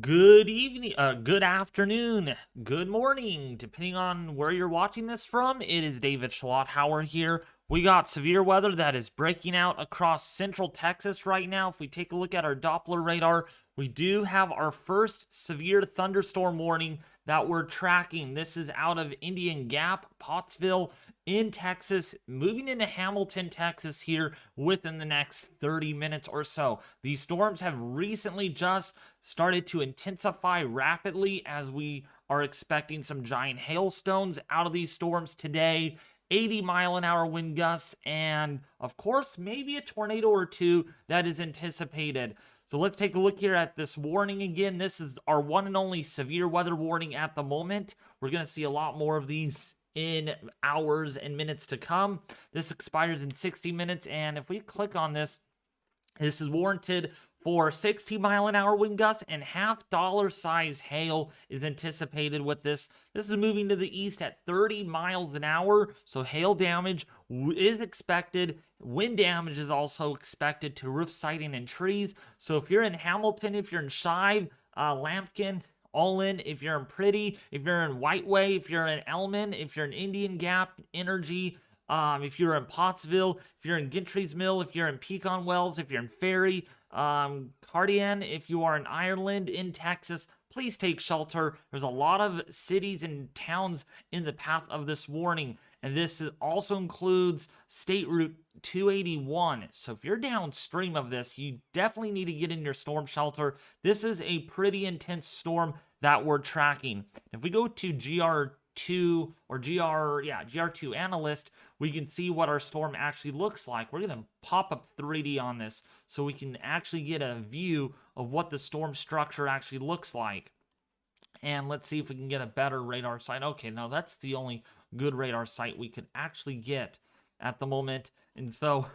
Good evening, good afternoon, good morning, depending on where you're watching this from. It is David Schlotthauer here. We got severe weather that is breaking out across central Texas right now. If we take a look at our Doppler radar, we do have our first severe thunderstorm warning that we're tracking. This is out of Indian Gap, Pottsville in Texas, moving into Hamilton, Texas here within the next 30 minutes or so. These storms have recently just started to intensify rapidly as we are expecting some giant hailstones out of these storms today. 80-mile-an-hour wind gusts, and of course, maybe a tornado or two that is anticipated. So let's take a look here at this warning again. This is our one and only severe weather warning at the moment. We're going to see a lot more of these in hours and minutes to come. This expires in 60 minutes, and if we click on this, this is warranted for 60-mile-an-hour wind gusts, and half-dollar size hail is anticipated with this. This is moving to the east at 30 miles an hour, so hail damage is expected. Wind damage is also expected to roof siding and trees. So if you're in Hamilton, if you're in Shive, Lampkin, Olin, if you're in Pretty, if you're in Whiteway, if you're in Elman, if you're in Indian Gap, Energy, if you're in Pottsville, if you're in Gintry's Mill, if you're in Pecan Wells, if you're in Ferry, Cardigan, if you are in Ireland, in Texas, please take shelter. There's a lot of cities and towns in the path of this warning, and this also includes State Route 281. So if you're downstream of this, you definitely need to get in your storm shelter. This is a pretty intense storm that we're tracking. If we go to GR2 or GR2 analyst, we can see what our storm actually looks like. We're going to pop up 3D on this so we can actually get a view of what the storm structure actually looks like. And let's see if we can get a better radar site. Okay, now that's the only good radar site we could actually get at the moment. And so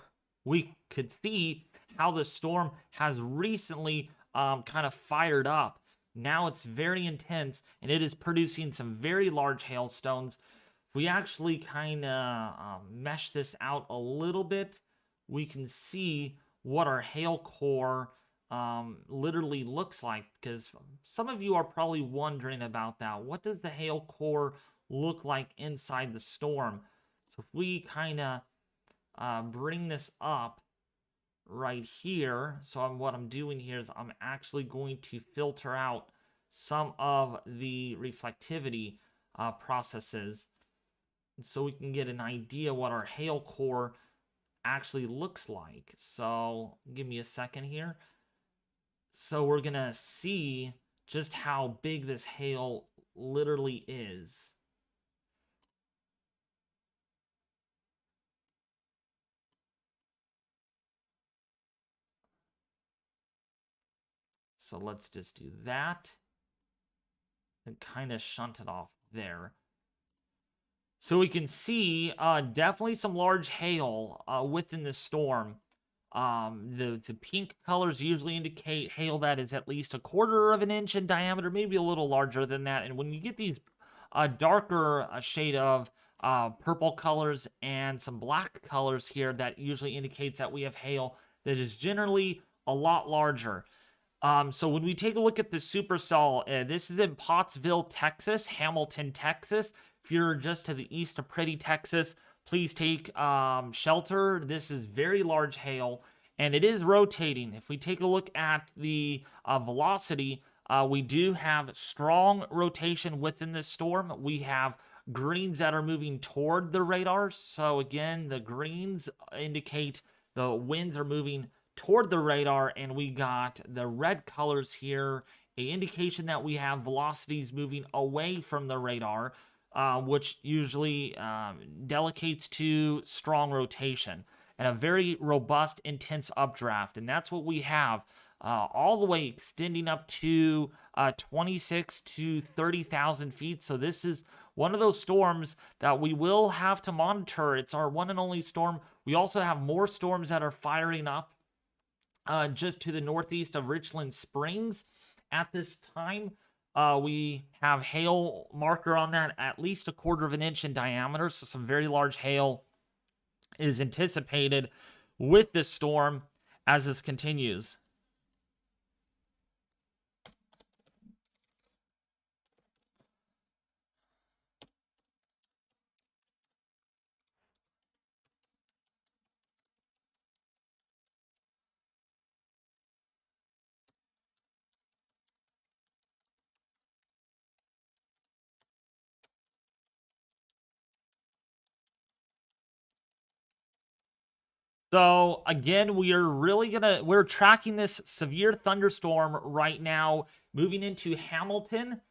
we could see how the storm has recently kind of fired up. Now it's very intense, and it is producing some very large hailstones. If we actually kind of mesh this out a little bit, we can see what our hail core literally looks like, because some of you are probably wondering about that. What does the hail core look like inside the storm? So if we kind of bring this up right here, so what I'm doing here is I'm actually going to filter out some of the reflectivity processes so we can get an idea what our hail core actually looks like. So give me a second here. So we're gonna see just how big this hail literally is. So let's just do that and kind of shunt it off there. So we can see definitely some large hail within the storm. The pink colors usually indicate hail that is at least 1/4 of an inch in diameter, maybe a little larger than that. And when you get these darker shade of purple colors and some black colors here, that usually indicates that we have hail that is generally a lot larger. So when we take a look at the supercell, this is in Pottsville, Texas, Hamilton, Texas. If you're just to the east of Pretty, Texas, please take shelter. This is very large hail, and it is rotating. If we take a look at the velocity, we do have strong rotation within this storm. We have greens that are moving toward the radar. So again, the greens indicate the winds are moving toward the radar, and we got the red colors here, an indication that we have velocities moving away from the radar, which usually delegates to strong rotation and a very robust, intense updraft. And that's what we have all the way extending up to 26 to 30,000 feet. So this is one of those storms that we will have to monitor. It's our one and only storm. We also have more storms that are firing up just to the northeast of Richland Springs at this time. We have hail marker on that at least 1/4 of an inch in diameter, so some very large hail is anticipated with this storm as this continues. So again, we're tracking this severe thunderstorm right now, moving into Hamilton,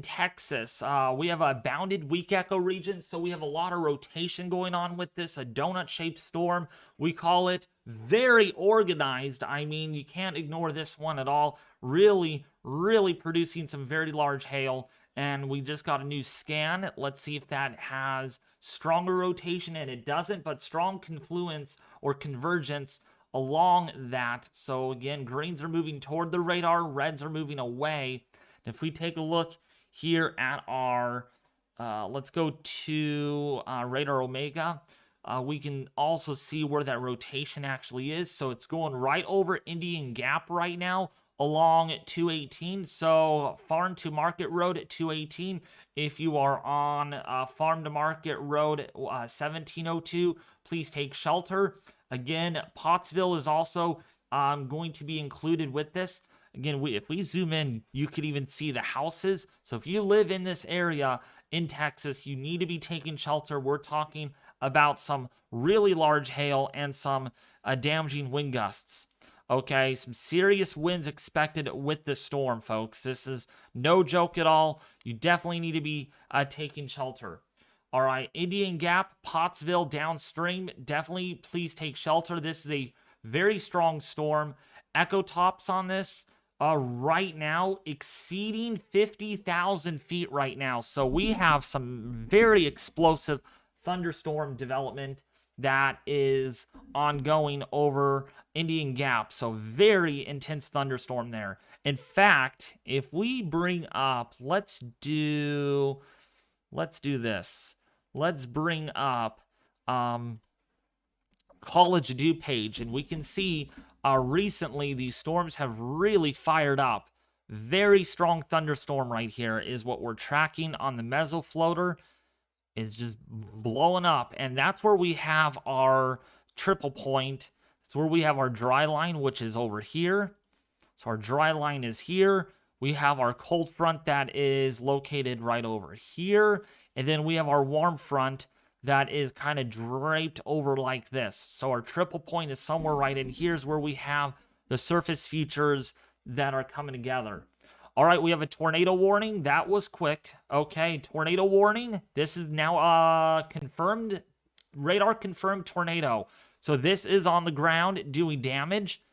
Texas. We have a bounded weak echo region, so we have a lot of rotation going on with this, a donut-shaped storm. We call it very organized. I mean, you can't ignore this one at all. Really, really producing some very large hail. And we just got a new scan. Let's see if that has stronger rotation, and it doesn't, but strong confluence or convergence along that. So again, greens are moving toward the radar, reds are moving away. If we take a look here at our, let's go to radar omega, we can also see where that rotation actually is. So it's going right over Indian Gap right now along 218. So farm to market road at 218. If you are on farm to market road 1702, please take shelter. Again, Pottsville is also going to be included with this. Again, if we zoom in, you could even see the houses. So if you live in this area in Texas, you need to be taking shelter. We're talking about some really large hail and some damaging wind gusts. Okay, some serious winds expected with this storm, folks. This is no joke at all. You definitely need to be taking shelter. All right, Indian Gap, Pottsville downstream, definitely please take shelter. This is a very strong storm. Echo tops on this right now exceeding 50,000 feet right now. So we have some very explosive thunderstorm development that is ongoing over Indian Gap. So very intense thunderstorm there. In fact, if we bring up, let's do this. Let's bring up College Dew page, and we can see recently these storms have really fired up. Very strong thunderstorm right here is what we're tracking on the meso floater. It's just blowing up, and that's where we have our triple point. It's where we have our dry line, which is over here. So our dry line is here. We have our cold front that is located right over here, and then we have our warm front that is kind of draped over like this. So our triple point is somewhere right in here's where we have the surface features that are coming together. All right, we have a tornado warning. That was quick. Okay, tornado warning. This is now confirmed, radar confirmed tornado. So this is on the ground doing damage.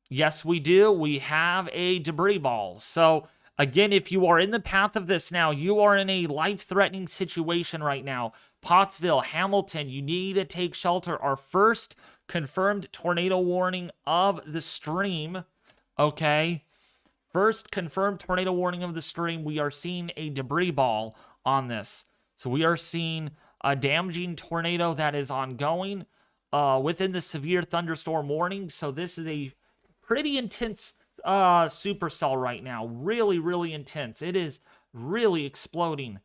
Yes, we do. We have a debris ball. So again, if you are in the path of this now, you are in a life-threatening situation right now. Pottsville, Hamilton, you need to take shelter. Our first confirmed tornado warning of the stream. Okay. First confirmed tornado warning of the stream. We are seeing a debris ball on this. So we are seeing a damaging tornado that is ongoing within the severe thunderstorm warning. So this is a pretty intense supercell right now. Really, really intense. It is really exploding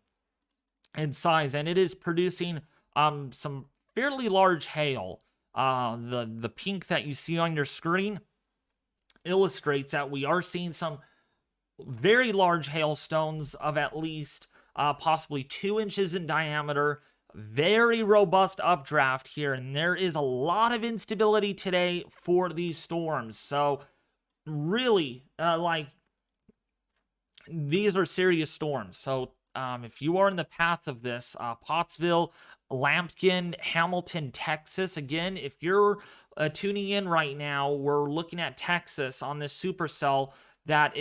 in size, and it is producing some fairly large hail. The pink that you see on your screen illustrates that we are seeing some very large hailstones of at least possibly 2 inches in diameter. Very robust updraft here, and there is a lot of instability today for these storms. So really, these are serious storms. So if you are in the path of this, Pottsville, Lampkin, Hamilton, Texas, again, if you're tuning in right now, we're looking at Texas on this supercell that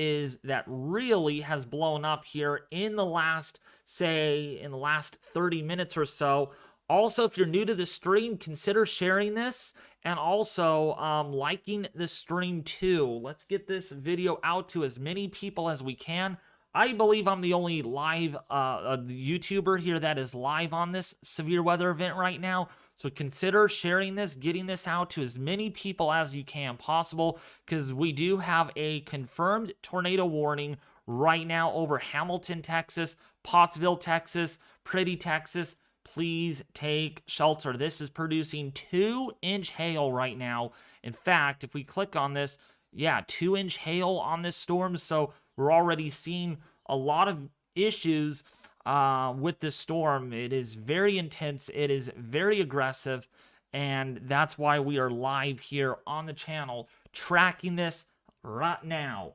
really has blown up here in the last 30 minutes or so. Also, if you're new to the stream, consider sharing this and also liking the stream too. Let's get this video out to as many people as we can. I believe I'm the only live YouTuber here that is live on this severe weather event right now. So consider sharing this, getting this out to as many people as you can possible, because we do have a confirmed tornado warning right now over Hamilton, Texas, Pottsville, Texas, Pretty, Texas. Please take shelter. This is producing 2-inch hail right now. In fact, if we click on this, 2-inch hail on this storm. So we're already seeing a lot of issues with this storm. It is very intense. It is very aggressive. And that's why we are live here on the channel, tracking this right now.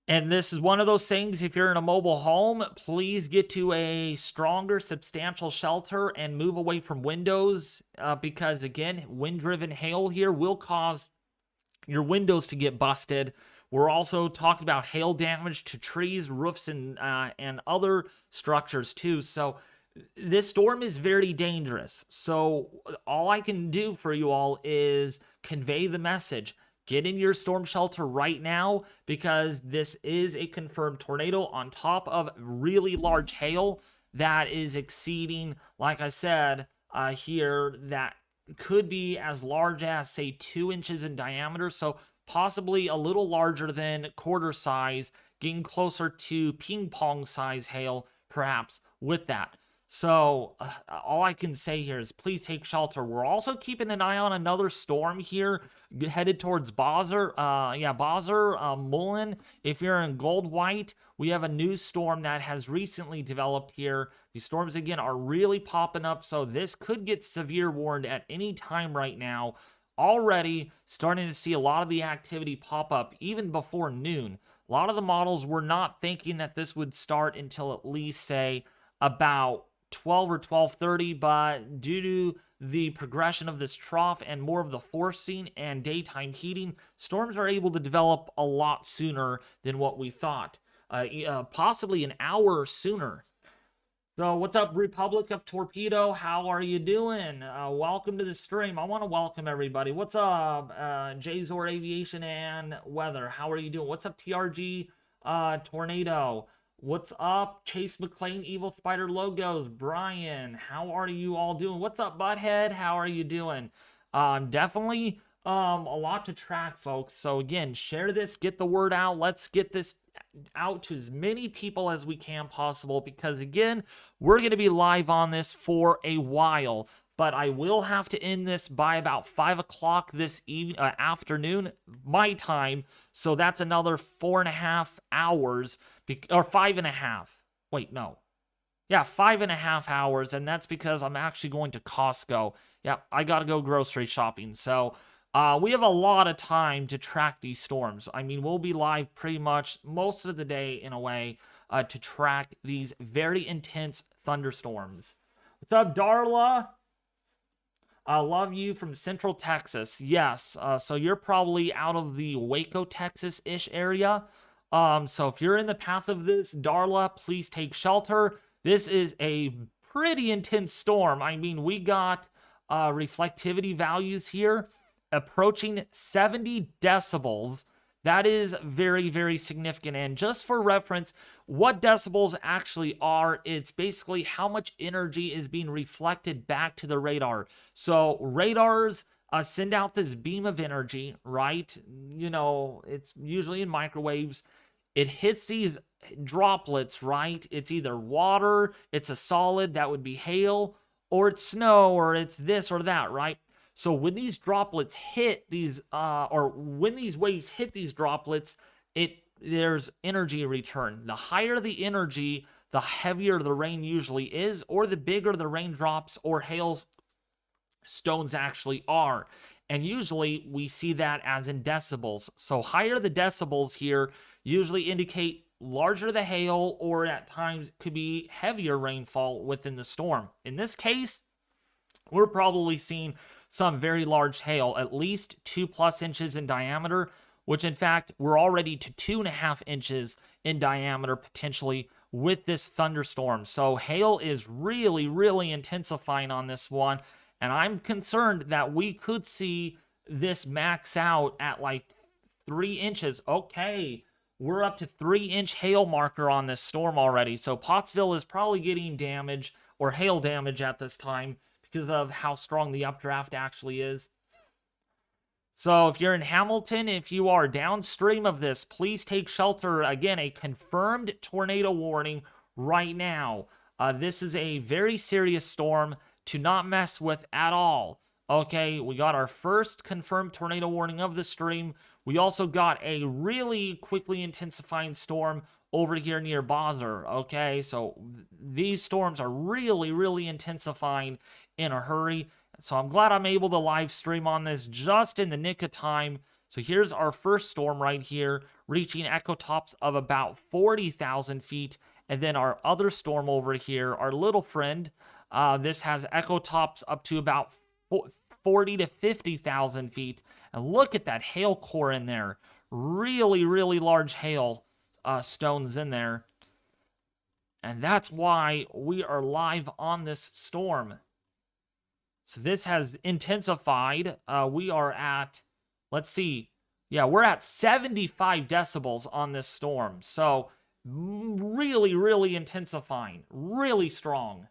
And this is one of those things, if you're in a mobile home, please get to a stronger, substantial shelter and move away from windows because, again, wind-driven hail here will cause your windows to get busted. We're also talking about hail damage to trees, roofs, and other structures too. So this storm is very dangerous. So all I can do for you all is convey the message. Get in your storm shelter right now because this is a confirmed tornado on top of really large hail that is exceeding, like I said here, that could be as large as, say, 2 inches in diameter. So possibly a little larger than quarter size, getting closer to ping pong size hail, perhaps, with that. So all I can say here is please take shelter. We're also keeping an eye on another storm here headed towards Basel, Mullen. If you're in Gold White, we have a new storm that has recently developed here. These storms, again, are really popping up, so this could get severe warned at any time right now. Already starting to see a lot of the activity pop up even before noon. A lot of the models were not thinking that this would start until at least, say, about 12 or 12:30, but due to the progression of this trough and more of the forcing and daytime heating, storms are able to develop a lot sooner than what we thought, possibly an hour sooner. So what's up, Republic of Torpedo? How are you doing? Welcome to the stream. I want to welcome everybody. What's up, Jzor Aviation and Weather? How are you doing? What's up, TRG Tornado? What's up, Chase McClain, Evil Spider Logos, Brian? How are you all doing? What's up, Butthead? How are you doing? Definitely a lot to track, folks. So again, share this, get the word out. Let's get this out to as many people as we can possible because, again, we're going to be live on this for a while. But I will have to end this by about 5 o'clock this afternoon, my time. So that's another 4.5 hours, or 5.5. Wait, no. Yeah, 5.5 hours, and that's because I'm actually going to Costco. Yeah, I got to go grocery shopping. So we have a lot of time to track these storms. I mean, we'll be live pretty much most of the day in a way to track these very intense thunderstorms. What's up, Darla? I love you from Central Texas. Yes, so you're probably out of the Waco, Texas-ish area. So if you're in the path of this, Darla, please take shelter. This is a pretty intense storm. I mean, we got reflectivity values here approaching 70 decibels. That is very, very significant. And just for reference, what decibels actually are, it's basically how much energy is being reflected back to the radar. So radars send out this beam of energy, right? You know, it's usually in microwaves. It hits these droplets, right? It's either water, it's a solid, that would be hail, or it's snow, or it's this or that, right? So when these droplets hit these, or when these waves hit these droplets, there's energy return. The higher the energy, the heavier the rain usually is, or the bigger the raindrops or hailstones actually are. And usually we see that as in decibels. So higher the decibels here usually indicate larger the hail, or at times could be heavier rainfall within the storm. In this case, we're probably seeing some very large hail, at least 2+ inches in diameter, which in fact we're already to 2.5 inches in diameter potentially with this thunderstorm. So hail is really, really intensifying on this one, and I'm concerned that we could see this max out at like 3 inches. Okay, we're up to 3-inch hail marker on this storm already. So Pottsville is probably getting damage or hail damage at this time because of how strong the updraft actually is. So if you're in Hamilton, if you are downstream of this, please take shelter. Again, a confirmed tornado warning right now. This is a very serious storm to not mess with at all. Okay, we got our first confirmed tornado warning of the stream. We also got a really quickly intensifying storm over here near Basel. Okay, so these storms are really, really intensifying in a hurry. So I'm glad I'm able to live stream on this just in the nick of time. So here's our first storm right here, reaching echo tops of about 40,000 feet. And then our other storm over here, our little friend, this has echo tops up to about 40 to 50,000 feet. And look at that hail core in there. Really, really large hail stones in there. And that's why we are live on this storm. So this has intensified. We are at, let's see. Yeah, we're at 75 decibels on this storm. So really, really intensifying. Really strong.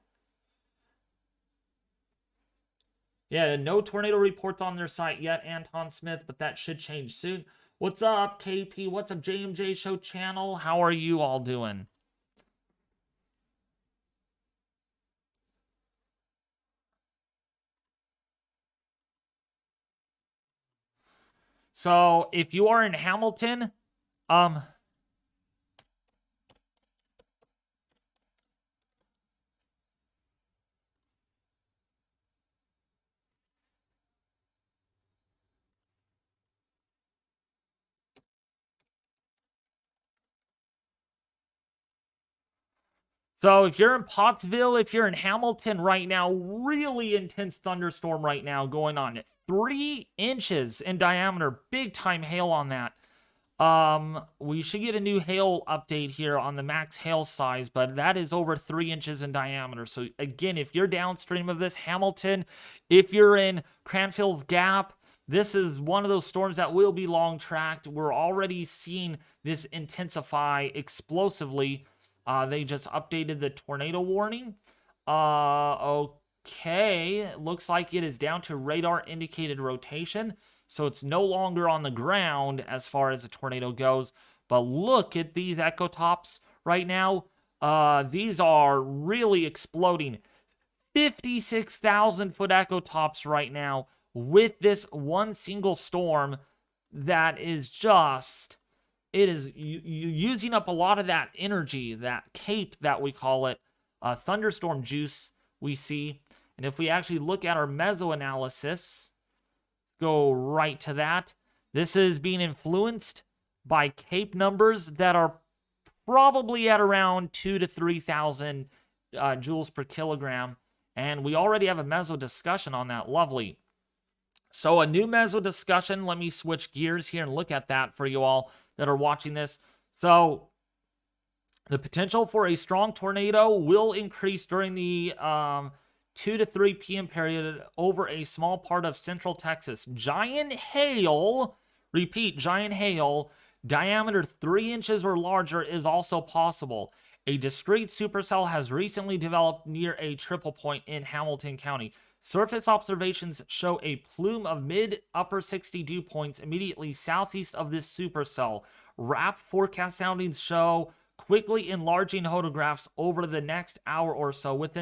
Yeah, no tornado reports on their site yet, Anton Smith, but that should change soon. What's up, KP? What's up, JMJ Show channel? How are you all doing? So, if you are in Hamilton, So if you're in Pottsville, if you're in Hamilton right now, really intense thunderstorm right now going on. 3 inches in diameter. Big time hail on that. We should get a new hail update here on the max hail size, but that is over 3 inches in diameter. So again, if you're downstream of this, Hamilton, if you're in Cranfield's Gap, this is one of those storms that will be long tracked. We're already seeing this intensify explosively. They just updated the tornado warning. Okay. Looks like it is down to radar indicated rotation. So it's no longer on the ground as far as the tornado goes. But look at these echo tops right now. These are really exploding. 56,000 foot echo tops right now with this one single storm that is just... It is using up a lot of that energy, that cape that we call it, thunderstorm juice we see. And if we actually look at our meso-analysis, go right to that. This is being influenced by cape numbers that are probably at around 2,000 to 3,000 joules per kilogram. And we already have a meso discussion on that. Lovely. So a new meso discussion. Let me switch gears here and look at that for you all that are watching this. So the potential for a strong tornado will increase during the 2 to 3 p.m. period over a small part of central Texas. Giant hail, repeat, giant hail, diameter 3 inches or larger is also possible. A discrete supercell has recently developed near a triple point in Hamilton County. Surface observations show a plume of mid-upper 60 dew points immediately southeast of this supercell. RAP forecast soundings show quickly enlarging photographs over the next hour or so with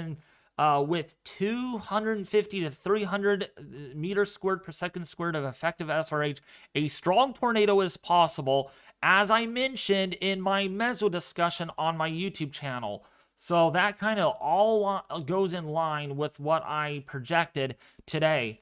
250 to 300 meters squared per second squared of effective SRH. A strong tornado is possible, as I mentioned in my meso discussion on my YouTube channel. So that kind of all goes in line with what I projected today.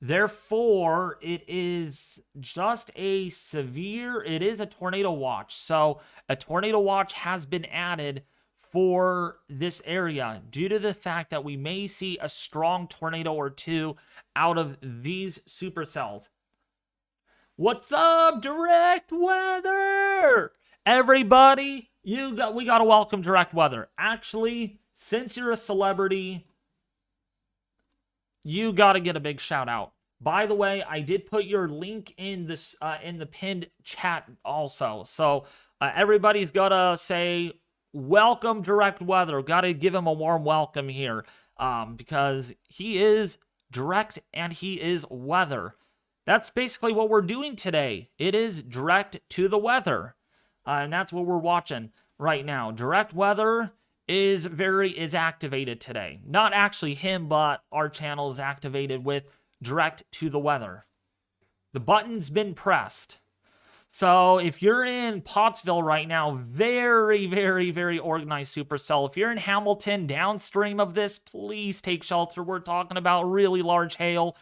Therefore, it is just a severe, it is a tornado watch. So a tornado watch has been added for this area due to the fact that we may see a strong tornado or two out of these supercells. What's up, Direct Weather? Everybody, we got to welcome Direct Weather. Actually, since you're a celebrity, you got to get a big shout out. By the way, I did put your link in this in the pinned chat also. So everybody's got to say welcome Direct Weather. Got to give him a warm welcome here because he is direct and he is weather. That's basically what we're doing today. It is direct to the weather. And that's what we're watching right now. Direct Weather is activated today. Not actually him, but our channel is activated with direct to the weather. The button's been pressed. So if you're in Pottsville right now, very, very, very organized supercell. If you're in Hamilton, downstream of this, please take shelter. We're talking about really large hail,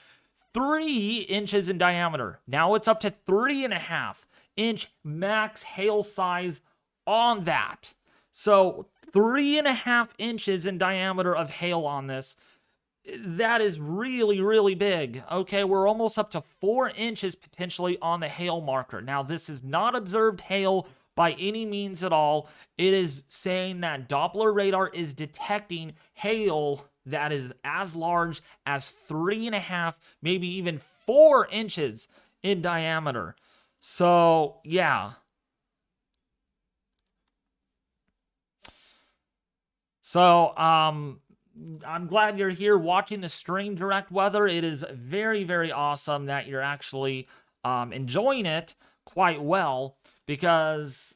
3 inches in diameter. Now it's up to 3.5-inch max hail size on that. So 3.5 inches in diameter of hail on this. That is really, really big. Okay, we're almost up to 4 inches potentially on the hail marker. Now, this is not observed hail by any means at all. It is saying that Doppler radar is detecting hail that is as large as 3.5, maybe even 4 inches in diameter. So, yeah. So, I'm glad you're here watching the stream direct weather. It is very, very awesome that you're actually enjoying it quite well, because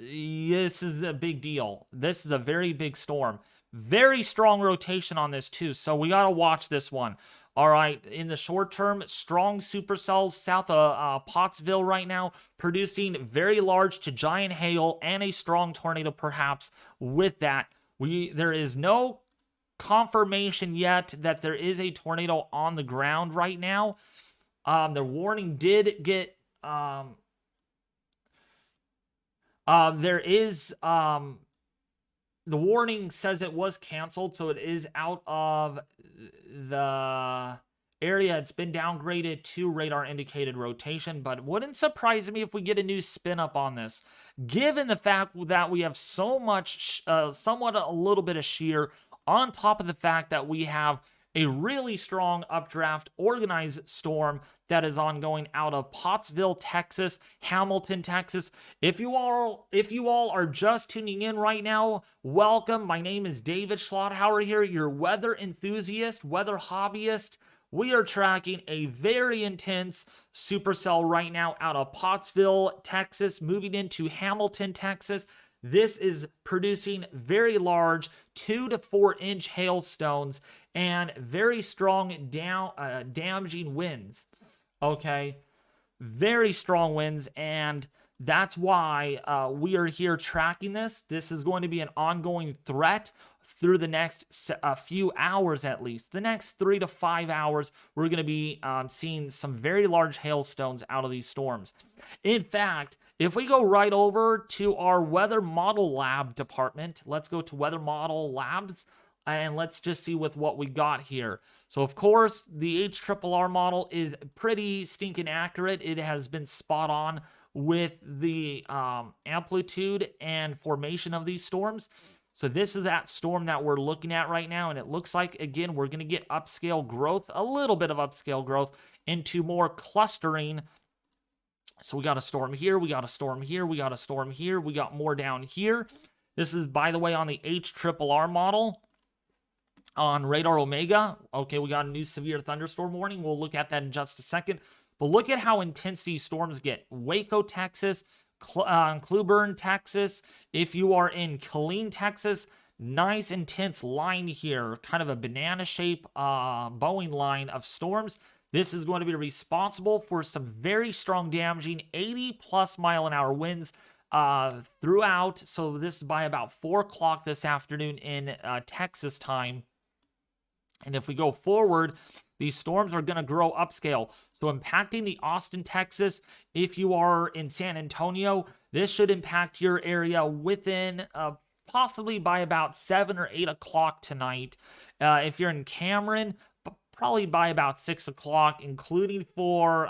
this is a big deal. This is a very big storm. Very strong rotation on this too, so we got to watch this one. All right, in the short term, strong supercells south of Pottsville right now, producing very large to giant hail and a strong tornado perhaps with that. There is no confirmation yet that there is a tornado on the ground right now. The warning did get the warning says it was canceled, so it is out of the area. It's been downgraded to radar indicated rotation, but wouldn't surprise me if we get a new spin up on this, given the fact that we have so much somewhat a little bit of shear, on top of the fact that we have a really strong updraft organized storm that is ongoing out of Pottsville, Texas, Hamilton, Texas. If you all are just tuning in right now, welcome. My name is David Schlotthauer here, your weather enthusiast, weather hobbyist. We are tracking a very intense supercell right now out of Pottsville, Texas, moving into Hamilton, Texas. This is producing very large 2 to 4 inch hailstones and very strong damaging winds. Okay, very strong winds, and that's why we are here tracking this. This is going to be an ongoing threat through the next few hours at least. The next 3 to 5 hours, we're going to be seeing some very large hailstones out of these storms. In fact, if we go right over to our weather model lab department, let's go to weather model labs, and let's just see with what we got here. So, of course, the HRRR model is pretty stinking accurate. It has been spot on with the amplitude and formation of these storms. So this is that storm that we're looking at right now, and it looks like, again, we're going to get upscale growth, a little bit of upscale growth into more clustering. So we got a storm here, we got a storm here, we got a storm here, we got more down here. This is, by the way, on the HRRR model on Radar Omega. Okay, we got a new severe thunderstorm warning. We'll look at that in just a second. But look at how intense these storms get. Waco, Texas, Cleburne, Texas. If you are in Killeen, Texas, nice intense line here, kind of a banana shape Boeing line of storms. This is going to be responsible for some very strong damaging 80+ mile-an-hour winds throughout. So this is by about 4 o'clock this afternoon in Texas time. And if we go forward, these storms are going to grow upscale. So impacting the Austin, Texas, if you are in San Antonio, this should impact your area within possibly by about 7 or 8 o'clock tonight. If you're in Cameron, probably by about 6 o'clock, including for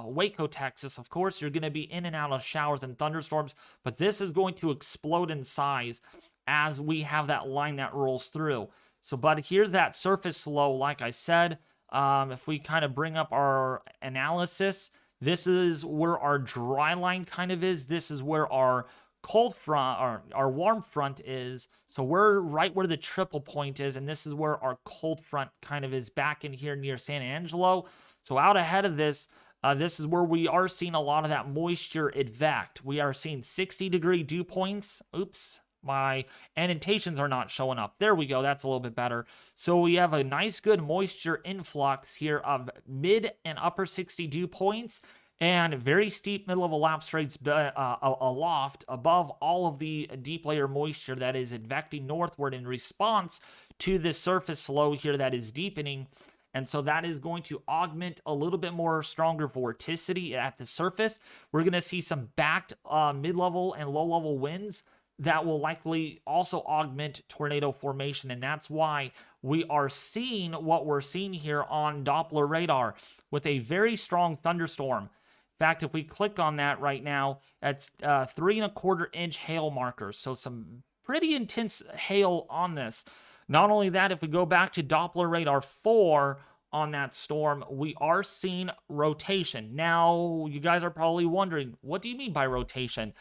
Waco, Texas. Of course, you're going to be in and out of showers and thunderstorms, but this is going to explode in size as we have that line that rolls through. So, but here's that surface low, like I said. If we kind of bring up our analysis, this is where our dry line kind of is. This is where our cold front, or our warm front is. So we're right where the triple point is, and this is where our cold front kind of is back in here near San Angelo. So out ahead of this, this is where we are seeing a lot of that moisture advect. We are seeing 60-degree dew points. Oops. My annotations are not showing up. There we go. That's a little bit better. So we have a nice, good moisture influx here of mid and upper 60 dew points. and very steep mid-level lapse rates aloft above all of the deep layer moisture that is advecting northward in response to this surface low here that is deepening. And so that is going to augment a little bit more stronger vorticity at the surface. We're going to see some backed mid-level and low-level winds that will likely also augment tornado formation. And that's why we are seeing what we're seeing here on Doppler radar with a very strong thunderstorm. In fact, if we click on that right now, it's 3¼ inch hail markers. So some pretty intense hail on this. Not only that, if we go back to Doppler radar 4 on that storm, we are seeing rotation. Now, you guys are probably wondering, what do you mean by rotation?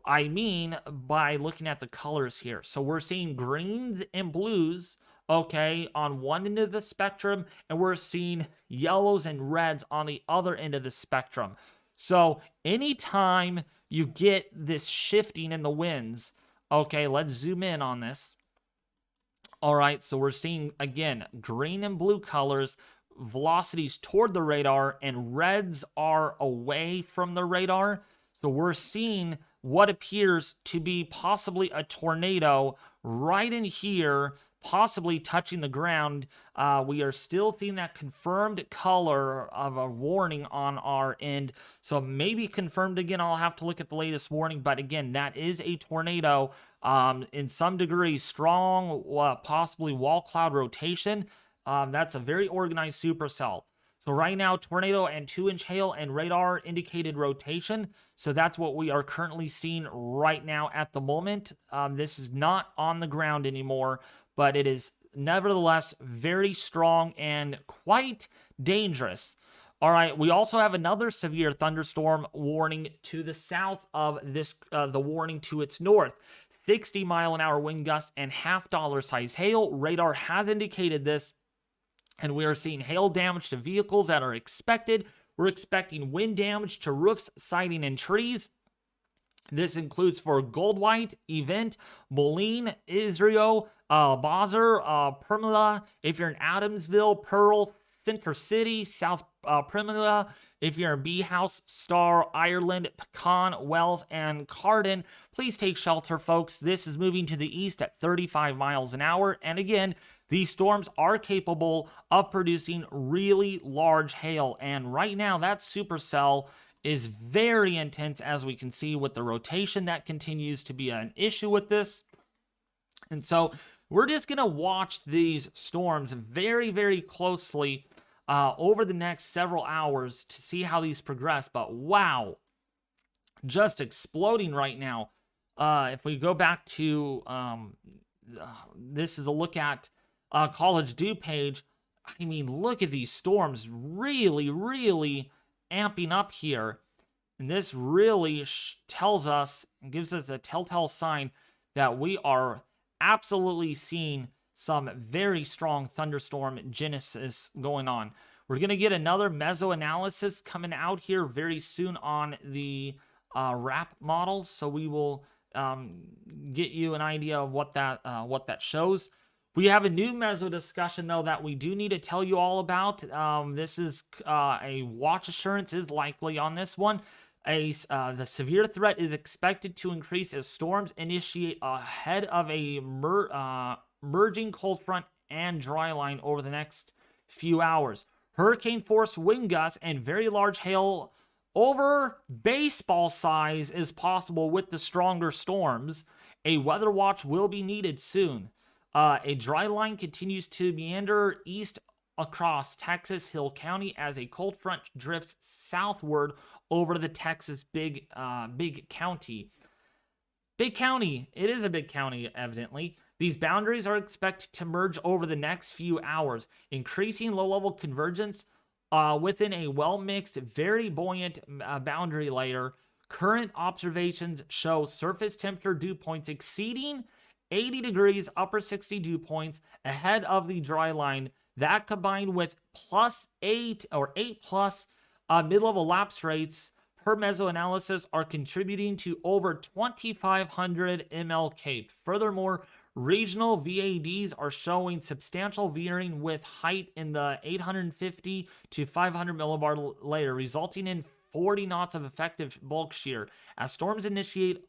I mean by looking at the colors here. So we're seeing greens and blues, okay, on one end of the spectrum, and we're seeing yellows and reds on the other end of the spectrum. So anytime you get this shifting in the winds, okay, let's zoom in on this. All right, so we're seeing, again, green and blue colors, velocities toward the radar, and reds are away from the radar. So we're seeing what appears to be possibly a tornado right in here, possibly touching the ground. We are still seeing that confirmed color of a warning on our end. So maybe confirmed again. I'll have to look at the latest warning. But again, that is a tornado. In some degree, strong, possibly wall cloud rotation. That's a very organized supercell. So right now, tornado and 2-inch hail and radar indicated rotation. So that's what we are currently seeing right now at the moment. This is not on the ground anymore, but it is nevertheless very strong and quite dangerous. All right, we also have another severe thunderstorm warning to the south of this, the warning to its north. 60-mile-an-hour wind gusts and $half size hail. Radar has indicated this, and we are seeing hail damage to vehicles that are expected. We're expecting wind damage to roofs, siding, and trees. This includes for Goldwhite, Event, Moline, Israel, Bazar, Primula. If you're in Adamsville, Pearl, Center City, South Primula. If you're in Bee House, Star, Ireland, Pecan, Wells, and Carden, please take shelter, folks. This is moving to the east at 35 miles an hour. And again, these storms are capable of producing really large hail. And right now, that supercell is very intense, as we can see with the rotation that continues to be an issue with this. And so we're just going to watch these storms very, very closely over the next several hours to see how these progress. But wow, just exploding right now. If we go back to, this is a look at College Dew page. I mean, look at these storms really, really amping up here. And this really tells us and gives us a telltale sign that we are absolutely seeing some very strong thunderstorm genesis going on. We're going to get another meso-analysis coming out here very soon on the RAP model. So we will get you an idea of what that shows. We have a new meso discussion, though, that we do need to tell you all about. This is a watch assurance is likely on this one. The severe threat is expected to increase as storms initiate ahead of a merging cold front and dry line over the next few hours. Hurricane force wind gusts and very large hail over baseball size is possible with the stronger storms. A weather watch will be needed soon. A dry line continues to meander east across Texas Hill County as a cold front drifts southward over the Texas big county. Big county. It is a big county, evidently. These boundaries are expected to merge over the next few hours, increasing low-level convergence within a well-mixed, very buoyant boundary layer. Current observations show surface temperature dew points exceeding 80 degrees, upper 60 dew points ahead of the dry line. That combined with +8 or 8+ mid-level lapse rates per meso-analysis are contributing to over 2,500 ml/cape. Furthermore, regional VADs are showing substantial veering with height in the 850 to 500 millibar layer, resulting in 40 knots of effective bulk shear. As storms initiate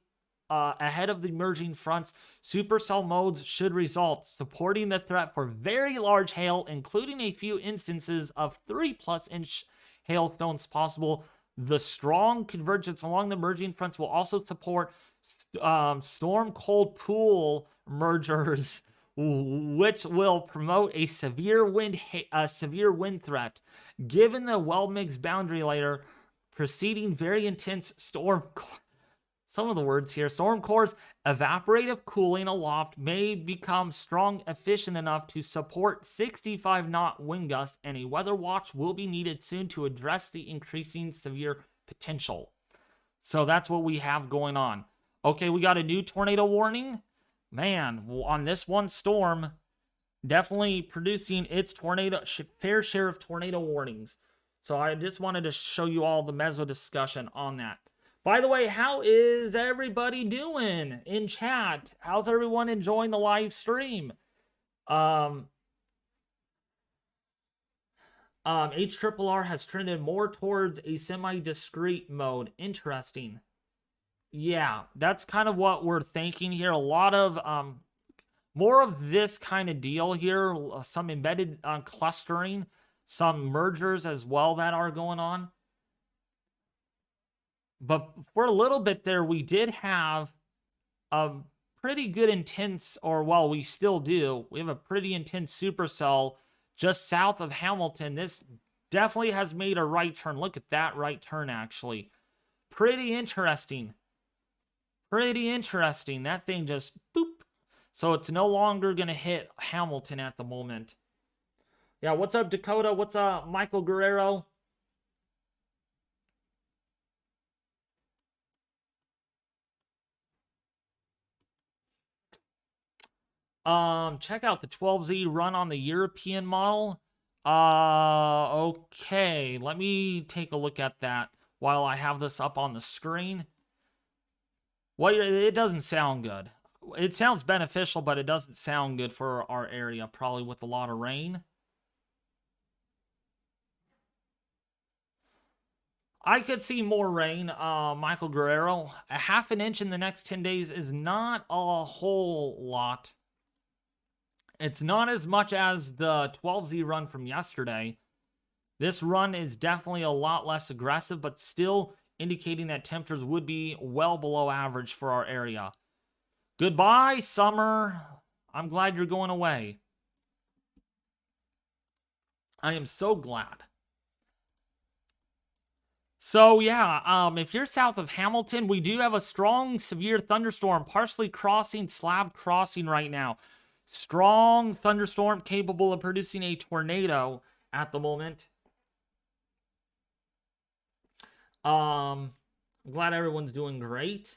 ahead of the emerging fronts, supercell modes should result, supporting the threat for very large hail, including a few instances of 3+ inch hailstones possible. The strong convergence along the emerging fronts will also support storm cold pool mergers, which will promote a severe wind threat. Given the well-mixed boundary layer preceding very intense storm some of the words here. Storm cores, evaporative cooling aloft may become strong, efficient enough to support 65-knot wind gusts, and a weather watch will be needed soon to address the increasing severe potential. So that's what we have going on. Okay, we got a new tornado warning. Man, on this one storm, definitely producing its fair share of tornado warnings. So I just wanted to show you all the meso discussion on that. By the way, how is everybody doing in chat? How's everyone enjoying the live stream? HRRR has trended more towards a semi-discrete mode. Interesting. Yeah, that's kind of what we're thinking here. A lot of more of this kind of deal here. Some embedded clustering, some mergers as well that are going on. But for a little bit there, we did have a pretty good intense, or well, we still do. We have a pretty intense supercell just south of Hamilton. This definitely has made a right turn. Look at that right turn, actually. Pretty interesting. Pretty interesting. That thing just boop. So it's no longer going to hit Hamilton at the moment. Yeah, what's up, Dakota? What's up, Michael Guerrero? Check out the 12Z run on the European model. Okay, let me take a look at that while I have this up on the screen. Well, it doesn't sound good. It sounds beneficial, but it doesn't sound good for our area, probably with a lot of rain. I could see more rain, Michael Guerrero. A half an inch in the next 10 days is not a whole lot. It's not as much as the 12Z run from yesterday. This run is definitely a lot less aggressive, but still indicating that temperatures would be well below average for our area. Goodbye, summer. I'm glad you're going away. I am so glad. So yeah, if you're south of Hamilton, we do have a strong, severe thunderstorm partially slab crossing right now. Strong thunderstorm capable of producing a tornado at the moment. I'm glad everyone's doing great.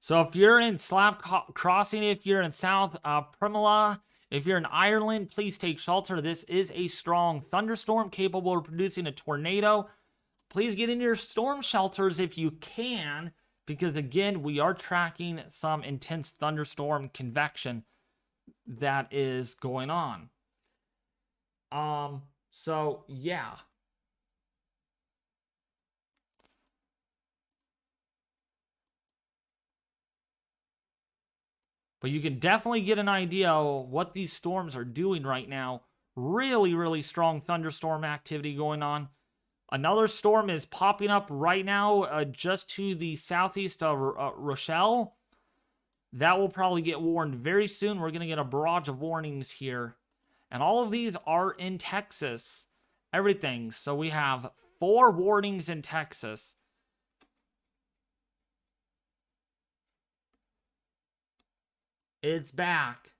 So if you're in Slab Crossing, if you're in South Primala, if you're in Ireland, please take shelter. This is a strong thunderstorm capable of producing a tornado. Please get in your storm shelters if you can, because again, we are tracking some intense thunderstorm convection that is going on. So yeah. But you can definitely get an idea of what these storms are doing right now. Really, really strong thunderstorm activity going on. Another storm is popping up right now just to the southeast of Rochelle. That will probably get warned very soon. We're going to get a barrage of warnings here. And all of these are in Texas. Everything. So we have 4 warnings in Texas. It's back.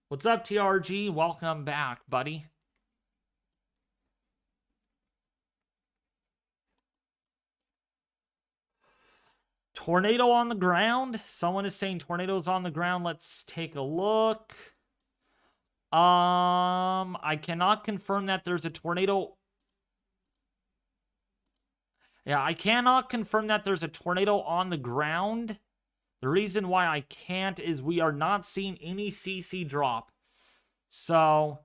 What's up, TRG? Welcome back, buddy. Tornado on the ground. Someone is saying tornadoes on the ground. Let's take a look. I cannot confirm that there's a tornado. Yeah, I cannot confirm that there's a tornado on the ground. The reason why I can't is we are not seeing any CC drop. So,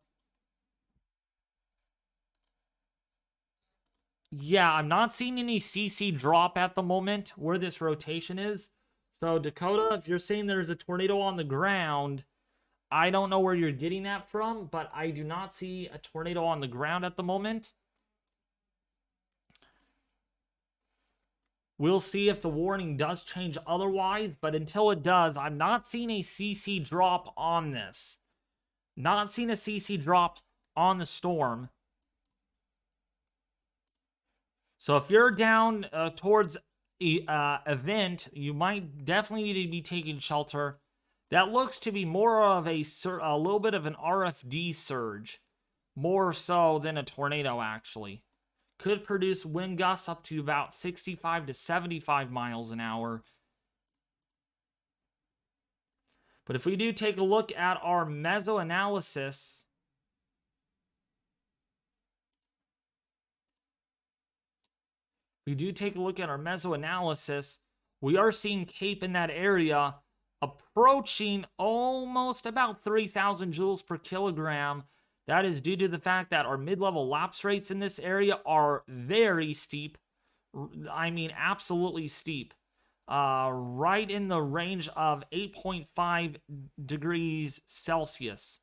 yeah, I'm not seeing any CC drop at the moment where this rotation is. So, Dakota, if you're saying there's a tornado on the ground, I don't know where you're getting that from, but I do not see a tornado on the ground at the moment. We'll see if the warning does change otherwise, but until it does, I'm not seeing a CC drop on this. Not seeing a CC drop on the storm. So if you're down towards event, you might definitely need to be taking shelter. That looks to be more of a little bit of an RFD surge, more so than a tornado actually. Could produce wind gusts up to about 65 to 75 miles an hour. But if we do take a look at our meso-analysis, we are seeing CAPE in that area approaching almost about 3,000 joules per kilogram. That is due to the fact that our mid-level lapse rates in this area are very steep. I mean, absolutely steep. Right in the range of 8.5 degrees Celsius.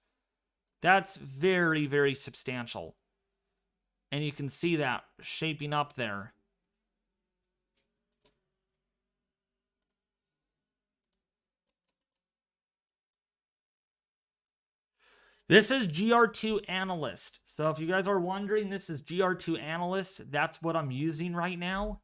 That's very, very substantial. And you can see that shaping up there. This is GR2 Analyst. So if you guys are wondering, this is GR2 Analyst. That's what I'm using right now.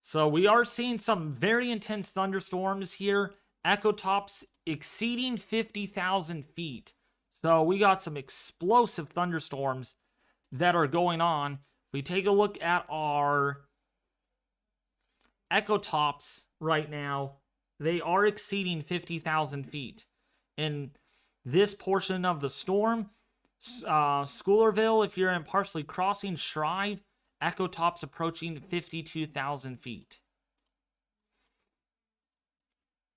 So we are seeing some very intense thunderstorms here. Echo tops exceeding 50,000 feet. So we got some explosive thunderstorms that are going on. If we take a look at our echo tops right now, they are exceeding 50,000 feet. In this portion of the storm, Schoolerville, if you're in partially crossing, Shrive, echo tops approaching 52,000 feet.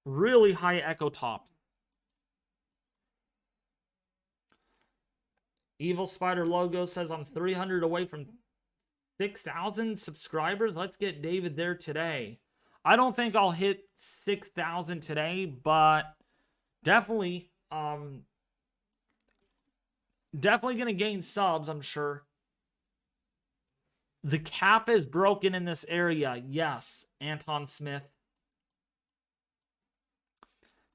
Really high echo tops. Evil Spider Logo says I'm 300 away from 6,000 subscribers. Let's get David there today. I don't think I'll hit 6,000 today, but definitely gonna gain subs, I'm sure. The cap is broken in this area. Yes, Anton Smith.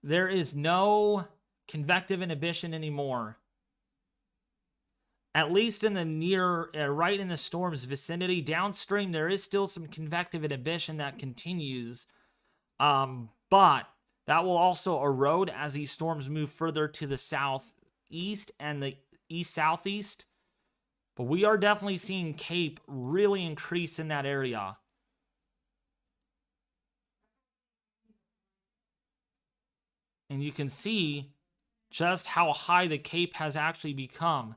There is no convective inhibition anymore. At least in the near, right in the storm's vicinity. Downstream, there is still some convective inhibition that continues. But that will also erode as these storms move further to the southeast and the east-southeast. But we are definitely seeing CAPE really increase in that area. And you can see just how high the CAPE has actually become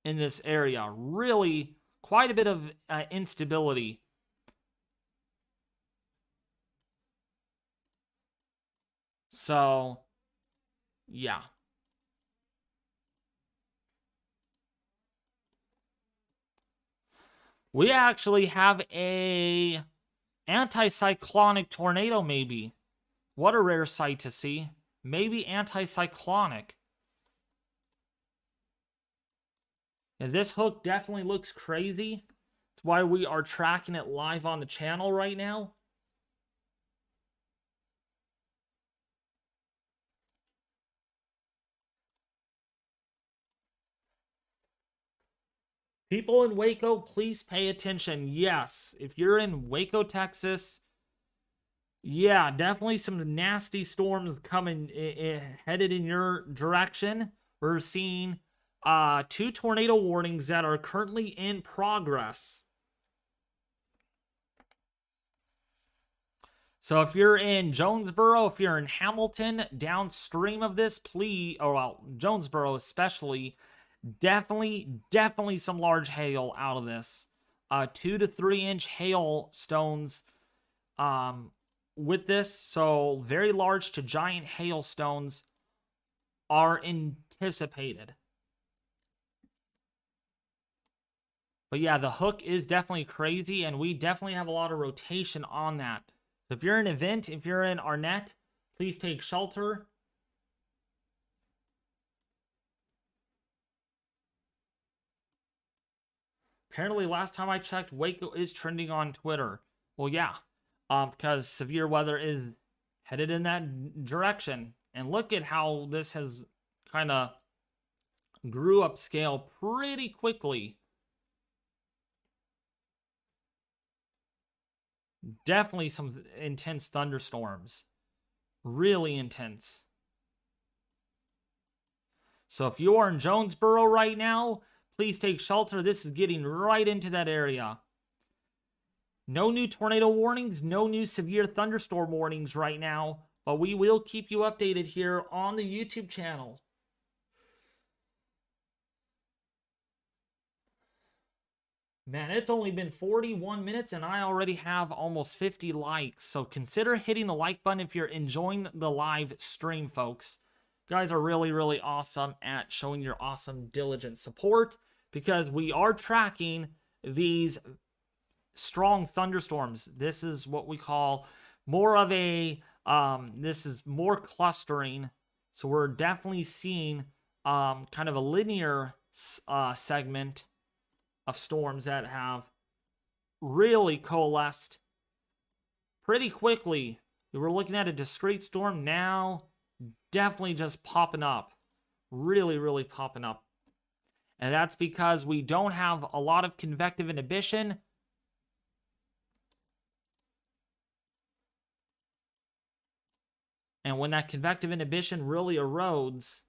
in this area. Really quite a bit of instability. So, yeah. We actually have a anticyclonic tornado, maybe. What a rare sight to see. Maybe anticyclonic. And this hook definitely looks crazy. That's why we are tracking it live on the channel right now. People in Waco, please pay attention. Yes, if you're in Waco, Texas, yeah, definitely some nasty storms coming, headed in your direction. We're seeing 2 tornado warnings that are currently in progress. So if you're in Jonesboro, if you're in Hamilton, downstream of this, please, or well, Jonesboro especially, definitely some large hail out of this. 2 to 3 inch hailstones with this. So very large to giant hailstones are anticipated. But yeah, the hook is definitely crazy, and we definitely have a lot of rotation on that. So if you're in an event, if you're in Arnett, please take shelter. Apparently, last time I checked, Waco is trending on Twitter. Well, yeah, because severe weather is headed in that direction. And look at how this has kind of grew up scale pretty quickly. Definitely some intense thunderstorms. Really intense. So if you are in Jonesboro right now, please take shelter. This is getting right into that area. No new tornado warnings, no new severe thunderstorm warnings right now, but we will keep you updated here on the YouTube channel. Man, it's only been 41 minutes and I already have almost 50 likes. So consider hitting the like button if you're enjoying the live stream, folks. You guys are really awesome at showing your awesome, diligent support because we are tracking these strong thunderstorms. This is what we call more of a, this is more clustering. So we're definitely seeing kind of a linear segment of storms that have really coalesced pretty quickly. We were looking at a discrete storm, now definitely just popping up. Really popping up. And that's because we don't have a lot of convective inhibition. And when that convective inhibition really erodes,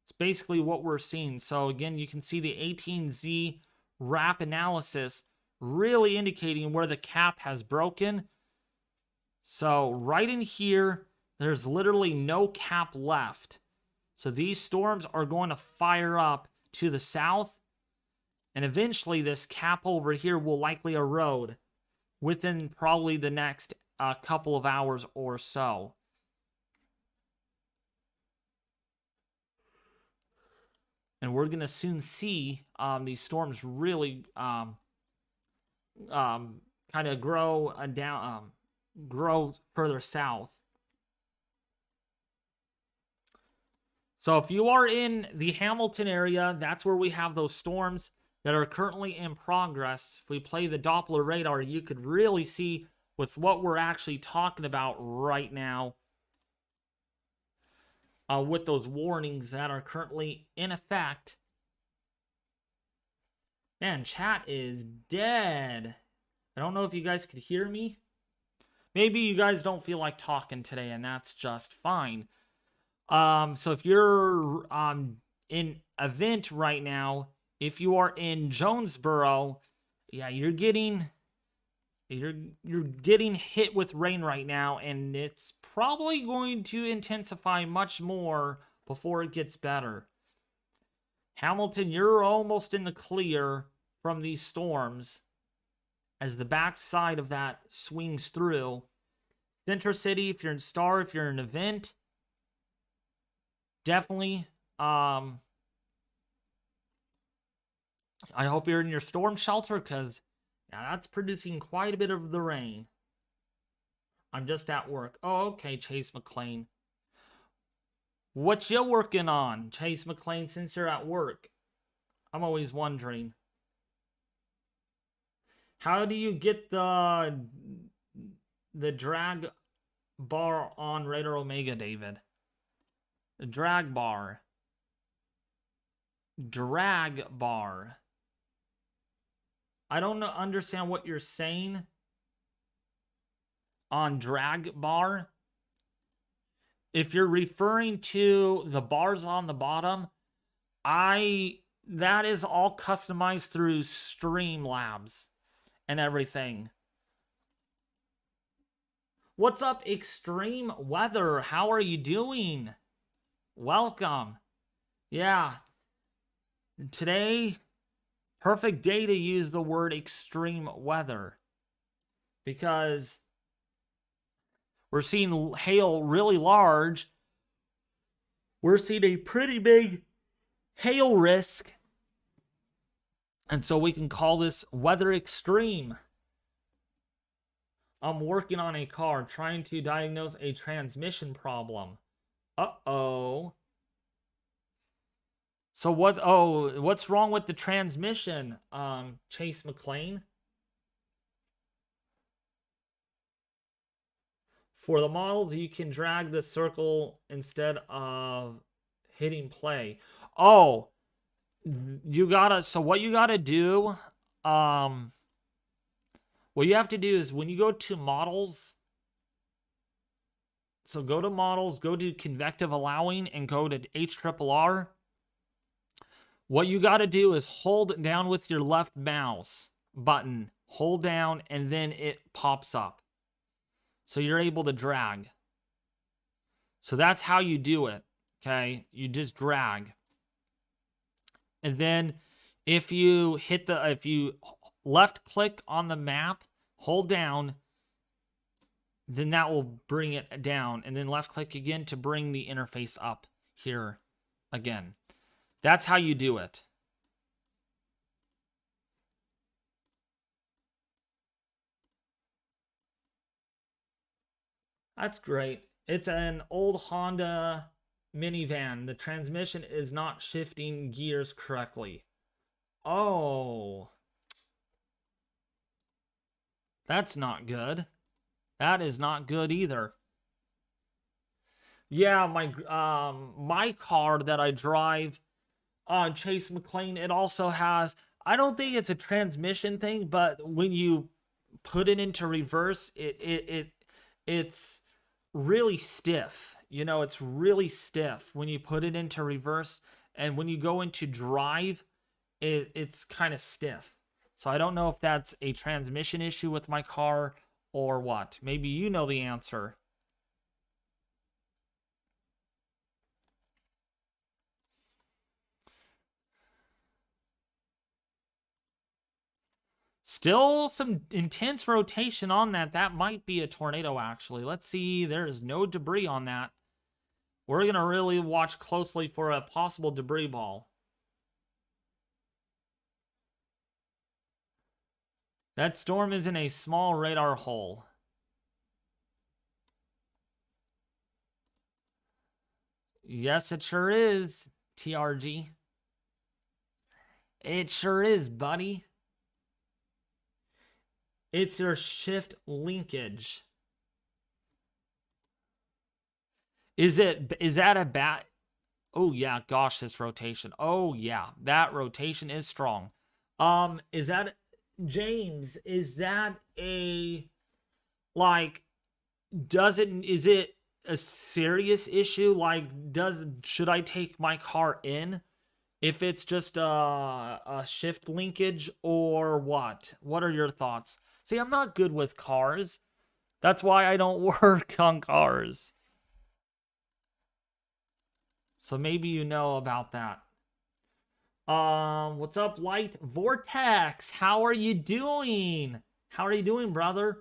it's basically what we're seeing. So again, you can see the 18Z RAP analysis really indicating where the cap has broken. So right in here, there's literally no cap left. So these storms are going to fire up to the south, and eventually this cap over here will likely erode within probably the next couple of hours or so. And we're going to soon see these storms really kind of grow grow further south. So if you are in the Hamilton area, that's where we have those storms that are currently in progress. If we play the Doppler radar, you could really see with what we're actually talking about right now. With those warnings that are currently in effect. Man, chat is dead. I don't know if you guys could hear me. Maybe you guys don't feel like talking today, and that's just fine. So if you're in event right now, if you are in Jonesboro, yeah, you're getting hit with rain right now, and it's probably going to intensify much more before it gets better. Hamilton, you're almost in the clear from these storms as the backside of that swings through. Center City, if you're in Star, if you're in an event, definitely I hope you're in your storm shelter, because that's producing quite a bit of the rain. I'm just at work. Oh, okay, Chase McLean. What you working on, Chase McLean, since you're at work? I'm always wondering. How do you get the drag bar on Raider Omega, David? The drag bar. Drag bar. I don't understand what you're saying on drag bar. If you're referring to the bars on the bottom, that is all customized through Streamlabs and everything. What's up, extreme weather? How are you doing? Welcome. Yeah, today, perfect day to use the word extreme weather because we're seeing hail really large. We're seeing a pretty big hail risk. And so we can call this weather extreme. I'm working on a car trying to diagnose a transmission problem. Uh-oh. So what's wrong with the transmission, Chase McLean? For the models, you can drag the circle instead of hitting play. Oh, so what you gotta do, what you have to do is when you go to models, so go to models, go to convective allowing, and go to HRRR. What you got to do is hold down with your left mouse button, hold down, and then it pops up. So you're able to drag. So that's how you do it, okay? You just drag. And then if you left click on the map, hold down, then that will bring it down. And then left click again to bring the interface up here again. That's how you do it. That's great. It's an old Honda minivan. The transmission is not shifting gears correctly. Oh. That's not good. That is not good either. Yeah, my car that I drive, Chase McLean, it also has, I don't think it's a transmission thing, but when you put it into reverse, it's really stiff. You know, it's really stiff when you put it into reverse, and when you go into drive, it's kind of stiff. So I don't know if that's a transmission issue with my car or what. Maybe you know the answer. Still some intense rotation on that. That might be a tornado, actually. Let's see. There is no debris on that. We're going to really watch closely for a possible debris ball. That storm is in a small radar hole. Yes, it sure is, TRG. It sure is, buddy. It's your shift linkage. Is that a bad? Oh yeah, gosh, this rotation. Oh yeah, that rotation is strong. Is that James? Is that a like? Is it a serious issue? Like, should I take my car in if it's just a shift linkage or what? What are your thoughts? See, I'm not good with cars. That's why I don't work on cars. So maybe you know about that. What's up, Light Vortex? How are you doing? How are you doing, brother?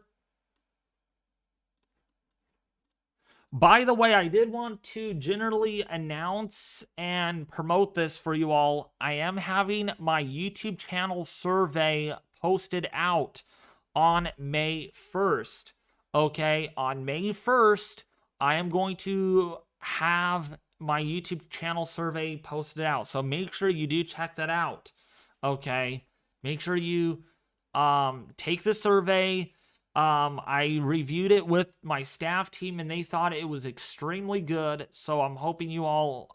By the way, I did want to generally announce and promote this for you all. I am having my YouTube channel survey posted out on May 1st. Okay, on May 1st, I am going to have my YouTube channel survey posted out. So make sure you do check that out. Okay, make sure you take the survey. I reviewed it with my staff team and they thought it was extremely good. So I'm hoping you all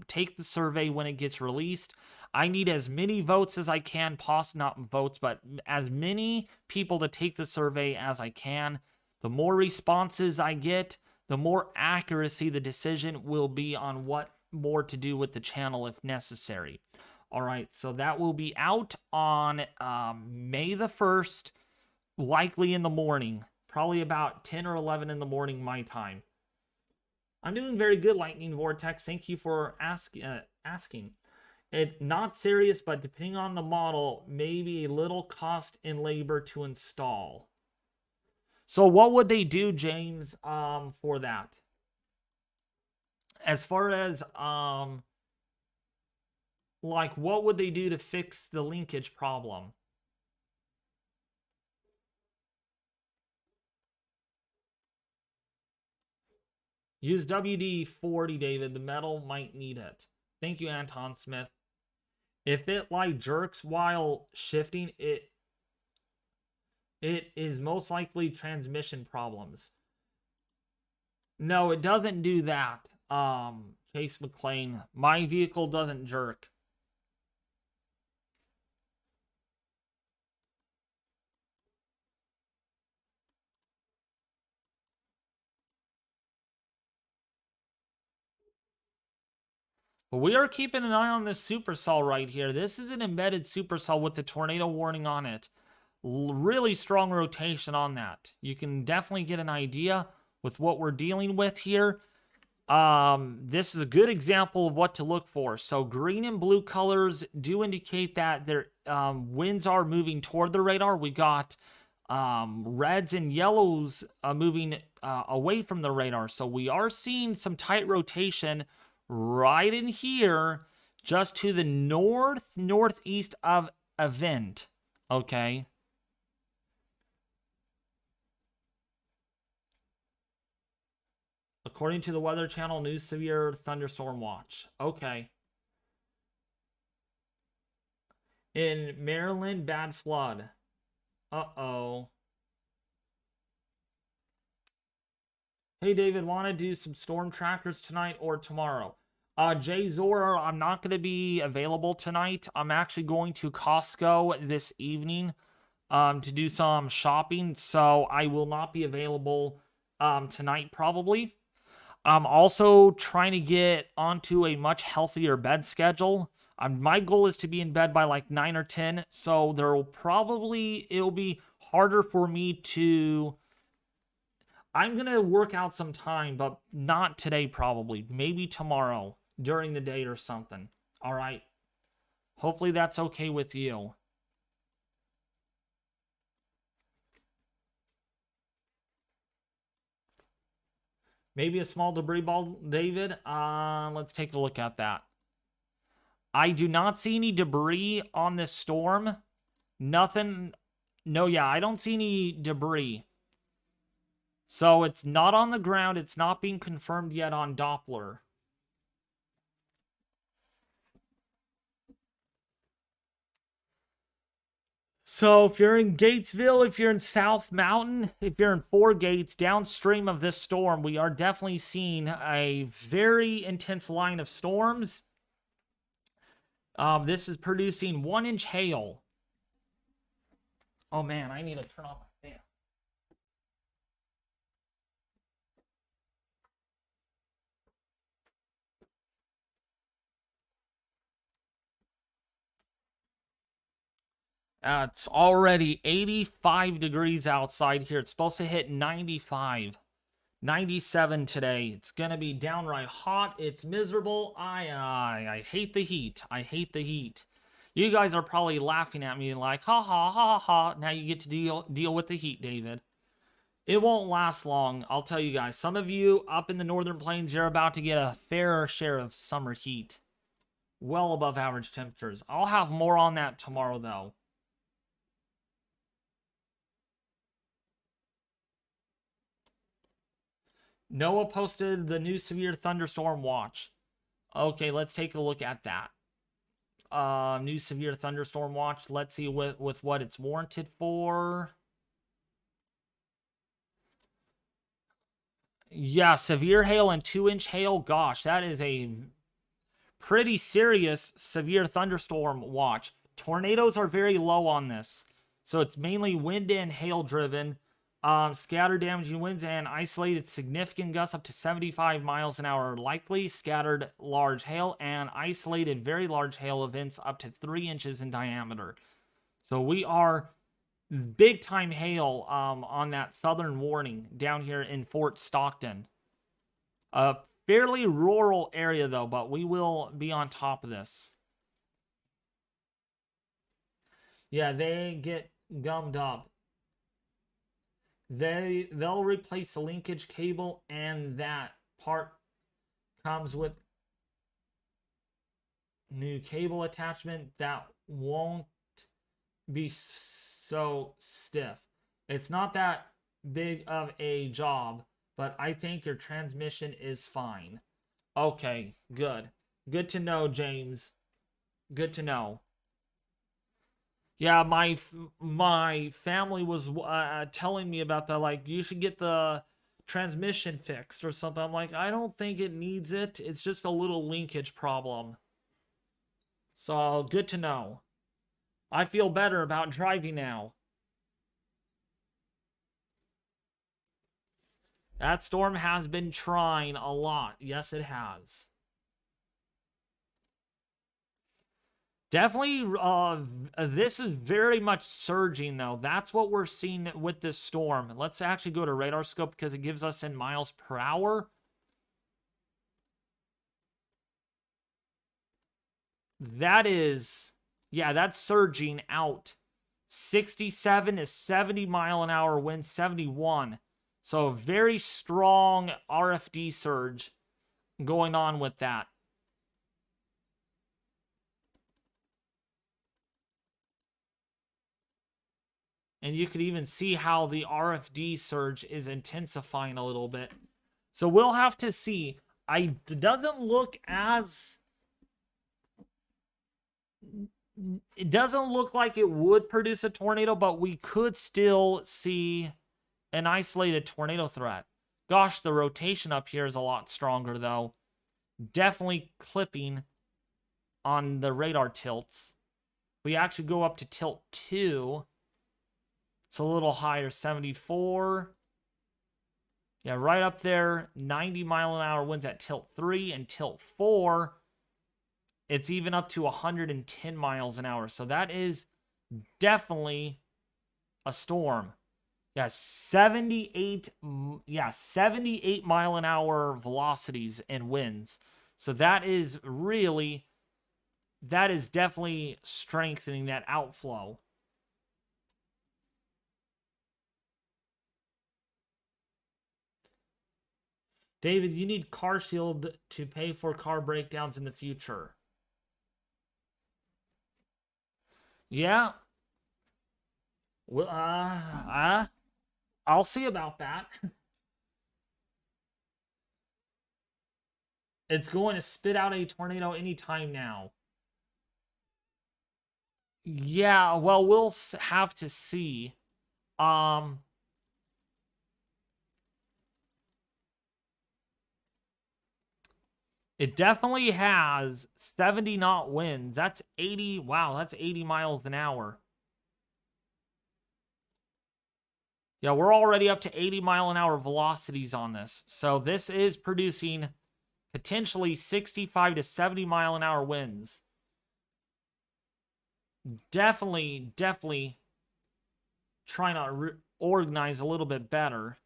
take the survey when it gets released. I need as many votes as I can, not votes, but as many people to take the survey as I can. The more responses I get, the more accuracy the decision will be on what more to do with the channel if necessary. All right, so that will be out on May the 1st, likely in the morning, probably about 10 or 11 in the morning my time. I'm doing very good, Lightning Vortex. Thank you for asking. It's not serious, but depending on the model, maybe a little cost in labor to install. So what would they do, James, for that? As far as, like, what would they do to fix the linkage problem? Use WD-40, David. The metal might need it. Thank you, Anton Smith. If it, like, jerks while shifting, it is most likely transmission problems. No, it doesn't do that, Chase McLean. My vehicle doesn't jerk. But we are keeping an eye on this supercell right here. This is an embedded supercell with the tornado warning on it. Really strong rotation on that. You can definitely get an idea with what we're dealing with here. This is a good example of what to look for. So green and blue colors do indicate that their winds are moving toward the radar. We got reds and yellows moving away from the radar. So we are seeing some tight rotation right in here, just to the northeast of event. Okay. According to the Weather Channel, new severe thunderstorm watch. Okay. In Maryland, bad flood. Uh-oh. Hey, David, want to do some storm trackers tonight or tomorrow? Jay Zora, I'm not going to be available tonight. I'm actually going to Costco this evening to do some shopping, so I will not be available tonight probably. I'm also trying to get onto a much healthier bed schedule. My goal is to be in bed by like 9 or 10, so it'll be harder for me to... I'm going to work out some time, but not today probably. Maybe tomorrow during the day or something. All right? Hopefully that's okay with you. Maybe a small debris ball, David. Let's take a look at that. I do not see any debris on this storm. Nothing. No, yeah, I don't see any debris. So it's not on the ground. It's not being confirmed yet on Doppler. So if you're in Gatesville, if you're in South Mountain, if you're in Four Gates, downstream of this storm, we are definitely seeing a very intense line of storms. This is producing 1-inch hail. Oh man, I need to turn off my fan. It's already 85 degrees outside here. It's supposed to hit 95, 97 today. It's going to be downright hot. It's miserable. I hate the heat. I hate the heat. You guys are probably laughing at me like, ha, ha, ha, ha. Now you get to deal with the heat, David. It won't last long, I'll tell you guys. Some of you up in the northern plains, you're about to get a fair share of summer heat. Well above average temperatures. I'll have more on that tomorrow, though. NOAA posted the new severe thunderstorm watch. Okay, let's take a look at that. New severe thunderstorm watch. Let's see with what it's warranted for. Yeah, severe hail and 2-inch hail. Gosh, that is a pretty serious severe thunderstorm watch. Tornadoes are very low on this. So it's mainly wind and hail driven. Scattered damaging winds and isolated significant gusts up to 75 miles an hour likely. Scattered large hail and isolated very large hail events up to 3 inches in diameter. So big time hail on that southern warning down here in Fort Stockton. A fairly rural area though, but we will be on top of this. Yeah, they get gummed up. They'll replace the linkage cable, and that part comes with new cable attachment that won't be so stiff. It's not that big of a job, but I think your transmission is fine. Okay, good. Good to know, James. Good to know. Yeah, my family was telling me about that. Like, you should get the transmission fixed or something. I'm like, I don't think it needs it. It's just a little linkage problem. So, good to know. I feel better about driving now. That storm has been trying a lot. Yes, it has. Definitely, this is very much surging, though. That's what we're seeing with this storm. Let's actually go to radar scope because it gives us in miles per hour. That is, yeah, that's surging out. 67 is 70 mile an hour wind, 71. So a very strong RFD surge going on with that. And you could even see how the RFD surge is intensifying a little bit. So we'll have to see. It doesn't look as... It doesn't look like it would produce a tornado, but we could still see an isolated tornado threat. Gosh, the rotation up here is a lot stronger, though. Definitely clipping on the radar tilts. We actually go up to tilt 2. It's a little higher, 74. Yeah, right up there. 90 mile an hour winds at tilt 3 and tilt 4. It's even up to 110 miles an hour. So that is definitely a storm. Yeah, 78 mile an hour velocities and winds. So that is definitely strengthening that outflow. David, you need car shield to pay for car breakdowns in the future. Yeah. Well, I'll see about that. It's going to spit out a tornado anytime now. Yeah, well, we'll have to see. It definitely has 70 knot winds. That's 80. Wow, that's 80 miles an hour. Yeah, we're already up to 80 mile an hour velocities on this. So this is producing potentially 65 to 70 mile an hour winds. Definitely trying to organize a little bit better.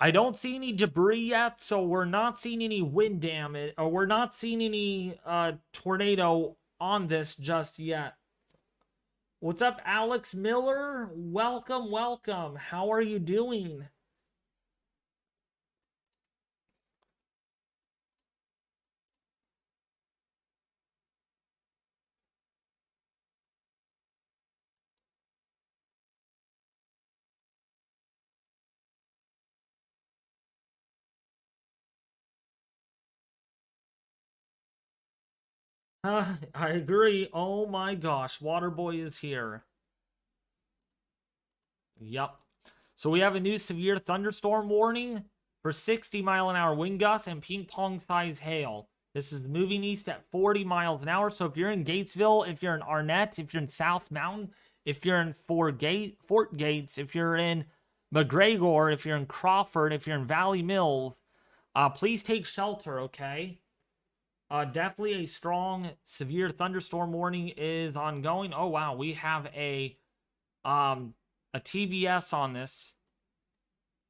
I don't see any debris yet, so we're not seeing any wind damage, or we're not seeing any tornado on this just yet. What's up, Alex Miller? Welcome, welcome. How are you doing? I agree. Oh my gosh, Waterboy is here. Yep. So we have a new severe thunderstorm warning for 60 mile an hour wind gusts and ping pong size hail. This is moving east at 40 miles an hour. So if you're in Gatesville, if you're in Arnett, if you're in South Mountain, if you're in Fort Gates, if you're in McGregor, if you're in Crawford, if you're in Valley Mills, please take shelter, okay? Definitely a strong, severe thunderstorm warning is ongoing. Oh wow, we have a TVS on this.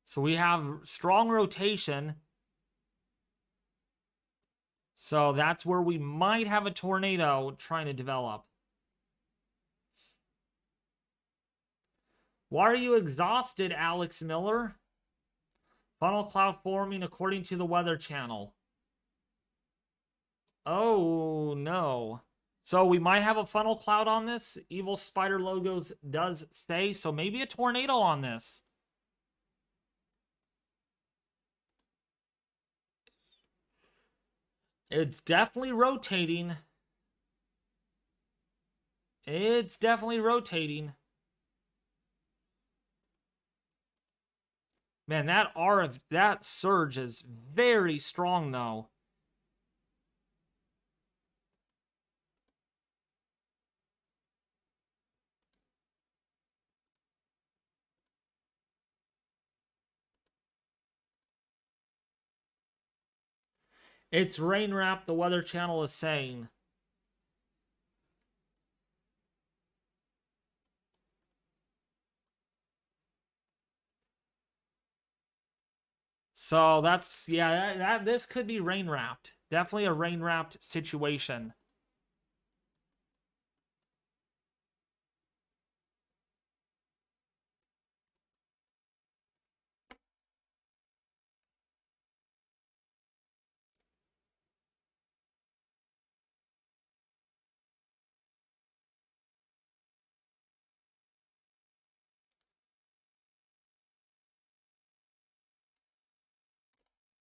So we have strong rotation. So that's where we might have a tornado trying to develop. Why are you exhausted, Alex Miller? Funnel cloud forming according to the Weather Channel. Oh, no. So we might have a funnel cloud on this. Evil Spider Logos does say. So maybe a tornado on this. It's definitely rotating. It's definitely rotating. Man, that surge is very strong though. It's rain wrap, the Weather Channel is saying. So that's, yeah, this could be rain wrapped. Definitely a rain wrapped situation.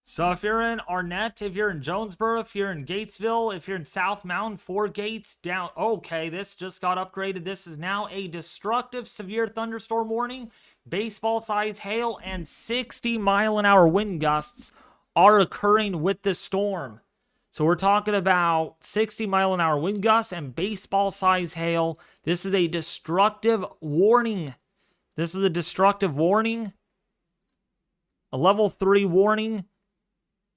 So if you're in Arnett, if you're in Jonesboro, if you're in Gatesville, if you're in South Mountain, 4 gates down. Okay, this just got upgraded. This is now a destructive severe thunderstorm warning. Baseball size hail and 60-mile-an-hour wind gusts are occurring with this storm. So we're talking about 60-mile-an-hour wind gusts and baseball size hail. This is a destructive warning. This is a destructive warning. A level 3 warning.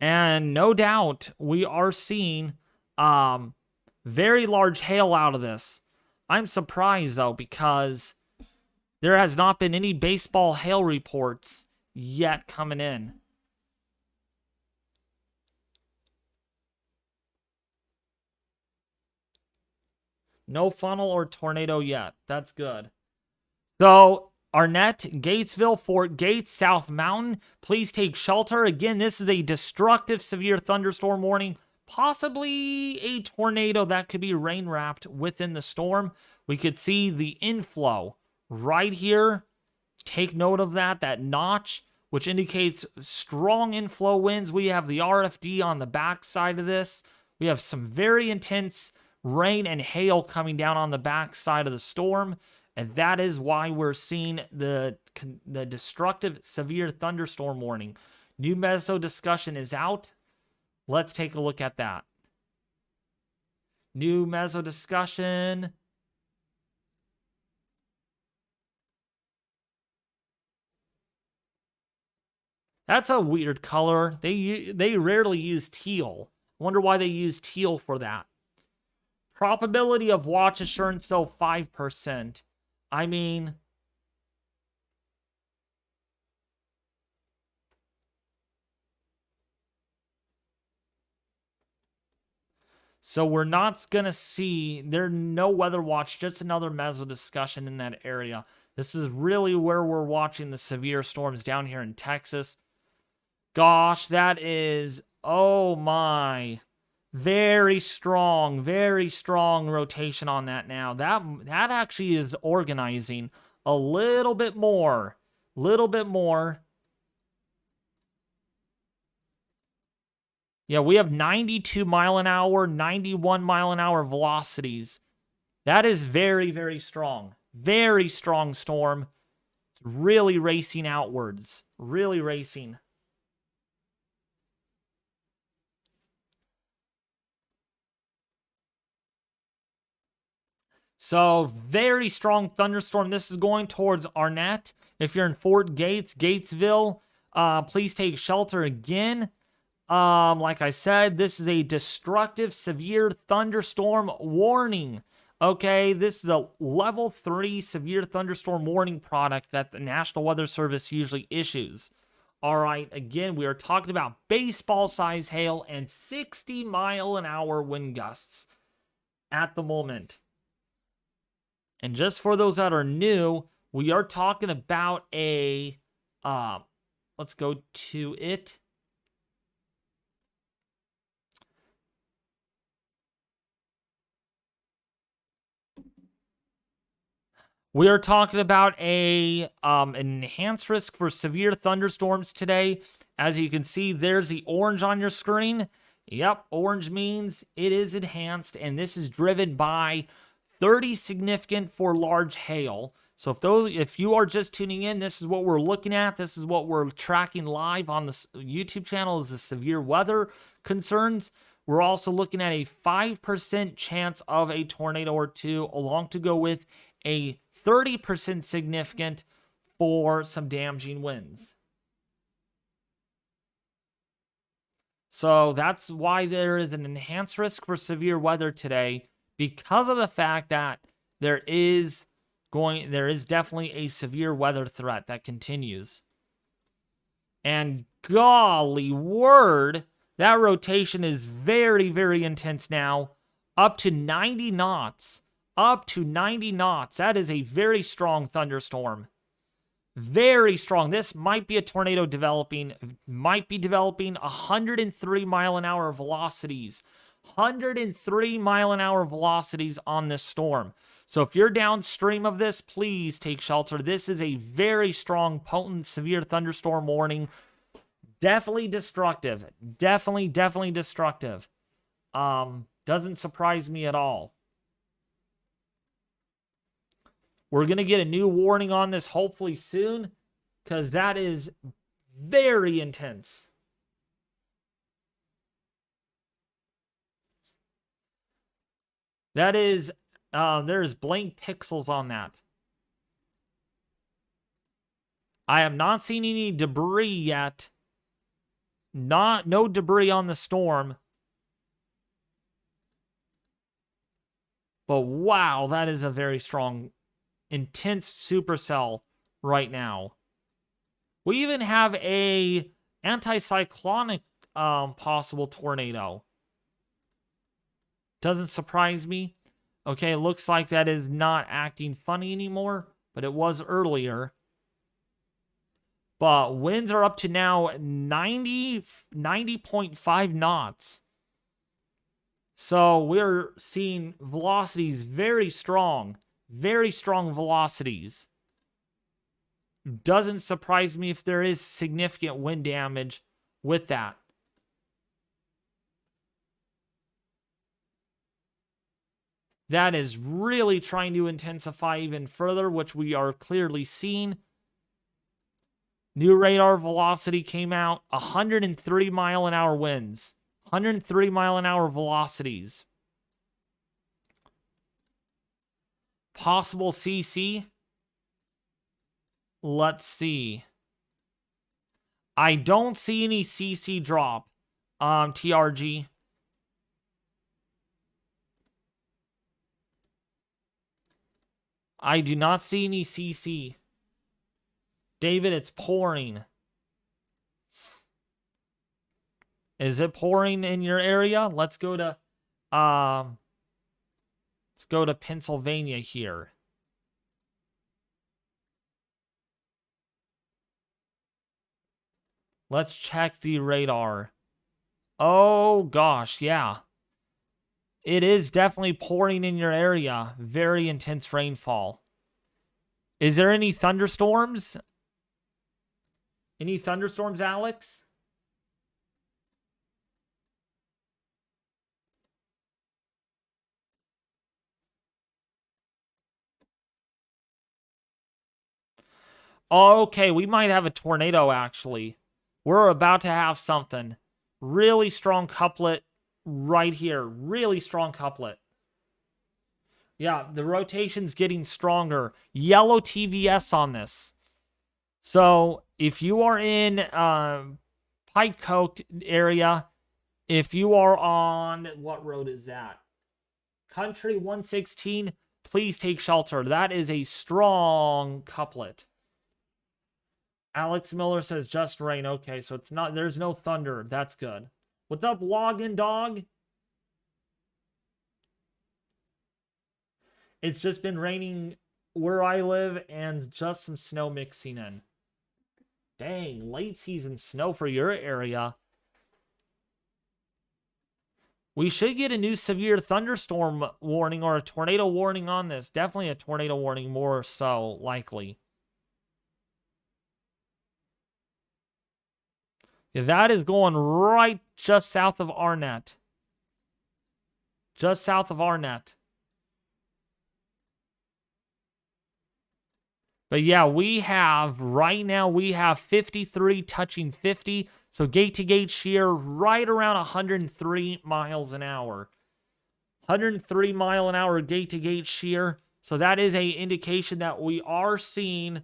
And no doubt we are seeing very large hail out of this. I'm surprised, though, because there has not been any baseball hail reports yet coming in. No funnel or tornado yet. That's good. So Arnett, Gatesville, Fort Gates, South Mountain, please take shelter. Again, this is a destructive severe thunderstorm warning. Possibly a tornado that could be rain wrapped within the storm. We could see the inflow right here. Take note of that notch, which indicates strong inflow winds. We have the RFD on the back side of this. We have some very intense rain and hail coming down on the back side of the storm. And that is why we're seeing the destructive severe thunderstorm warning. New meso discussion is out. Let's take a look at that. New meso discussion. That's a weird color. They rarely use teal. I wonder why they use teal for that. Probability of watch assurance, though, 5%. I mean, so we're not going to see, there's no weather watch, just another meso discussion in that area. This is really where we're watching the severe storms down here in Texas. Gosh, that is, oh my, very strong rotation on that now. That actually is organizing a little bit more. Yeah, we have 92 mile an hour, 91 mile an hour velocities. That is very, very strong. Very strong storm. It's really racing outwards. Really racing. So, very strong thunderstorm. This is going towards Arnett. If you're in Fort Gates, Gatesville, please take shelter again. Like I said, this is a destructive severe thunderstorm warning. Okay, this is a level 3 severe thunderstorm warning product that the National Weather Service usually issues. All right, again, we are talking about baseball-sized hail and 60-mile-an-hour wind gusts at the moment. And just for those that are new, we are talking about a, let's go to it. We are talking about a enhanced risk for severe thunderstorms today. As you can see, there's the orange on your screen. Yep, orange means it is enhanced, and this is driven by 30 significant for large hail. So if you are just tuning in, this is what we're looking at. This is what we're tracking live on the YouTube channel is the severe weather concerns. We're also looking at a 5% chance of a tornado or two, along to go with a 30% significant for some damaging winds. So that's why there is an enhanced risk for severe weather today, because of the fact that there is definitely a severe weather threat that continues. And golly word, that rotation is very, very intense now. Up to 90 knots. Up to 90 knots. That is a very strong thunderstorm. Very strong. This might be a tornado developing. Might be developing 103 mile an hour velocities. 103 mile an hour velocities on this storm. So if you're downstream of this, please take shelter. This is a very strong, potent, severe thunderstorm warning. Definitely destructive. Definitely destructive. Doesn't surprise me at all. We're going to get a new warning on this hopefully soon, because that is very intense. That is, there's blank pixels on that. I have not seen any debris yet. No debris on the storm. But wow, that is a very strong, intense supercell right now. We even have a anticyclonic possible tornado. Doesn't surprise me. Okay, it looks like that is not acting funny anymore, but it was earlier. But winds are up to now 90.5 knots. So we're seeing velocities very strong velocities. Doesn't surprise me if there is significant wind damage with that. That is really trying to intensify even further, which we are clearly seeing. New radar velocity came out, 130 mile an hour winds, 130 mile an hour velocities. Possible CC. Let's see. I don't see any CC drop. TRG. I do not see any CC. David, it's pouring. Is it pouring in your area? Let's go to Pennsylvania here. Let's check the radar. Oh gosh, yeah. It is definitely pouring in your area. Very intense rainfall. Is there any thunderstorms? Any thunderstorms, Alex? Okay, we might have a tornado, actually. We're about to have something. Really strong couplet right here. Really strong couplet. Yeah, the rotation's getting stronger. Yellow TVS on this. So, if you are in Pike Coke area, if you are on, what road is that? Country 116, please take shelter. That is a strong couplet. Alex Miller says just rain. Okay, so it's not, there's no thunder. That's good. What's up, Login Dog? It's just been raining where I live and just some snow mixing in. Dang, late season snow for your area. We should get a new severe thunderstorm warning or a tornado warning on this. Definitely a tornado warning, more so likely. Yeah, that is going right just south of Arnett. Just south of Arnett. But yeah, right now we have 53 touching 50. So gate-to-gate shear right around 103 miles an hour. 103 mile an hour gate-to-gate shear. So that is an indication that we are seeing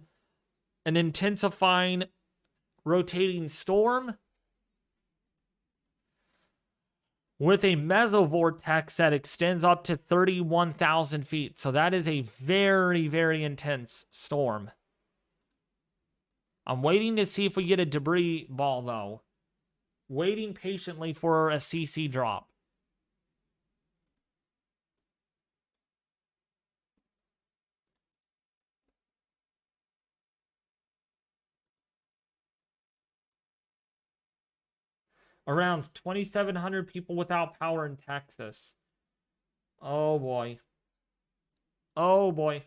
an intensifying rotating storm with a mesovortex that extends up to 31,000 feet. So that is a very, very intense storm. I'm waiting to see if we get a debris ball, though. Waiting patiently for a CC drop. Around 2,700 people without power in Texas. Oh, boy. Oh, boy.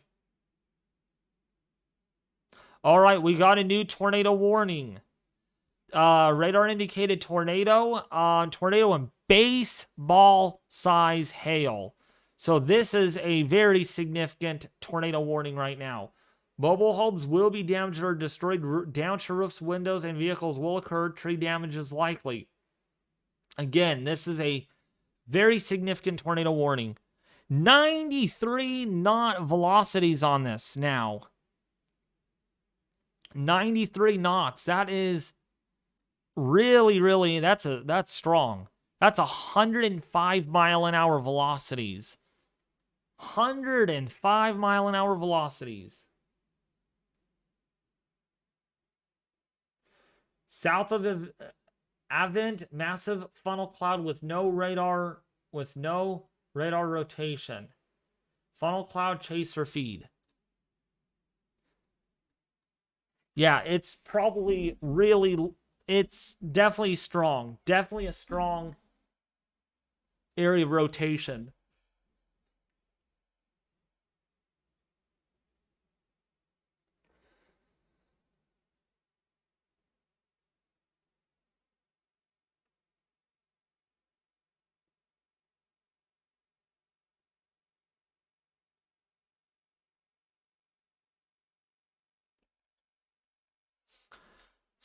All right, we got a new tornado warning. Radar indicated tornado. Tornado and baseball size hail. So this is a very significant tornado warning right now. Mobile homes will be damaged or destroyed. Damage to roofs, windows, and vehicles will occur. Tree damage is likely. Again, this is a very significant tornado warning. 93 knot velocities on this now. 93 knots. That is really, that's strong. That's 105 mile an hour velocities. 105 mile an hour velocities. South of Avent, massive funnel cloud with no radar rotation. Funnel cloud chaser feed. Yeah, it's probably it's definitely strong. Definitely a strong area of rotation.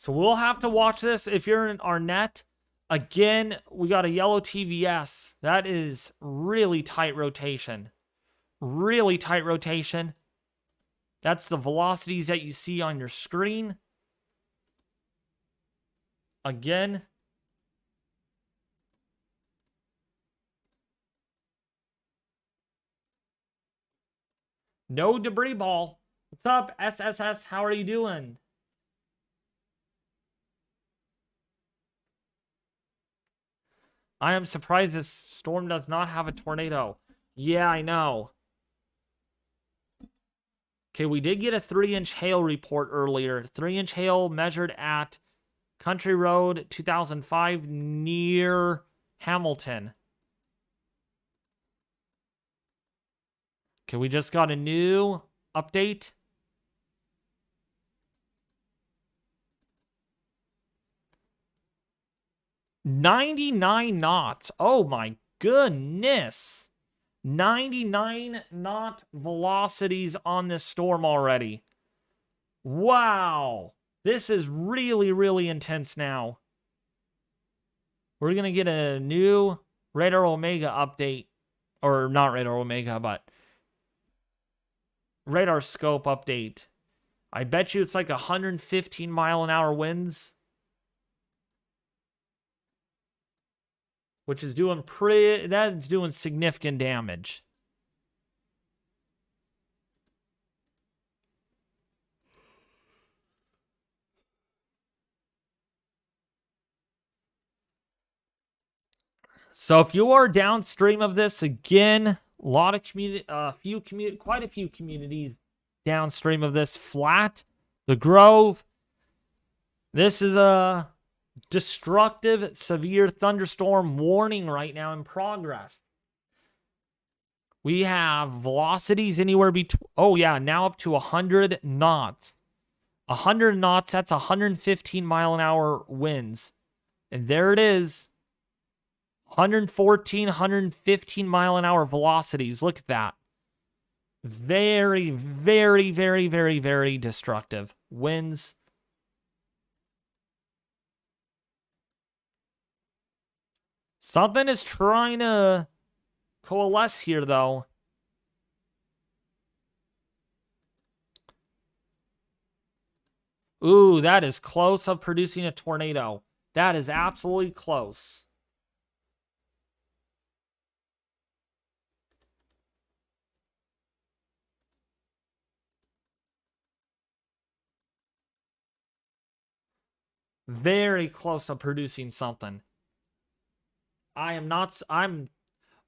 So we'll have to watch this if you're in Arnett. Again, we got a yellow TVS. That is really tight rotation. Really tight rotation. That's the velocities that you see on your screen. Again. No debris ball. What's up, SSS? How are you doing? I am surprised this storm does not have a tornado. Yeah, I know. Okay, we did get a 3-inch hail report earlier. 3-inch hail measured at Country Road 2005 near Hamilton. Okay, we just got a new update. $99 knots. Oh my goodness. 99 knot velocities on this storm already. Wow. This is really intense now. We're going to get a new Radar Omega update. Or not Radar Omega, but Radar Scope update. I bet you it's like 115 mile an hour winds. which is doing that's doing significant damage. So if you are downstream of this, again, a lot of quite a few communities downstream of this. Flat, the Grove. This is a destructive, severe thunderstorm warning right now in progress. We have velocities anywhere between, now up to 100 knots. 100 knots, that's 115 mile an hour winds. And there it is. 114, 115 mile an hour velocities. Look at that. Very, very, very, very, very destructive winds. Something is trying to coalesce here, though. Ooh, that is close of producing a tornado. That is absolutely close. Very close to producing something.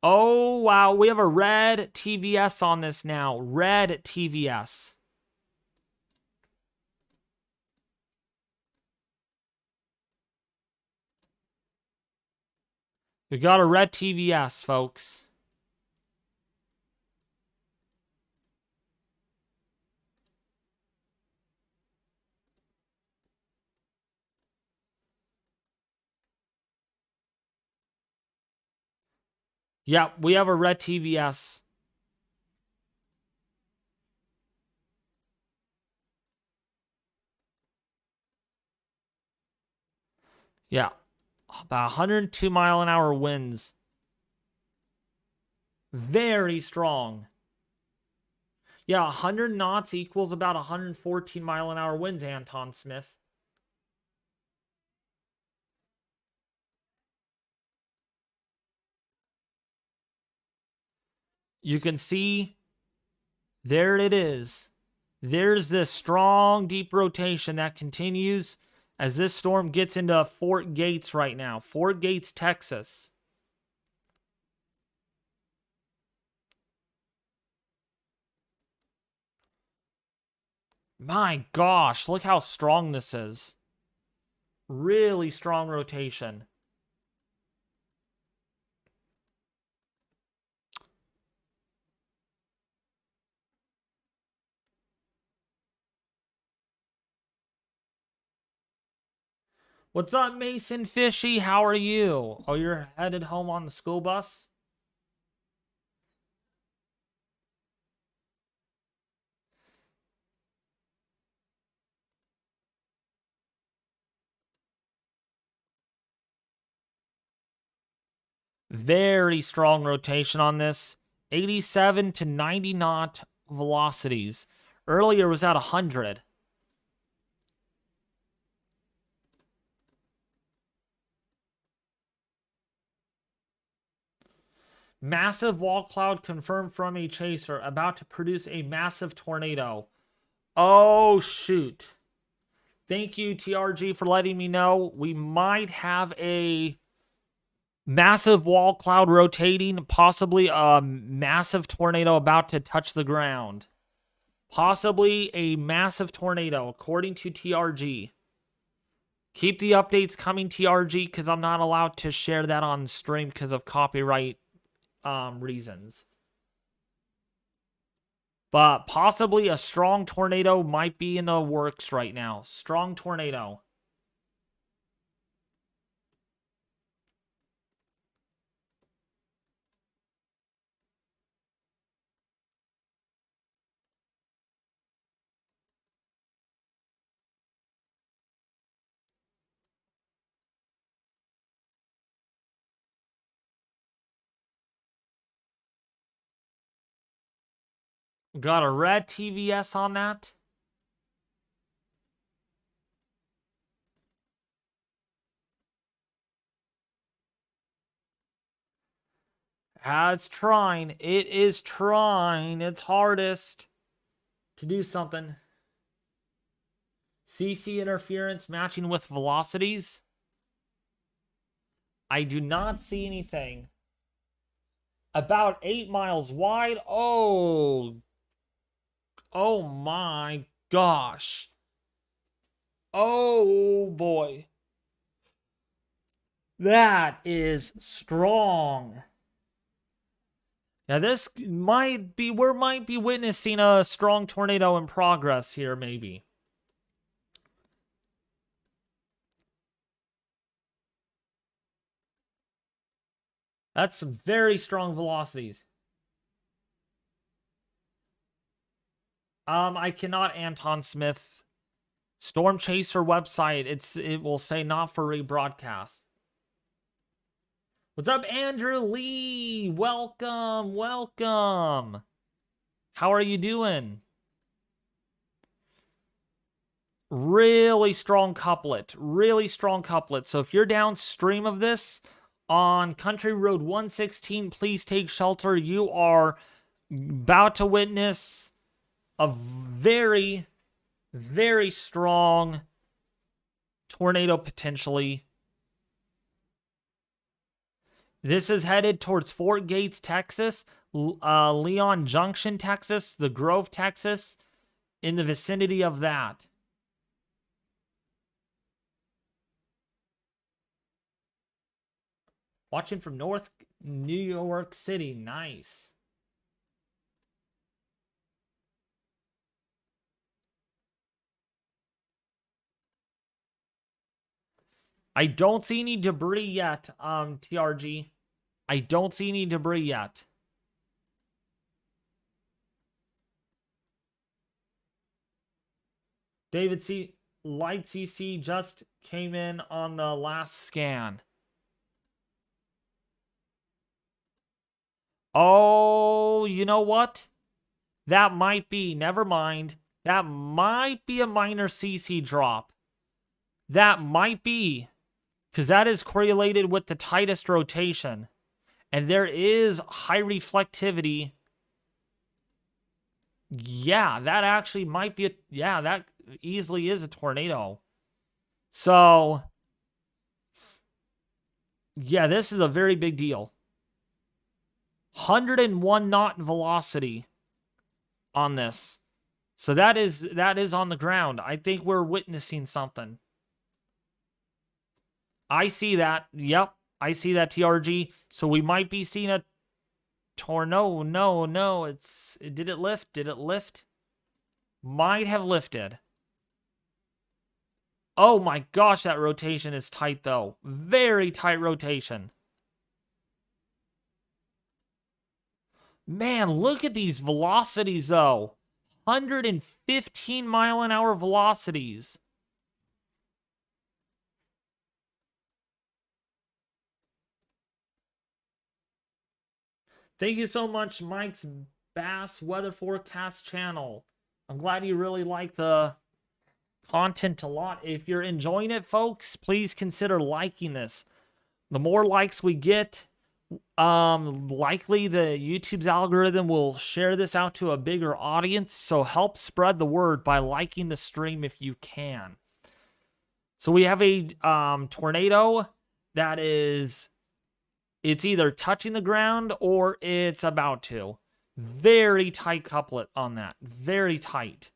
Oh, wow. We have a red TVS on this now. Red TVS. We got a red TVS, folks. Yeah, we have a red TVS. Yeah, about 102 mile an hour winds. Very strong. Yeah, 100 knots equals about 114 mile an hour winds, Anton Smith. You can see, there it is. There's this strong, deep rotation that continues as this storm gets into Fort Gates right now. Fort Gates, Texas. My gosh, look how strong this is. Really strong rotation. What's up, Mason Fishy? How are you? Oh, you're headed home on the school bus? Very strong rotation on this. 87 to 90 knot velocities. Earlier was at 100. Massive wall cloud confirmed from a chaser about to produce a massive tornado. Oh, shoot. Thank you, TRG, for letting me know. We might have a massive wall cloud rotating, possibly a massive tornado about to touch the ground. Possibly a massive tornado, according to TRG. Keep the updates coming, TRG, because I'm not allowed to share that on stream because of copyright reasons. But possibly a strong tornado might be in the works right now. Strong tornado. Got a red TVS on that. It's trying. It is trying its hardest to do something. CC interference matching with velocities. I do not see anything. About 8 miles wide. Oh my gosh. Oh boy. That is strong. Now this might be, we might be witnessing a strong tornado in progress here, maybe. That's some very strong velocities. I cannot Anton Smith. Storm Chaser website. It will say not for rebroadcast. What's up, Andrew Lee? Welcome, welcome. How are you doing? Really strong couplet. Really strong couplet. So if you're downstream of this on Country Road 116, please take shelter. You are about to witness a very, very strong tornado potentially. This is headed towards Fort Gates, Texas, Leon Junction, Texas, the Grove, Texas, in the vicinity of that. Watching from North New York City. Nice. I don't see any debris yet, TRG. I don't see any debris yet. David C. Light CC just came in on the last scan. Oh, you know what? That might be, never mind. That might be a minor CC drop. That might be, because that is correlated with the tightest rotation. And there is high reflectivity. Yeah, that actually might be, yeah, that easily is a tornado. So, yeah, this is a very big deal. 101 knot velocity on this. So that is on the ground. I think we're witnessing something. I see that. Yep, I see that, TRG. So we might be seeing a tornado. No. Did it lift? Did it lift? Might have lifted. Oh my gosh, that rotation is tight though. Very tight rotation. Man, look at these velocities though. 115 mile an hour velocities. Thank you so much, Mike's Bass Weather Forecast channel. I'm glad you really like the content a lot. If you're enjoying it, folks, please consider liking this. The more likes we get, likely the YouTube's algorithm will share this out to a bigger audience. So help spread the word by liking the stream if you can. So we have a tornado that is, it's either touching the ground or it's about to. Very tight couplet on that. Very tight.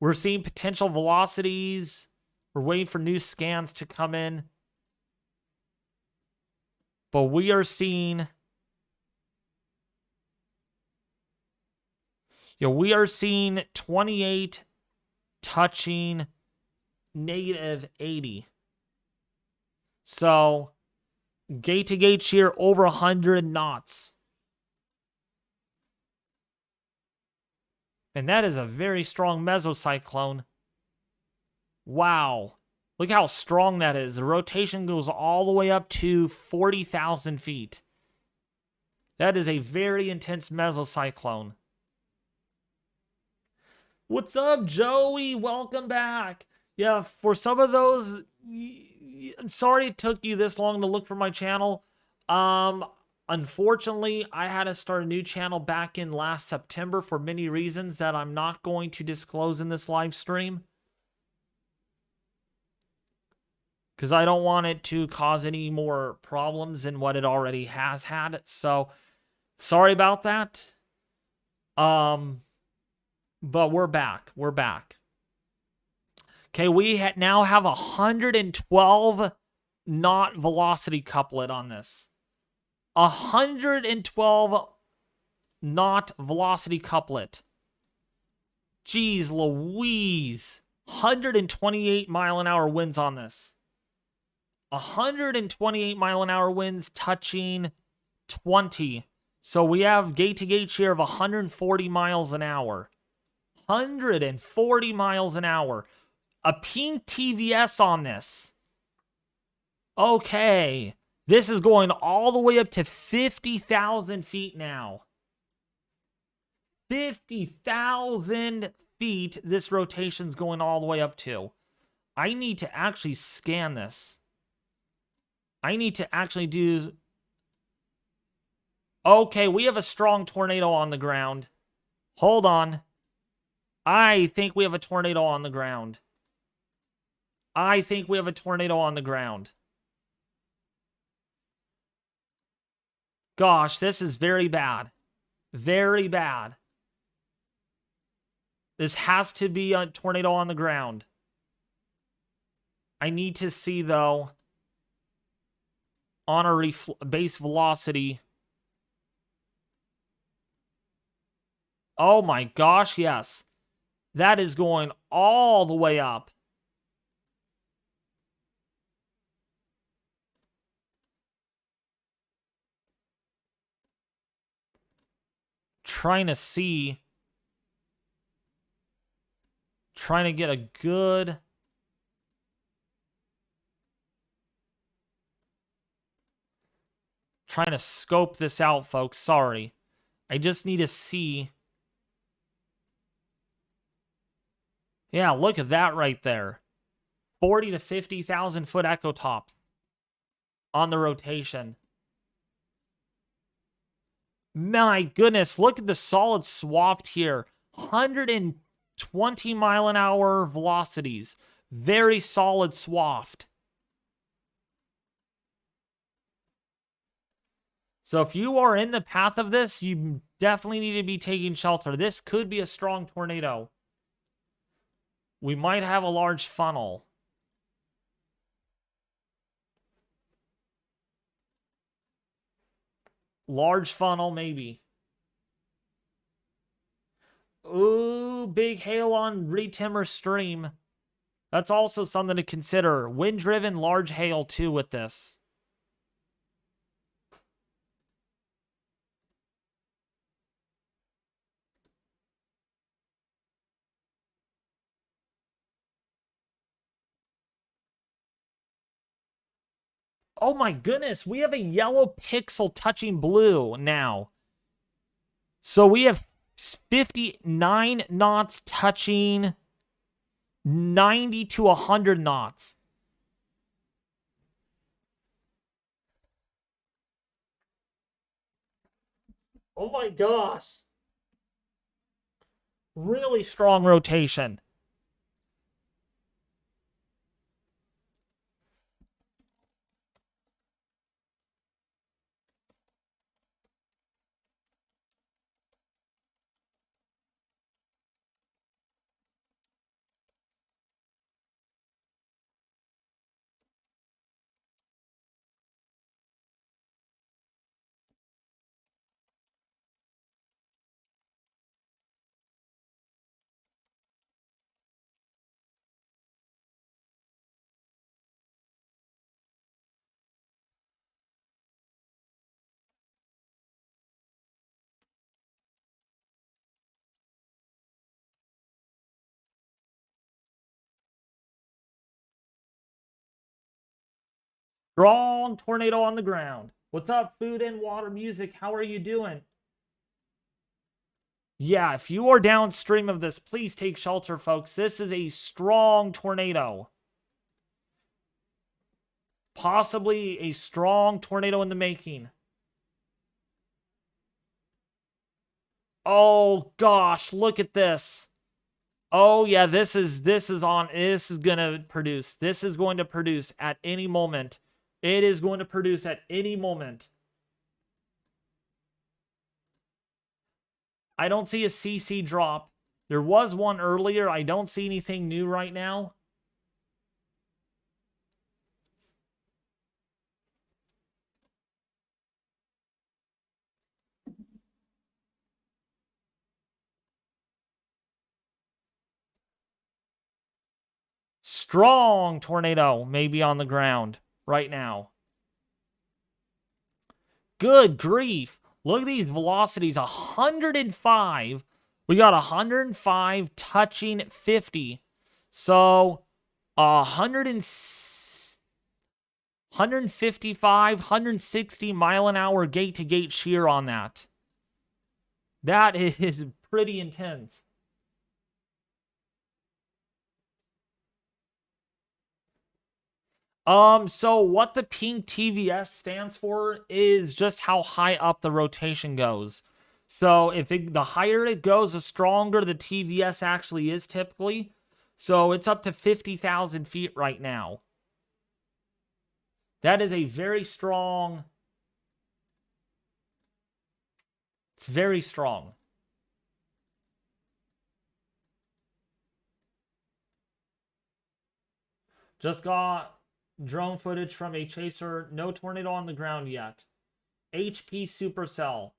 We're seeing potential velocities. We're waiting for new scans to come in. But we are seeing, we are seeing 28 touching -80. So, gate to gate shear over 100 knots. And that is a very strong mesocyclone. Wow. Look how strong that is. The rotation goes all the way up to 40,000 feet. That is a very intense mesocyclone. What's up, Joey? Welcome back. Yeah, for some of those, I'm sorry it took you this long to look for my channel. Unfortunately, I had to start a new channel back in last September for many reasons that I'm not going to disclose in this live stream. Because I don't want it to cause any more problems than what it already has had. So, sorry about that. But we're back. We're back. Okay, we now have 112 knot velocity couplet on this. 112 knot velocity couplet. Jeez Louise. 128 mile an hour winds on this. 128 mile an hour winds touching 20. So we have gate to gate shear of 140 miles an hour. 140 miles an hour. A pink TVS on this. Okay. This is going all the way up to 50,000 feet now. 50,000 feet this rotation's going all the way up to. I need to actually scan this. I need to actually do... Okay, we have a strong tornado on the ground. Hold on. I think we have a tornado on the ground. I think we have a tornado on the ground. Gosh, this is very bad. Very bad. This has to be a tornado on the ground. I need to see, though, on a base velocity. Oh my gosh, yes. That is going all the way up. Trying to see. Trying to get a good... Trying to scope this out, folks. Sorry. I just need to see. Yeah, look at that right there. 40 to 50,000 foot echo tops on the rotation. My goodness, look at the solid swath here. 120 mile an hour velocities. Very solid swath. So if you are in the path of this, you definitely need to be taking shelter. This could be a strong tornado. We might have a large funnel. Large funnel, maybe. Ooh, big hail on retimmer stream. That's also something to consider. Wind-driven large hail, too, with this. Oh my goodness, we have a yellow pixel touching blue now. So we have 59 knots touching 90 to 100 knots. Oh my gosh. Really strong rotation. Strong tornado on the ground. What's up, Food and Water Music? How are you doing? Yeah, if you are downstream of this, please take shelter, folks. This is a strong tornado. Possibly a strong tornado in the making. Oh gosh, look at this. Oh yeah, this is gonna produce. This is going to produce at any moment. It is going to produce at any moment. I don't see a CC drop. There was one earlier. I don't see anything new right now. Strong tornado may be on the ground right now. Good grief. Look at these velocities. 105. We got 105 touching 50. So 155, 160 mile an hour gate to gate shear on that. That is pretty intense. So what the pink TVS stands for is just how high up the rotation goes. So the higher it goes, the stronger the TVS actually is typically. So it's up to 50,000 feet right now. That is a very strong. It's very strong. Just got drone footage from a chaser. No tornado on the ground yet. HP Supercell.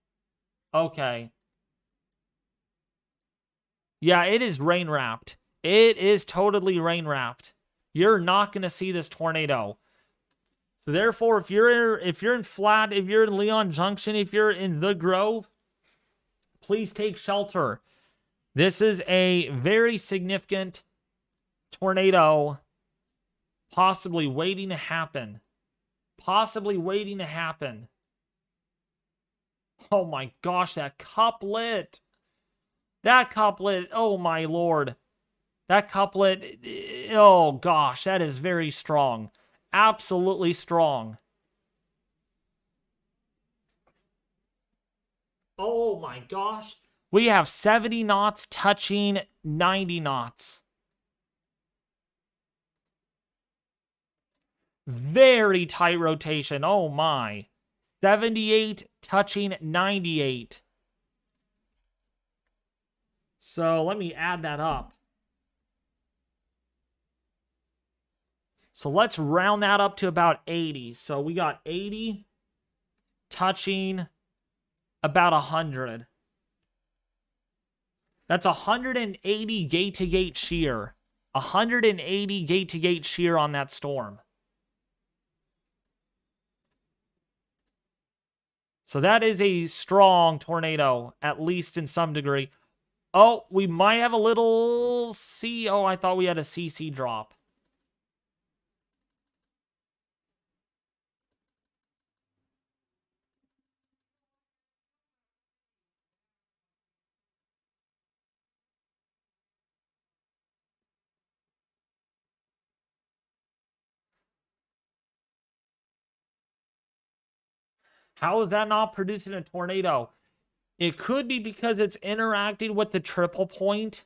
Okay. Yeah, it is rain wrapped. It is totally rain wrapped. You're not going to see this tornado. So therefore, if you're in Flat, if you're in Leon Junction, if you're in the Grove, please take shelter. This is a very significant tornado possibly waiting to happen. Possibly waiting to happen. Oh my gosh, that couplet. That couplet, oh my lord. That couplet, oh gosh, that is very strong. Absolutely strong. Oh my gosh. We have 70 knots touching 90 knots. Very tight rotation. Oh my. 78 touching 98. So let me add that up. So let's round that up to about 80. So we got 80 touching about 100. That's 180 gate-to-gate shear. 180 gate-to-gate shear on that storm. So that is a strong tornado, at least in some degree. Oh, we might have a little C. Oh, I thought we had a CC drop. How is that not producing a tornado? It could be because it's interacting with the triple point.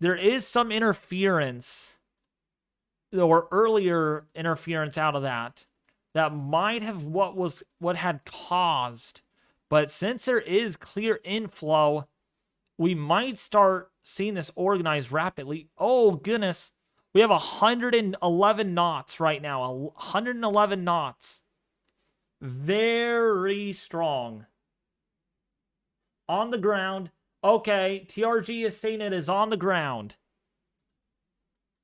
There is some interference, or earlier interference out of that might have what had caused. But since there is clear inflow, we might start seeing this organize rapidly. Oh goodness, we have 111 knots right now. 111 knots. Very strong. On the ground. Okay, TRG is saying it is on the ground.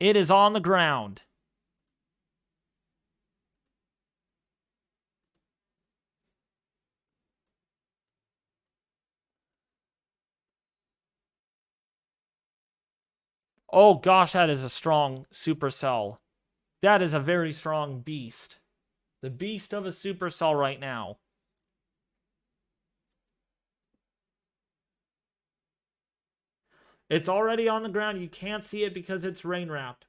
It is on the ground. Oh gosh, that is a strong supercell. That is a very strong beast. The beast of a supercell right now. It's already on the ground. You can't see it because it's rain wrapped.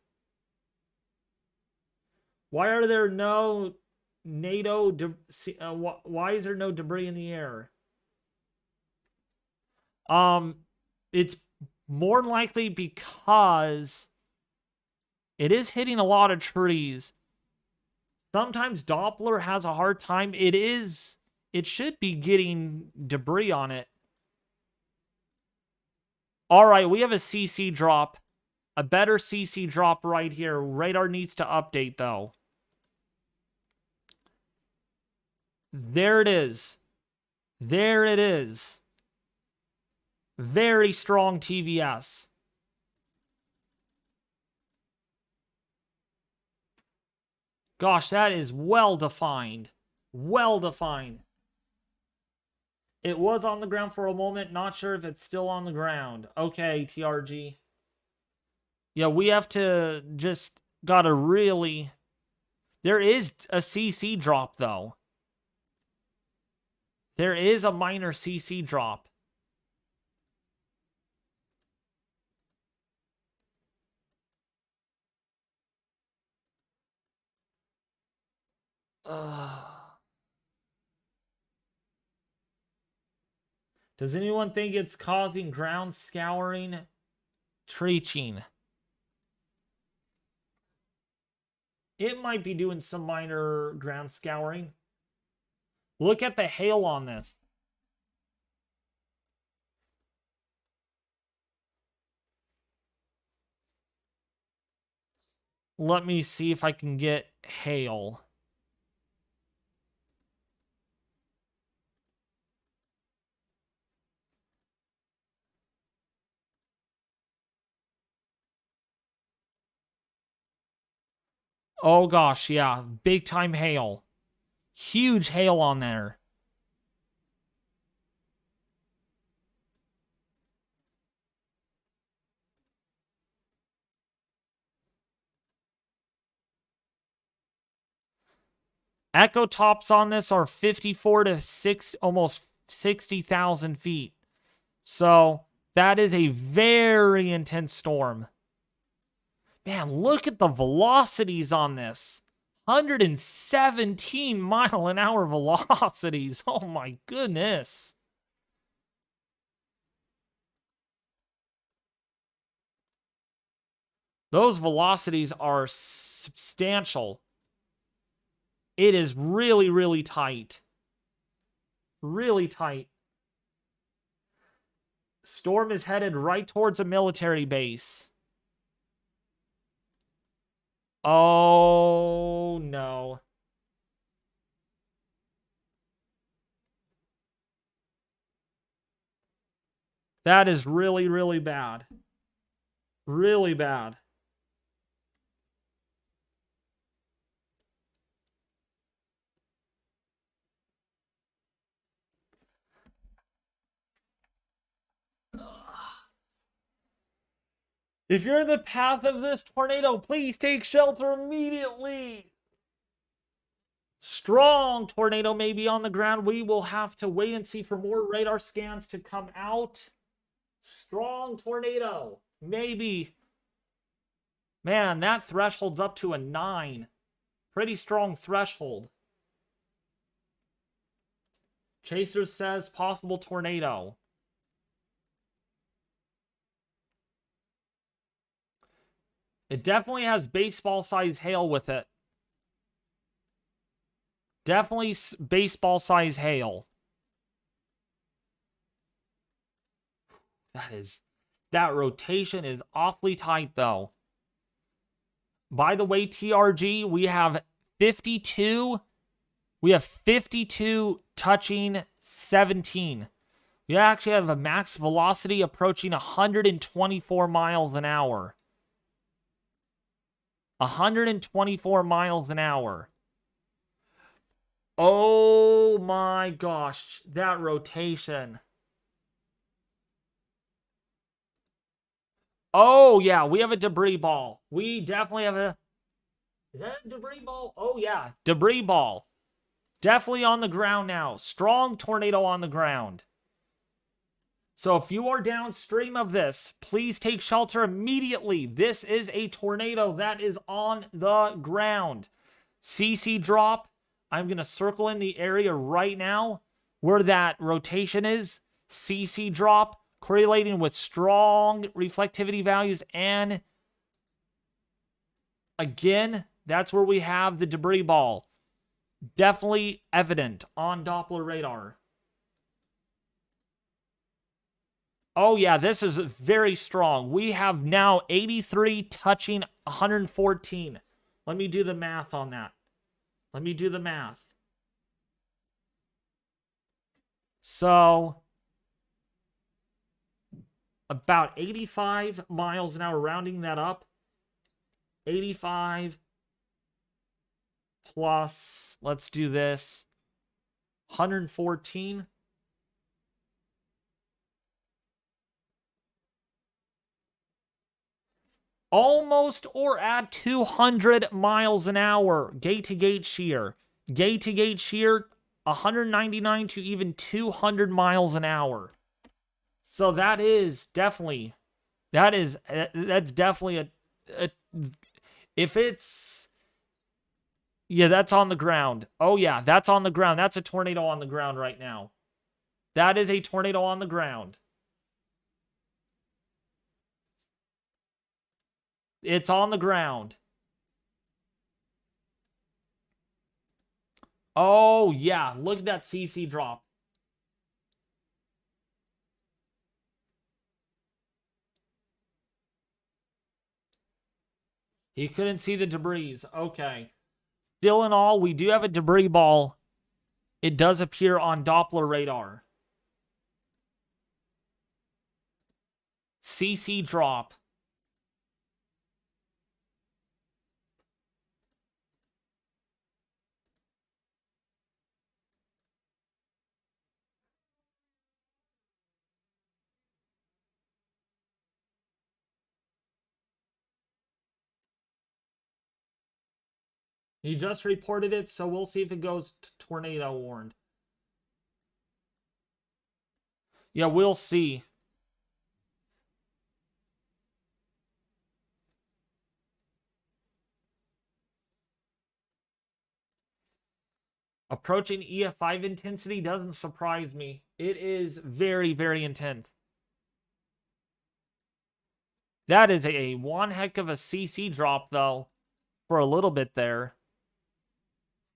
Why are there no NATO? Why is there no debris in the air? It's more than likely because it is hitting a lot of trees. Sometimes Doppler has a hard time. It should be getting debris on it. All right, we have a CC drop. A better CC drop right here. Radar needs to update, though. There it is. There it is. Very strong TVS. Gosh, that is well defined. Well defined. It was on the ground for a moment. Not sure if it's still on the ground. Okay, TRG. Yeah, we have to just gotta really... There is a CC drop, though. There is a minor CC drop. Does anyone think it's causing ground scouring? Treaching. It might be doing some minor ground scouring. Look at the hail on this. Let me see if I can get hail. Oh gosh, yeah. Big time hail. Huge hail on there. Echo tops on this are 54 to 6, almost 60,000 feet. So that is a very intense storm. Man, look at the velocities on this. 117 mile an hour velocities. Oh my goodness. Those velocities are substantial. It is really, really tight. Really tight. Storm is headed right towards a military base. Oh, no. That is really, really bad. Really bad. If you're in the path of this tornado, please take shelter immediately. Strong tornado may be on the ground. We will have to wait and see for more radar scans to come out. Strong tornado. Maybe. Man, that threshold's up to a 9. Pretty strong threshold. Chaser says possible tornado. It definitely has baseball-size hail with it. Definitely baseball-size hail. That rotation is awfully tight, though. By the way, TRG, we have 52. We have 52 touching 17. We actually have a max velocity approaching 124 miles an hour. 124 miles an hour. Oh my gosh, that rotation. Oh yeah, we have a debris ball. We definitely have a... Is that a debris ball? Oh yeah, debris ball. Definitely on the ground now. Strong tornado on the ground. So if you are downstream of this, please take shelter immediately. This is a tornado that is on the ground. CC drop. I'm going to circle in the area right now where that rotation is. CC drop correlating with strong reflectivity values. And again, that's where we have the debris ball. Definitely evident on Doppler radar. Oh yeah, this is very strong. We have now 83 touching 114. Let me do the math on that. Let me do the math. So, about 85 miles an hour, rounding that up. 85 plus, let's do this, 114. Almost or at 200 miles an hour, gate-to-gate shear. Gate-to-gate shear, 199 to even 200 miles an hour. So that is definitely, that's definitely if it's, yeah, that's on the ground. Oh yeah, that's on the ground. That's a tornado on the ground right now. That is a tornado on the ground. It's on the ground. Oh, yeah. Look at that CC drop. He couldn't see the debris. Okay. Still in all, we do have a debris ball. It does appear on Doppler radar. CC drop. He just reported it, so we'll see if it goes tornado warned. Yeah, we'll see. Approaching EF5 intensity doesn't surprise me. It is very, very intense. That is a one heck of a CC drop, though, for a little bit there.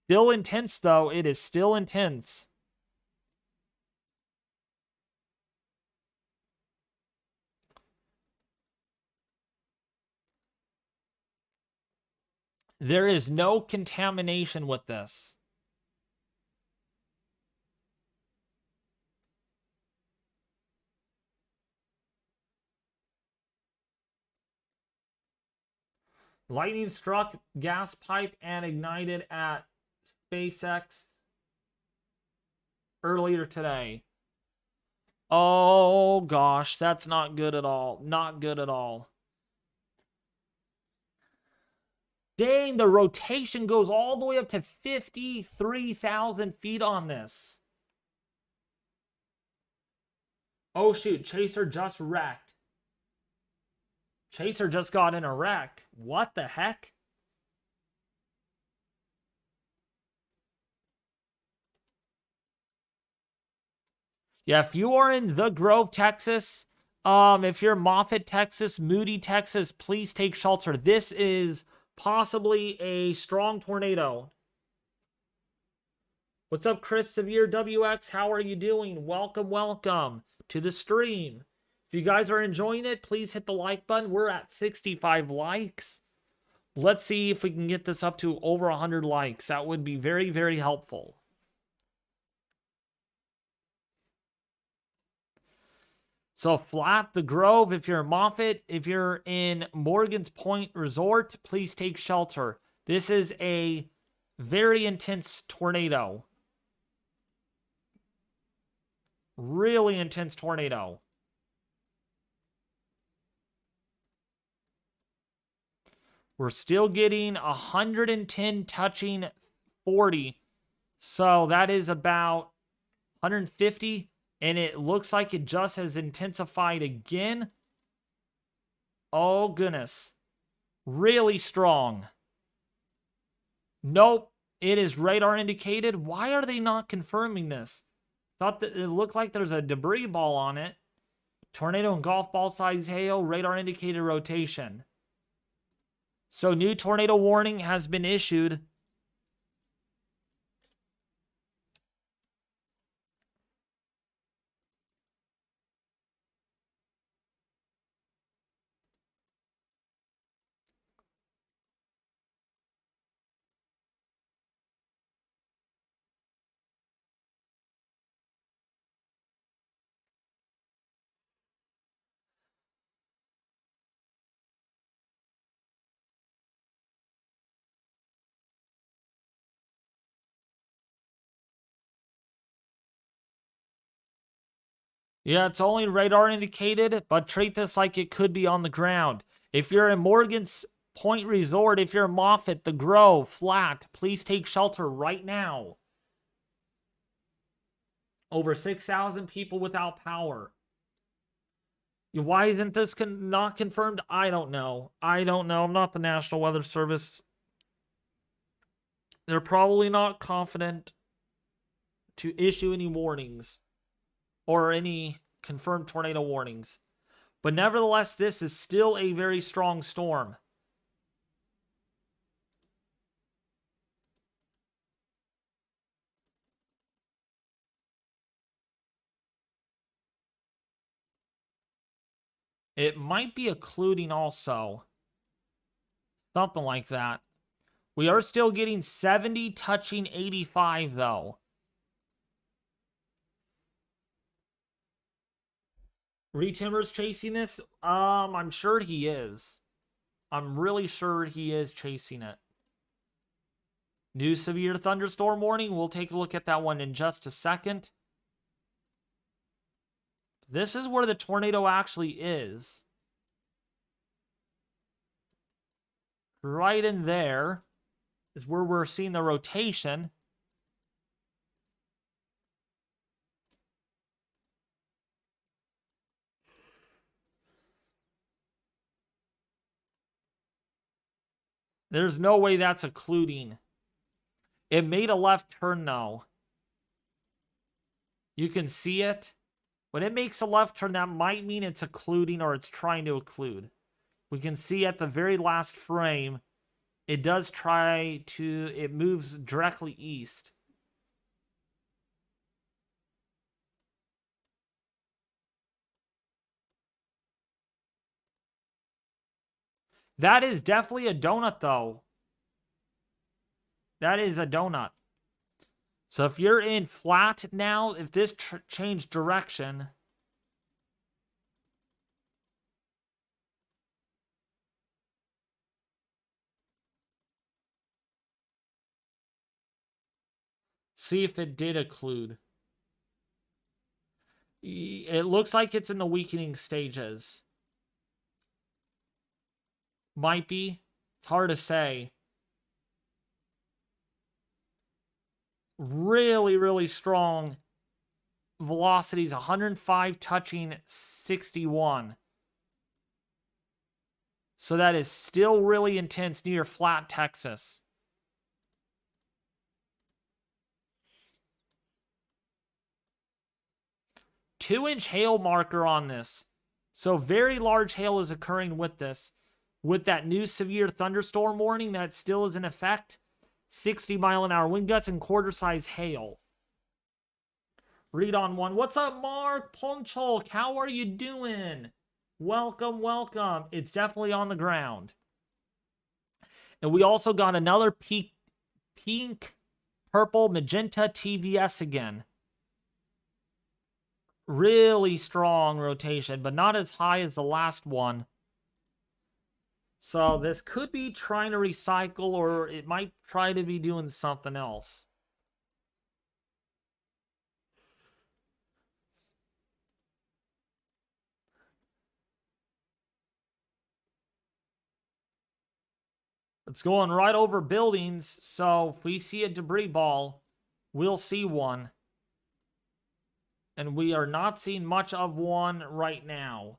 Still intense, though. It is still intense. There is no contamination with this. Lightning struck gas pipe and ignited at SpaceX earlier today. Oh gosh, that's not good at all. Not good at all. Dang, the rotation goes all the way up to 53,000 feet on this. Oh shoot, Chaser just wrecked. Chaser just got in a wreck. What the heck? Yeah, if you are in the Grove, Texas, if you're Moffett, Texas, Moody, Texas, please take shelter. This is possibly a strong tornado. What's up, Chris Severe WX? How are you doing? Welcome, welcome to the stream. If you guys are enjoying it, please hit the like button. We're at 65 likes. Let's see if we can get this up to over 100 likes. That would be very, very helpful. So flat, the Grove, if you're in Moffett, if you're in Morgan's Point Resort, please take shelter. This is a very intense tornado. Really intense tornado. We're still getting 110 touching 40. So that is about 150. And it looks like it just has intensified again. Oh, goodness. Really strong. Nope. It is radar indicated. Why are they not confirming this? Thought that it looked like there's a debris ball on it. Tornado and golf ball size hail, radar indicated rotation. So new tornado warning has been issued. Yeah, it's only radar indicated, but treat this like it could be on the ground. If you're in Morgan's Point Resort, if you're in Moffett, The Grove, Flat, please take shelter right now. Over 6,000 people without power. Why isn't this not confirmed? I don't know. I'm not the National Weather Service. They're probably not confident to issue any warnings or any confirmed tornado warnings. But nevertheless, this is still a very strong storm. It might be occluding also. Something like that. We are still getting 70 touching 85 though. Retimmer's chasing this? I'm sure he is. I'm really sure he is chasing it. New severe thunderstorm warning. We'll take a look at that one in just a second. This is where the tornado actually is. Right in there is where we're seeing the rotation. There's no way that's occluding. It made a left turn though. You can see it. When it makes a left turn, that might mean it's occluding or it's trying to occlude. We can see at the very last frame, it does it moves directly east. That is definitely a donut though. That is a donut. So if you're in flat now, if this changed direction, see if it did occlude. It looks like it's in the weakening stages. Might be. It's hard to say. Really, really strong velocities. 105 touching 61. So that is still really intense near flat Texas. Two-inch hail marker on this. So very large hail is occurring with this. With that new severe thunderstorm warning that still is in effect. 60-mile-an-hour wind gusts and quarter-size hail. Read on one. What's up, Mark Ponchok? How are you doing? Welcome, welcome. It's definitely on the ground. And we also got another pink, purple, magenta TVS again. Really strong rotation, but not as high as the last one. So this could be trying to recycle, or it might try to be doing something else. It's going right over buildings, so if we see a debris ball, we'll see one. And we are not seeing much of one right now.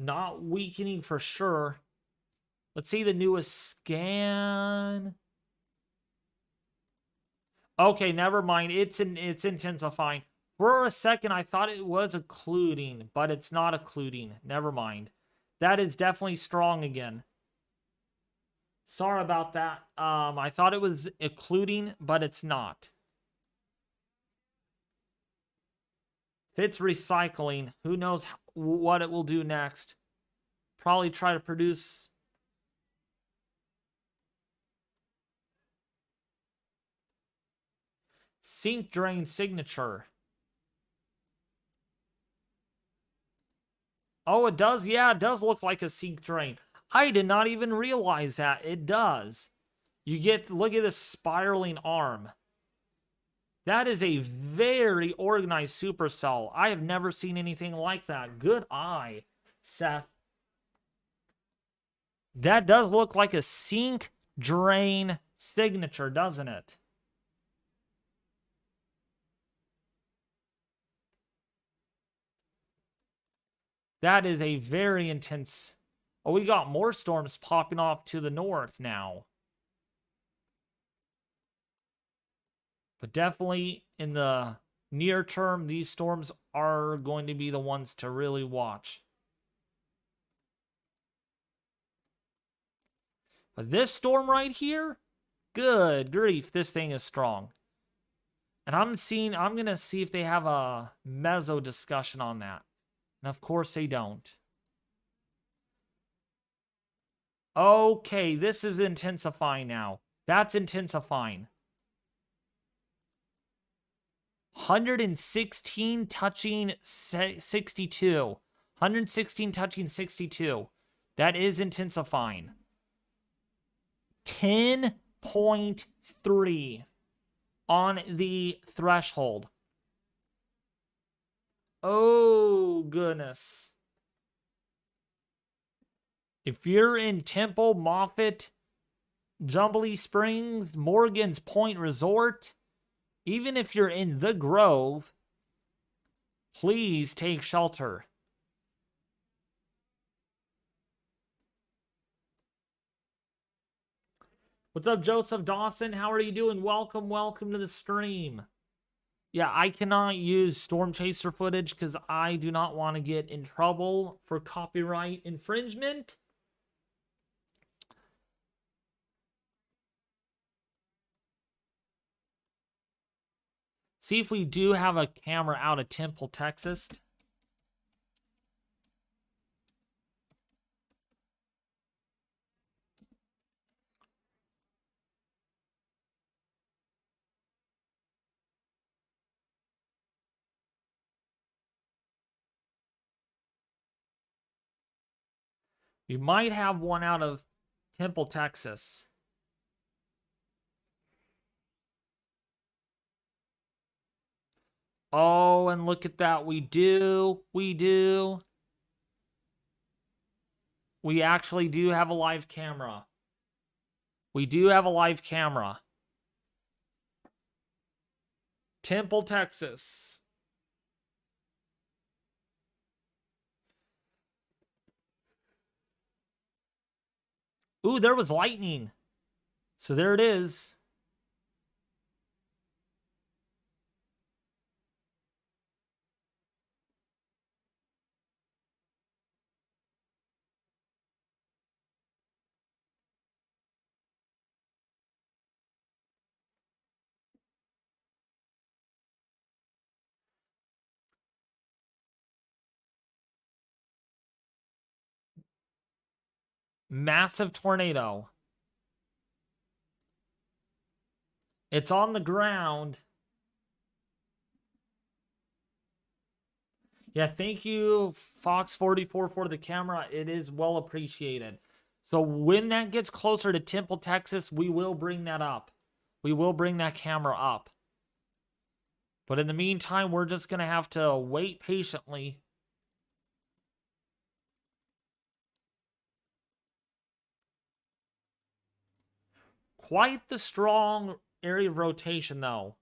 Not weakening for sure. Let's see the newest scan. Okay, never mind. It's intensifying. For a second, I thought it was occluding, but it's not occluding. Never mind. That is definitely strong again. Sorry about that. I thought it was occluding, but it's not. If it's recycling, who knows what it will do next. Probably try to produce... Sink drain signature. Oh, it does? Yeah, it does look like a sink drain. I did not even realize that. It does. You get, look at this spiraling arm. That is a very organized supercell. I have never seen anything like that. Good eye, Seth. That does look like a sink drain signature, doesn't it? That is a very intense... Oh, we got more storms popping off to the north now. But definitely in the near term, these storms are going to be the ones to really watch. But this storm right here, good grief, this thing is strong. And I'm going to see if they have a meso discussion on that. And of course they don't. Okay, this is intensifying now. That's intensifying. 116 touching 62. 116 touching 62. That is intensifying. 10.3 on the threshold. Oh, goodness. If you're in Temple, Moffett, Jubilee Springs, Morgan's Point Resort, even if you're in the Grove, please take shelter. What's up, Joseph Dawson? How are you doing? Welcome to the stream. Yeah, I cannot use Storm Chaser footage because I do not want to get in trouble for copyright infringement. See if we do have a camera out of Temple, Texas. We might have one out of Temple, Texas. Oh, and look at that. We do. We actually do have a live camera. We do have a live camera. Temple, Texas. Ooh, there was lightning. So there it is. Massive tornado. It's on the ground. Yeah, thank you, Fox44, for the camera. It is well appreciated. So when that gets closer to Temple, Texas, we will bring that up. We will bring that camera up. But in the meantime, we're just going to have to wait patiently. Quite the strong area of rotation, though.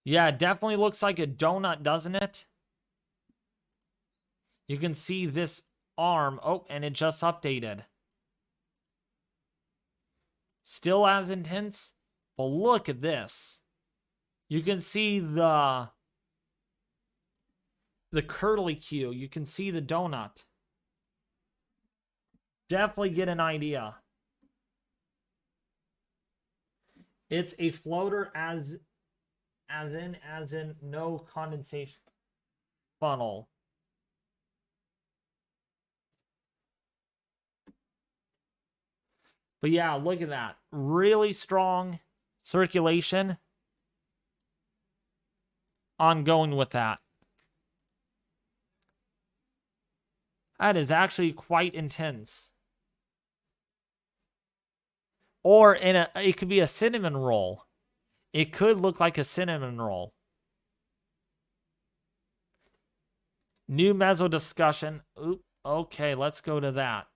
Yeah, it definitely looks like a donut, doesn't it? You can see this arm. Oh, and it just updated. Still as intense, but look at this. You can see the curlicue. You can see the donut. Definitely get an idea. It's a floater as in no condensation funnel. But yeah, look at that. Really strong circulation. Ongoing with that. That is actually quite intense. Or it could be a cinnamon roll. It could look like a cinnamon roll. New meso discussion. Oop, okay, let's go to that.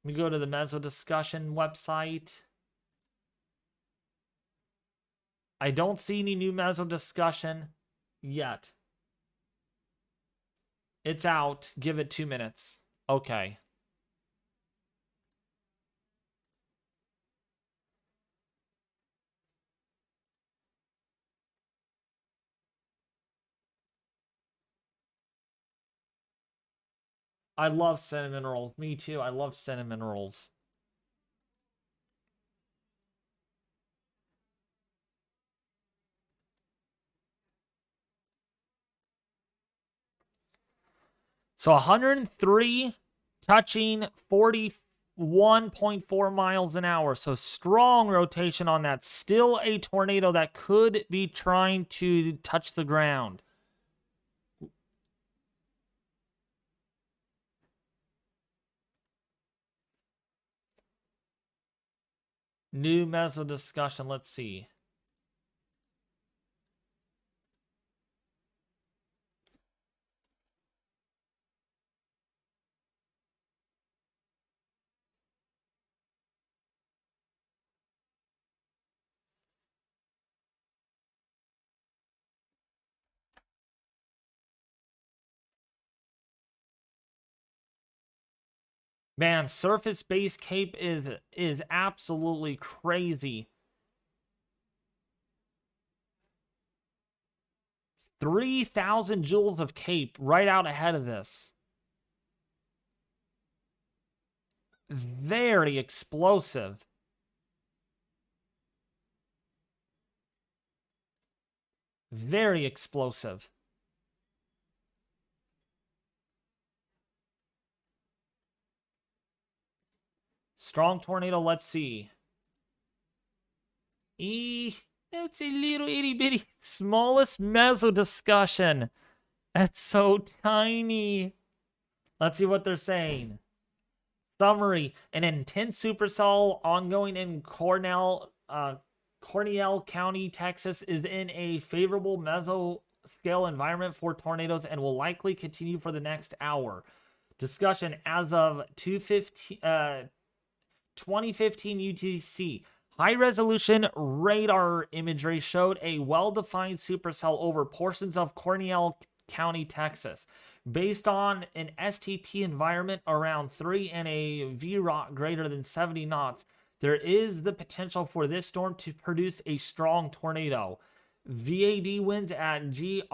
Let me go to the meso discussion website. I don't see any new meso discussion yet. It's out. Give it 2 minutes. Okay. I love cinnamon rolls. Me too. I love cinnamon rolls. So 103 touching 41.4 miles an hour. So strong rotation on that. Still a tornado that could be trying to touch the ground. New meso discussion. Let's see. Man, surface base cape is absolutely crazy. 3,000 joules of cape right out ahead of this. Very explosive. Very explosive. Strong tornado, let's see. It's a little itty bitty smallest meso discussion. That's so tiny. Let's see what they're saying. Summary: an intense supercell ongoing in Cornell County, Texas, is in a favorable mesoscale environment for tornadoes and will likely continue for the next hour. Discussion as of 2015 UTC. High-resolution radar imagery showed a well-defined supercell over portions of Cornell County, Texas. Based on an STP environment around 3 and a VROC greater than 70 knots, there is the potential for this storm to produce a strong tornado. VAD winds at GRK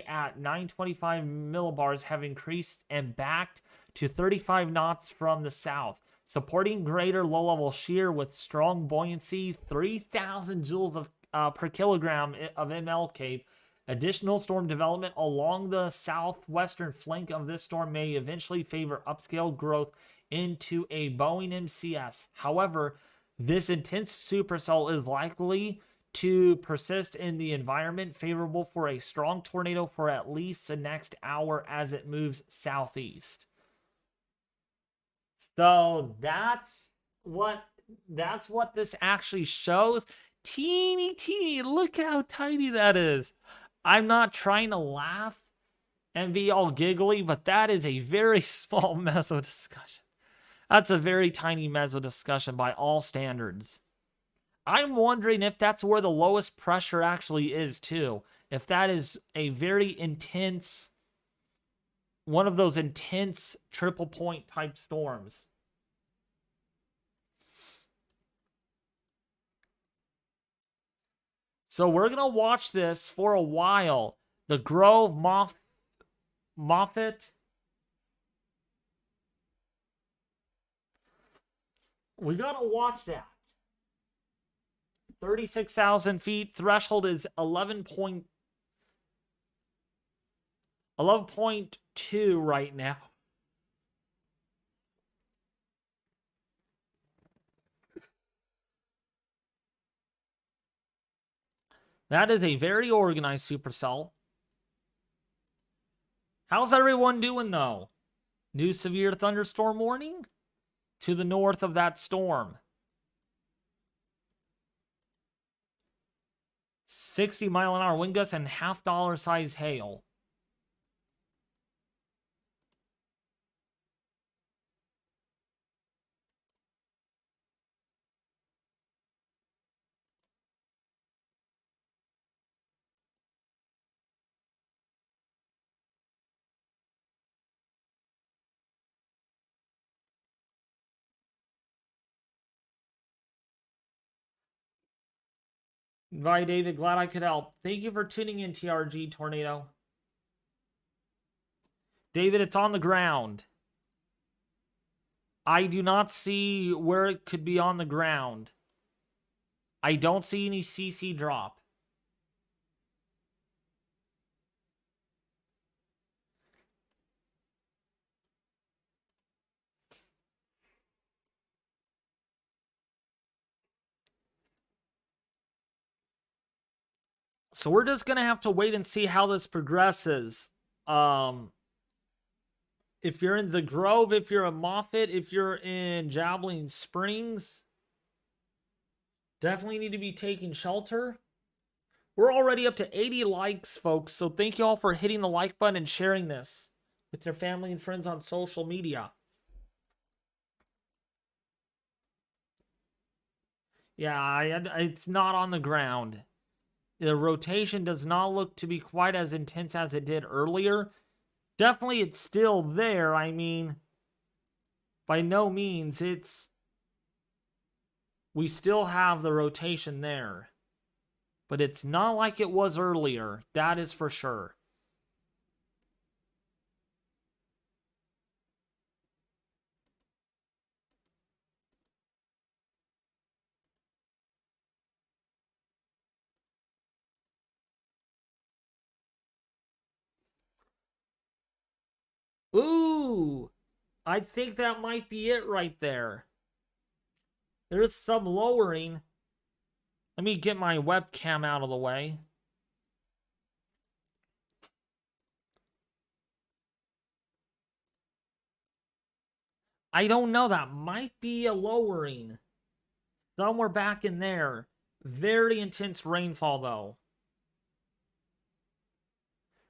at 925 millibars have increased and backed to 35 knots from the south, supporting greater low-level shear with strong buoyancy, 3,000 joules per kilogram of ML cape. Additional storm development along the southwestern flank of this storm may eventually favor upscale growth into a Boeing MCS. However, this intense supercell is likely to persist in the environment, favorable for a strong tornado for at least the next hour as it moves southeast. So that's what this actually shows. Teeny, look how tiny that is. I'm not trying to laugh and be all giggly, but that is a very small meso discussion. That's a very tiny meso discussion by all standards. I'm wondering if that's where the lowest pressure actually is too. If that is a very intense one of those intense triple point type storms. So we're going to watch this for a while. The Grove Moffat. We got to watch that. 36,000 feet. Threshold is 11.2 right now. That is a very organized supercell. How's everyone doing, though? New severe thunderstorm warning to the north of that storm. 60-mile-an-hour wind gusts and $half size hail. Bye, David. Glad I could help. Thank you for tuning in, TRG Tornado. David, it's on the ground. I do not see where it could be on the ground. I don't see any CC drop. So we're just going to have to wait and see how this progresses. If you're in the Grove, if you're in Moffat, if you're in Javelin Springs, definitely need to be taking shelter. We're already up to 80 likes, folks, so thank you all for hitting the like button and sharing this with your family and friends on social media. Yeah, it's not on the ground. The rotation does not look to be quite as intense as it did earlier. Definitely it's still there. I mean, by no means we still have the rotation there. But it's not like it was earlier. That is for sure. Ooh, I think that might be it right there. There's some lowering. Let me get my webcam out of the way. I don't know. That might be a lowering. Somewhere back in there. Very intense rainfall, though.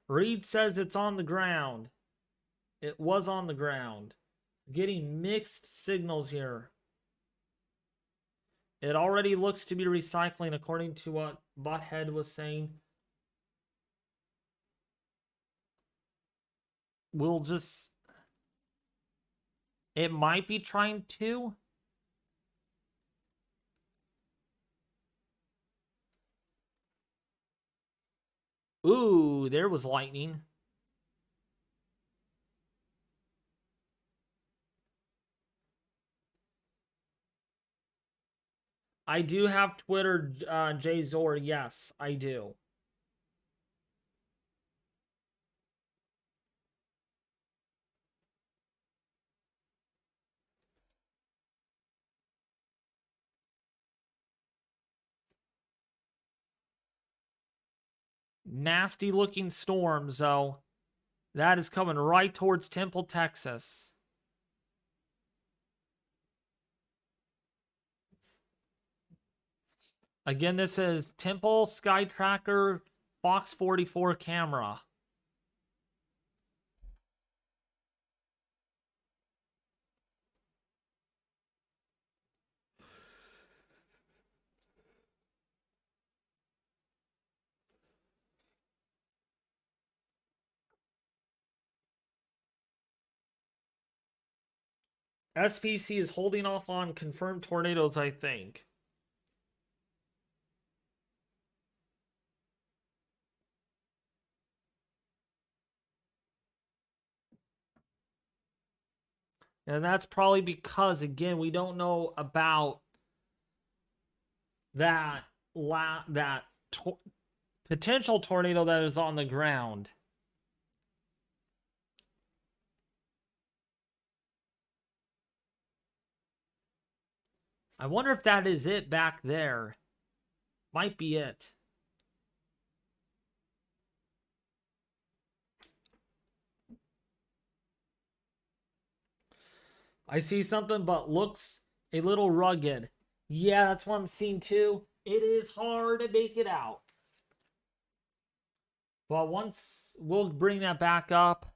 Reed says it's on the ground. It was on the ground. Getting mixed signals here. It already looks to be recycling according to what Butthead was saying. We'll just... It might be trying to. Ooh, there was lightning. I do have Twitter, JZor. Yes, I do. Nasty looking storms, though. That is coming right towards Temple, Texas. Again, this is Temple Sky Tracker Fox 44 camera. SPC is holding off on confirmed tornadoes, I think. And that's probably because, again, we don't know about that potential tornado that is on the ground. I wonder if that is it back there. Might be it. I see something, but looks a little rugged. Yeah, that's what I'm seeing too. It is hard to make it out. But once we'll bring that back up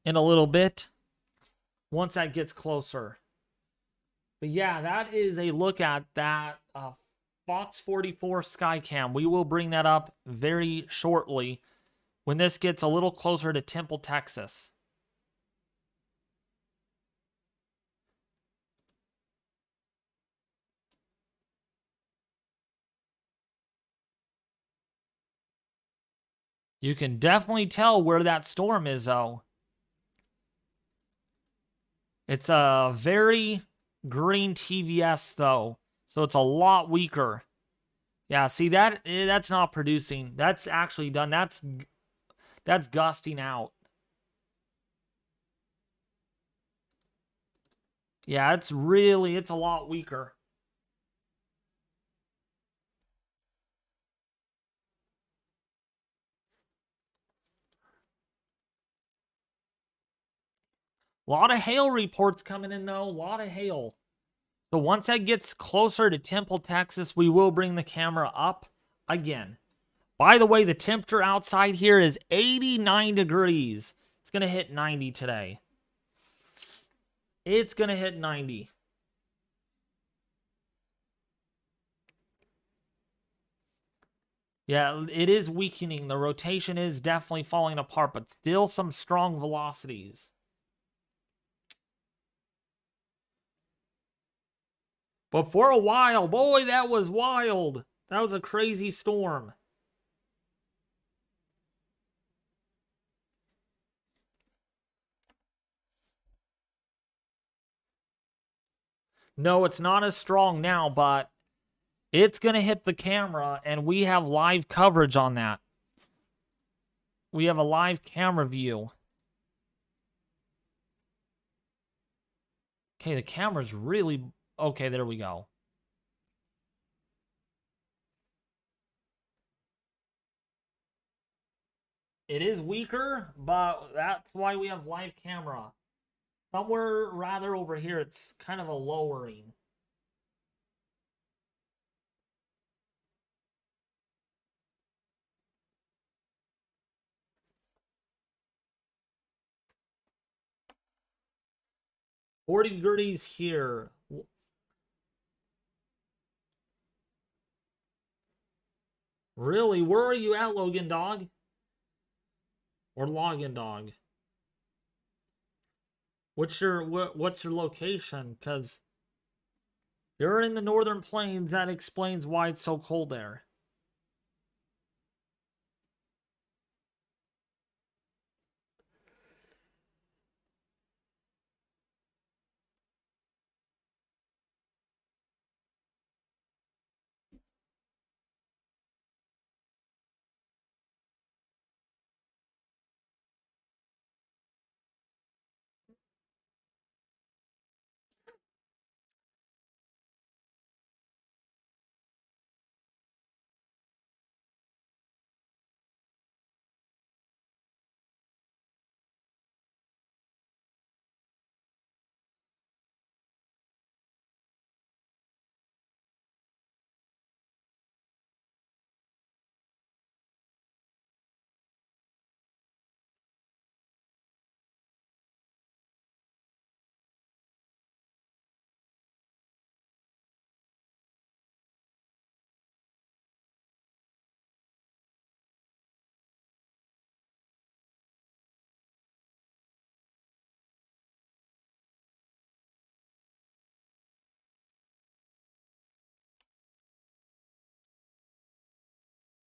in a little bit, once that gets closer. But yeah, that is a look at that Fox 44 Skycam. We will bring that up very shortly when this gets a little closer to Temple, Texas. You can definitely tell where that storm is, though. It's a very green TVS, though, so it's a lot weaker. Yeah, see, that's not producing. That's actually done. That's gusting out. Yeah, it's a lot weaker. A lot of hail reports coming in, though. A lot of hail. So once that gets closer to Temple, Texas, we will bring the camera up again. By the way, the temperature outside here is 89 degrees. It's going to hit 90 today. It's going to hit 90. Yeah, it is weakening. The rotation is definitely falling apart, but still some strong velocities. But for a while, boy, that was wild. That was a crazy storm. No, it's not as strong now, but it's going to hit the camera, and we have live coverage on that. We have a live camera view. Okay, the camera's really... Okay, there we go. It is weaker, but that's why we have live camera. Somewhere rather over here, it's kind of a lowering. $40 degrees here. Really? Where are you at, Logan Dog? Or Logan Dog? What's your location? Because you're in the northern plains. That explains why it's so cold there.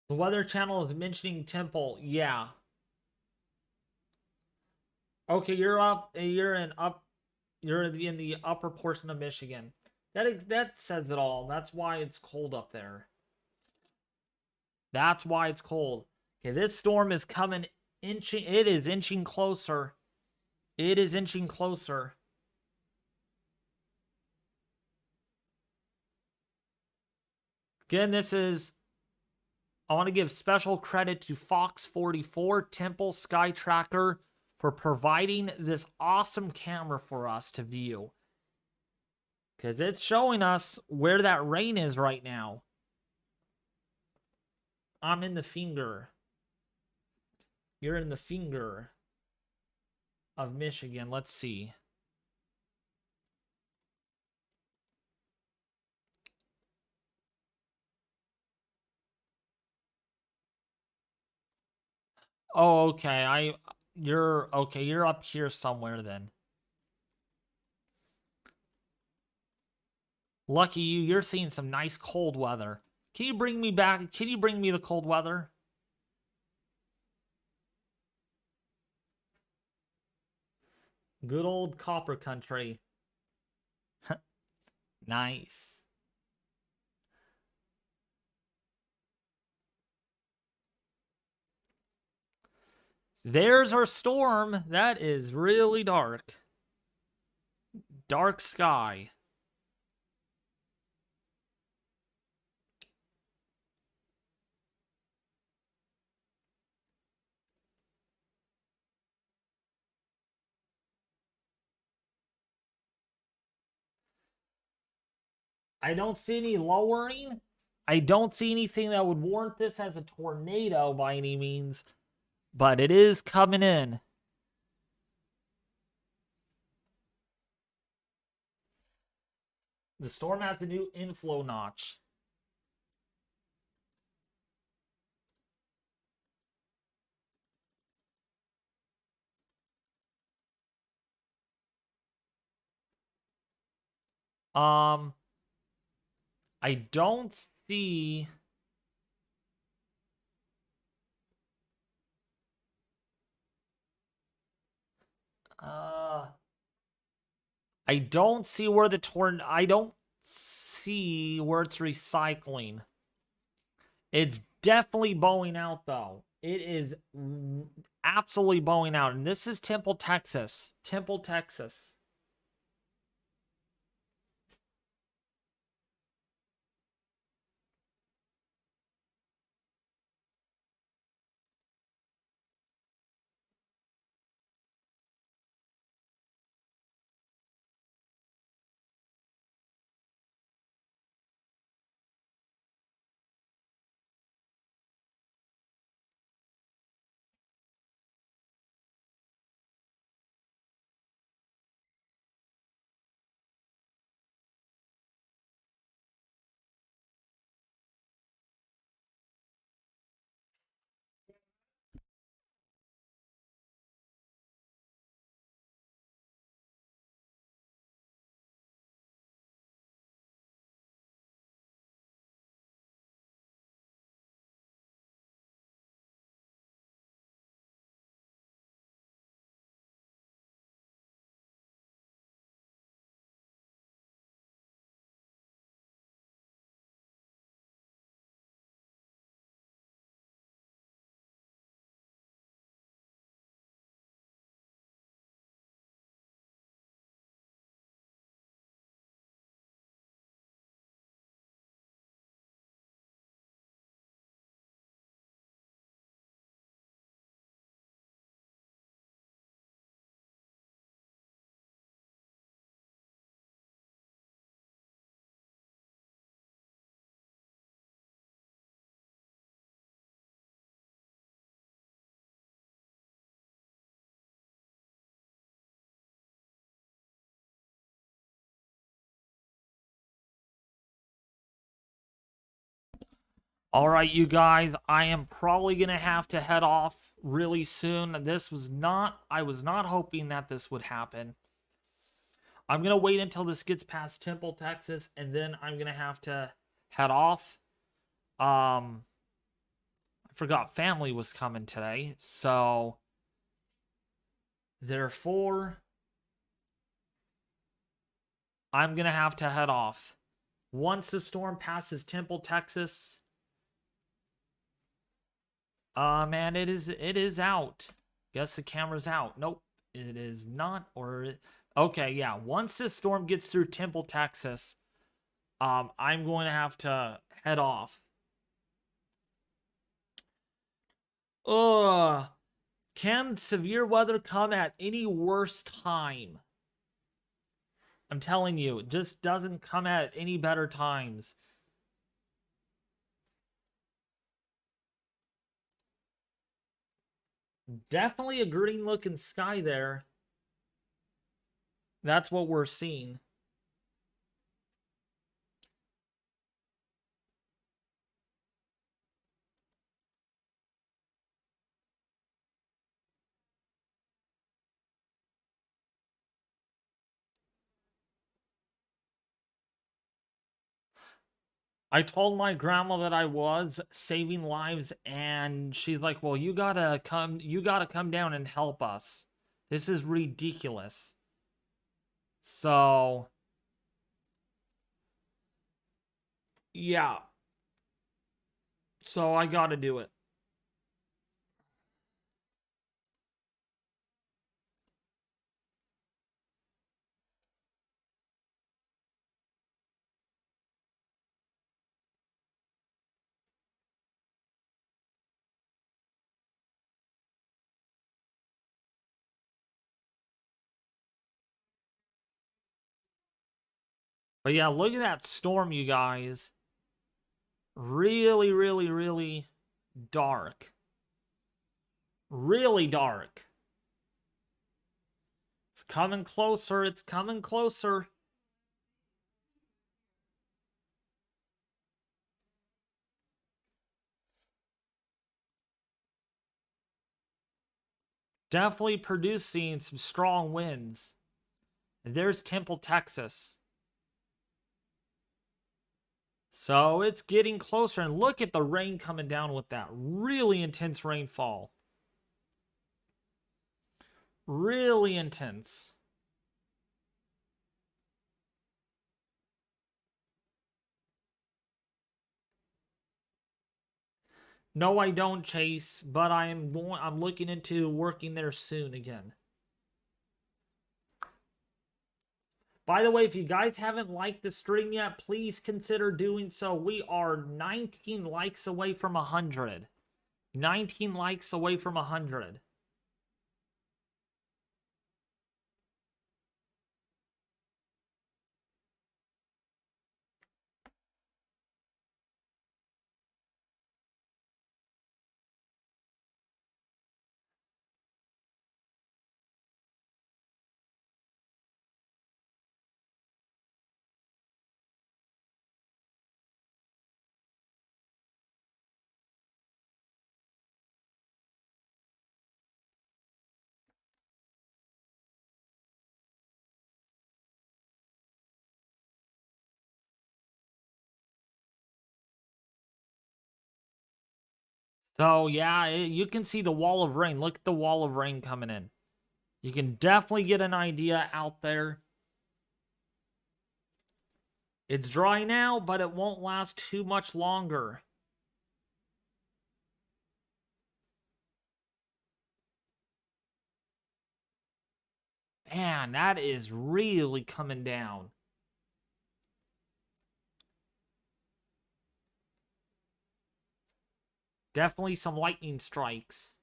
The Weather Channel is mentioning Temple. Yeah. Okay, you're up. You're in up. You're in the upper portion of Michigan. That says it all. That's why it's cold up there. That's why it's cold. Okay, this storm is coming inching. It is inching closer. It is inching closer. Again, this is. I want to give special credit to Fox 44 Temple Sky Tracker for providing this awesome camera for us to view. Because it's showing us where that rain is right now. I'm in the finger. You're in the finger of Michigan. Let's see. Oh, okay. You're okay. You're up here somewhere then. Lucky you. You're seeing some nice cold weather. Can you bring me back? Can you bring me the cold weather? Good old copper country. Nice. There's our storm. That is really dark. Dark sky. I don't see any lowering. I don't see anything that would warrant this as a tornado by any means, but it is coming in. The storm has a new inflow notch. I don't see. I don't see where I don't see where it's recycling. It's definitely bowing out though. It is absolutely bowing out, and this is Temple, Texas. Temple, Texas. All right, you guys, I am probably going to have to head off really soon. I was not hoping that this would happen. I'm going to wait until this gets past Temple, Texas, and then I'm going to have to head off. Um, forgot family was coming today. So, therefore, I'm going to have to head off. Once the storm passes Temple, Texas, man, it is out. Guess the camera's out. Nope, it is not. Or okay, yeah. Once this storm gets through Temple, Texas, I'm going to have to head off. Ugh. Can severe weather come at any worse time? I'm telling you, it just doesn't come at any better times. Definitely a green looking sky there. That's what we're seeing. I told my grandma that I was saving lives, and she's like, "Well, you gotta come down and help us. This is ridiculous." So, yeah. So I gotta do it. But yeah, look at that storm, you guys. Really, really, really dark. Really dark. It's coming closer. It's coming closer. Definitely producing some strong winds. And there's Temple, Texas. So it's getting closer. And look at the rain coming down with that. Really intense rainfall. Really intense. No, I don't, Chase, but I'm looking into working there soon again. By the way, if you guys haven't liked the stream yet, please consider doing so. We are 19 likes away from 100. 19 likes away from 100. So, yeah, you can see the wall of rain. Look at the wall of rain coming in. You can definitely get an idea out there. It's dry now, but it won't last too much longer. Man, that is really coming down. Definitely some lightning strikes.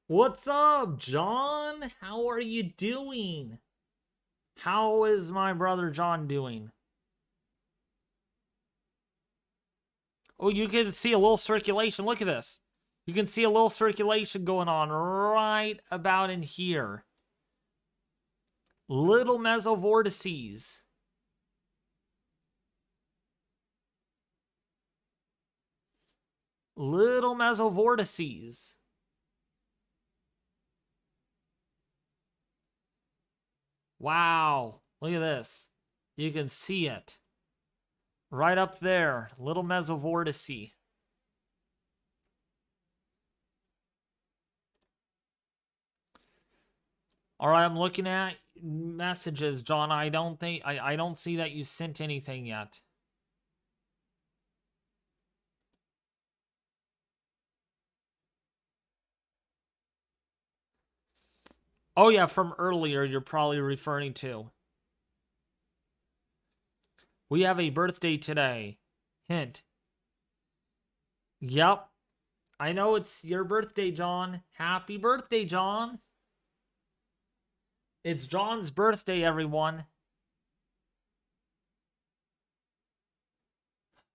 What's up, John? How are you doing? How is my brother John doing? Oh, you can see a little circulation. Look at this. You can see a little circulation going on right about in here. Little mesovortices. Little mesovortices. Wow. Look at this. You can see it. Right up there. Little mesovortice. All right, I'm looking at messages, John. I don't see that you sent anything yet. Oh yeah, from earlier you're probably referring to. We have a birthday today. Hint. Yep. I know it's your birthday, John. Happy birthday, John. It's John's birthday, everyone.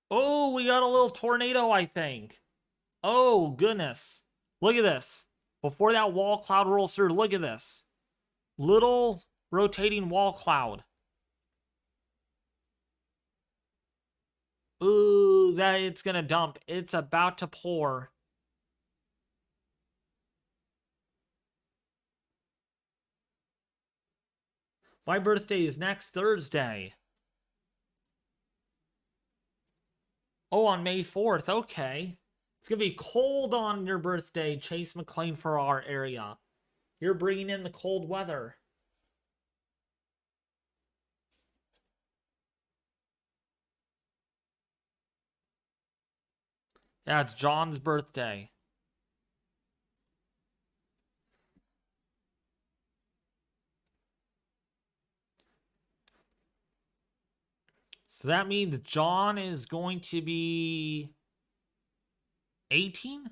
Oh, we got a little tornado, I think. Oh, goodness. Look at this. Before that wall cloud rolls through, look at this. Little rotating wall cloud. Ooh, that it's gonna dump. It's about to pour. My birthday is next Thursday. Oh, on May 4th. Okay. It's gonna be cold on your birthday, Chase McLean, for our area. You're bringing in the cold weather. Yeah, it's John's birthday. So that means John is going to be 18,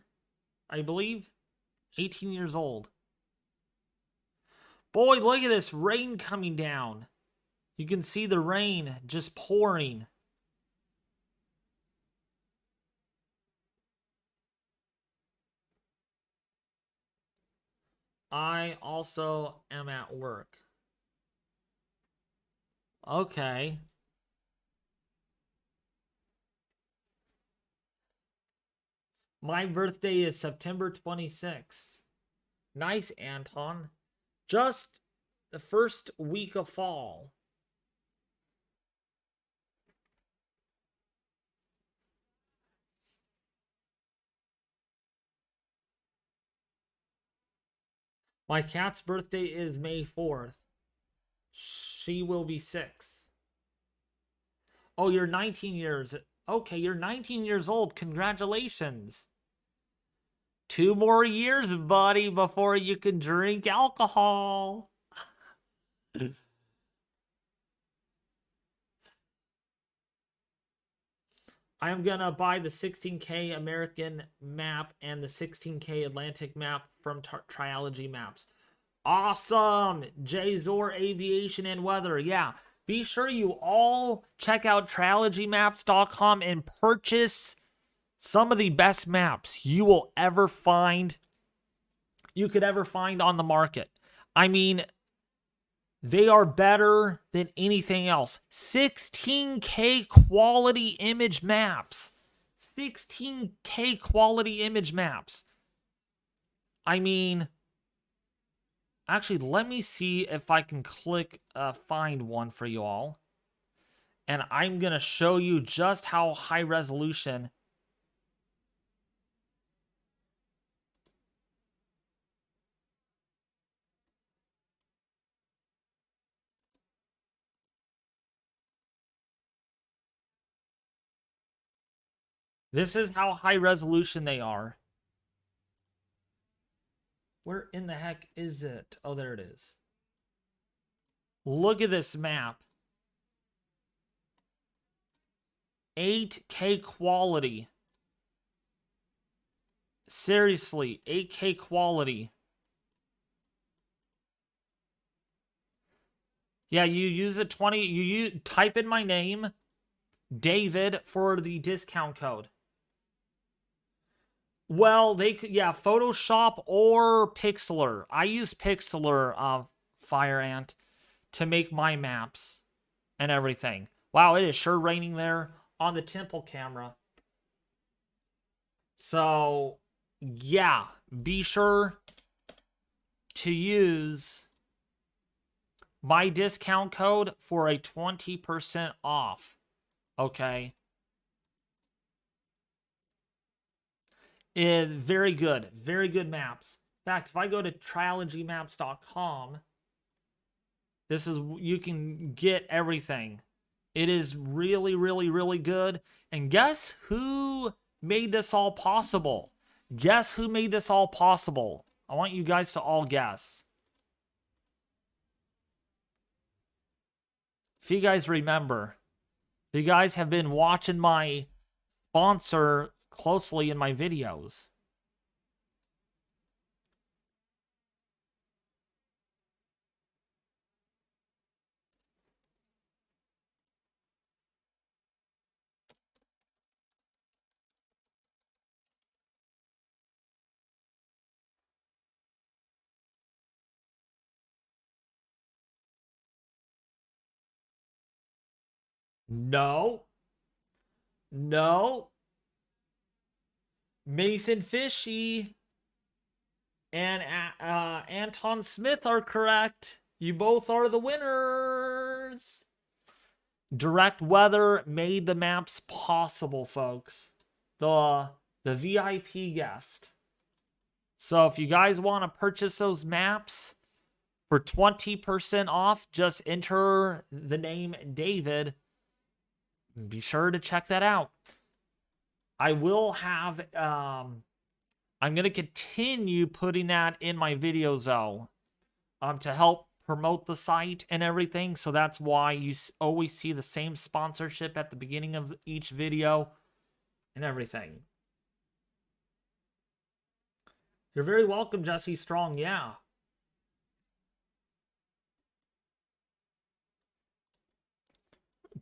I believe. 18 years old. Boy, look at this rain coming down. You can see the rain just pouring. I also am at work. Okay. My birthday is September 26th. Nice, Anton. Just the first week of fall. My cat's birthday is May 4th. She will be 6. Oh, you're 19 years. Okay, you're 19 years old. Congratulations. 2 more years, buddy, before you can drink alcohol. I'm gonna buy the 16K American map and the 16K Atlantic map from Triology Maps. Awesome! Jzor Aviation and Weather. Yeah, be sure you all check out triologymaps.com and purchase some of the best maps you will ever find, you could ever find on the market. I mean, they are better than anything else. 16K quality image maps. 16K quality image maps. I mean, actually, let me see if I can click find one for you all. And I'm going to show you just how high resolution. This is how high resolution they are. Where in the heck is it? Oh, there it is. Look at this map. 8K quality. Seriously, 8K quality. Yeah, you use a 20, you type in my name, David, for the discount code. Well, they could, yeah, Photoshop or Pixlr. I use Pixlr of Fire Ant to make my maps and everything. Wow, it is sure raining there on the temple camera. So, yeah, be sure to use my discount code for a 20% off. Okay. Very good. Very good maps. In fact, if I go to trilogymaps.com, this is, you can get everything. It is really, really, really good. And guess who made this all possible? Guess who made this all possible? I want you guys to all guess. If you guys remember, if you guys have been watching my sponsor closely in my videos. No. No. Mason Fishy and Anton Smith are correct. You both are the winners. Direct Weather made the maps possible, folks. The VIP guest. So if you guys want to purchase those maps for 20% off, just enter the name David. Be sure to check that out. I will have, I'm going to continue putting that in my videos, though, to help promote the site and everything. So that's why you always see the same sponsorship at the beginning of each video and everything. You're very welcome, Jesse Strong. Yeah.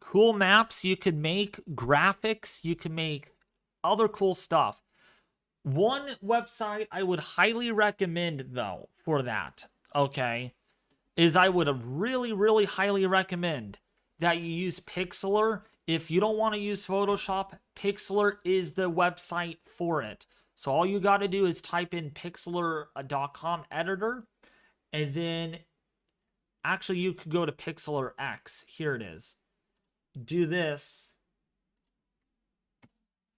Cool maps. You could make graphics. You can make other cool stuff. One website I would highly recommend, though, for that, okay, is I would really, really highly recommend that you use Pixlr. If you don't want to use Photoshop, Pixlr is the website for it. So all you got to do is type in pixlr.com editor, and then actually you could go to Pixlr X. Here it is. Do this,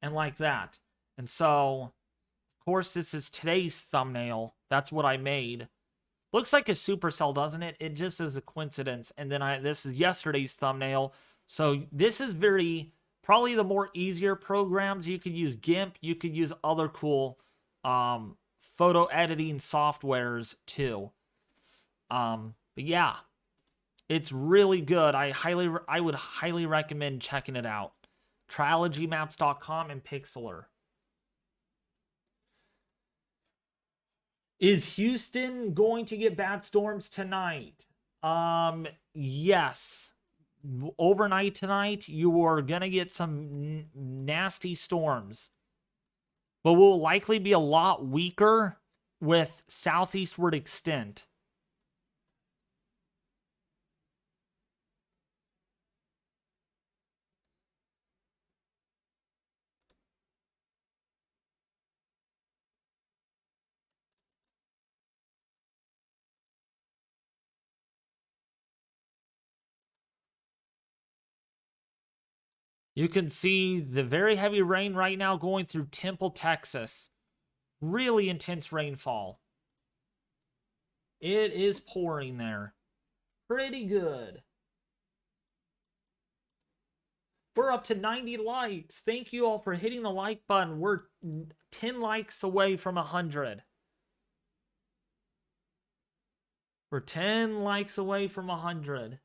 and like that. And so, of course, this is today's thumbnail. That's what I made. Looks like a supercell, doesn't it? It just is a coincidence. And then this is yesterday's thumbnail. So this is probably the more easier programs. You could use GIMP. You could use other cool photo editing softwares too. But yeah, it's really good. I would highly recommend checking it out. trilogymaps.com and Pixlr. Is Houston going to get bad storms tonight? Yes. Overnight tonight, you are going to get some nasty storms. But will likely be a lot weaker with southeastward extent. You can see the very heavy rain right now going through Temple, Texas. Really intense rainfall. It is pouring there. Pretty good. We're up to 90 likes. Thank you all for hitting the like button. We're 10 likes away from 100. We're 10 likes away from 100.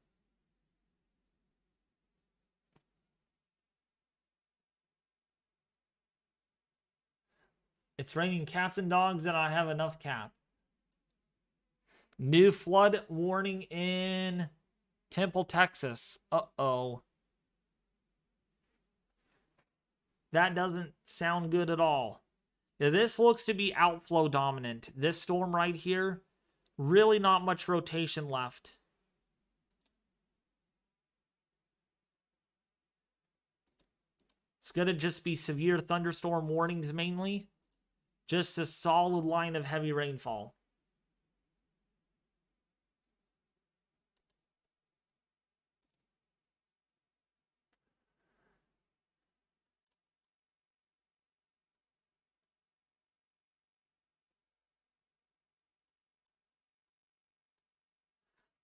It's raining cats and dogs, and I have enough cats. New flood warning in Temple, Texas. Uh-oh. That doesn't sound good at all. Yeah, this looks to be outflow dominant. This storm right here, really not much rotation left. It's going to just be severe thunderstorm warnings mainly. Just a solid line of heavy rainfall.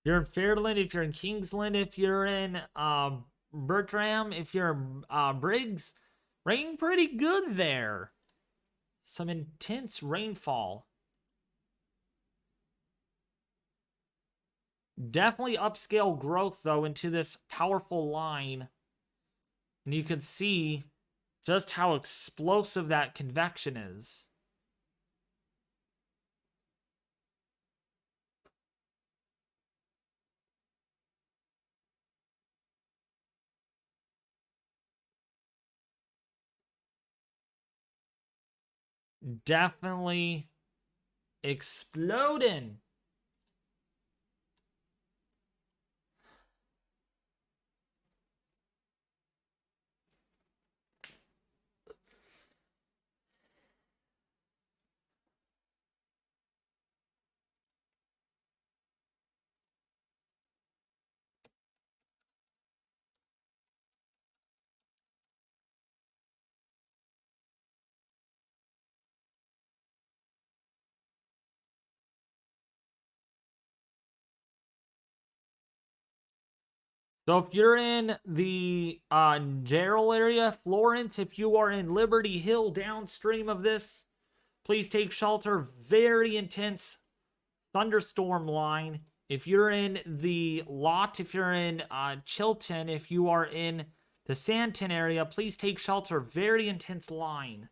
you're in Fairland, if you're in Kingsland, if you're in Bertram, if you're in Briggs, rain pretty good there. Some intense rainfall. Definitely upscale growth, though, into this powerful line. And you can see just how explosive that convection is. Definitely exploding. So if you're in the Gerald area, Florence, if you are in Liberty Hill downstream of this, please take shelter. Very intense thunderstorm line. If you're in the lot, if you're in Chilton, if you are in the Sandton area, please take shelter. Very intense line.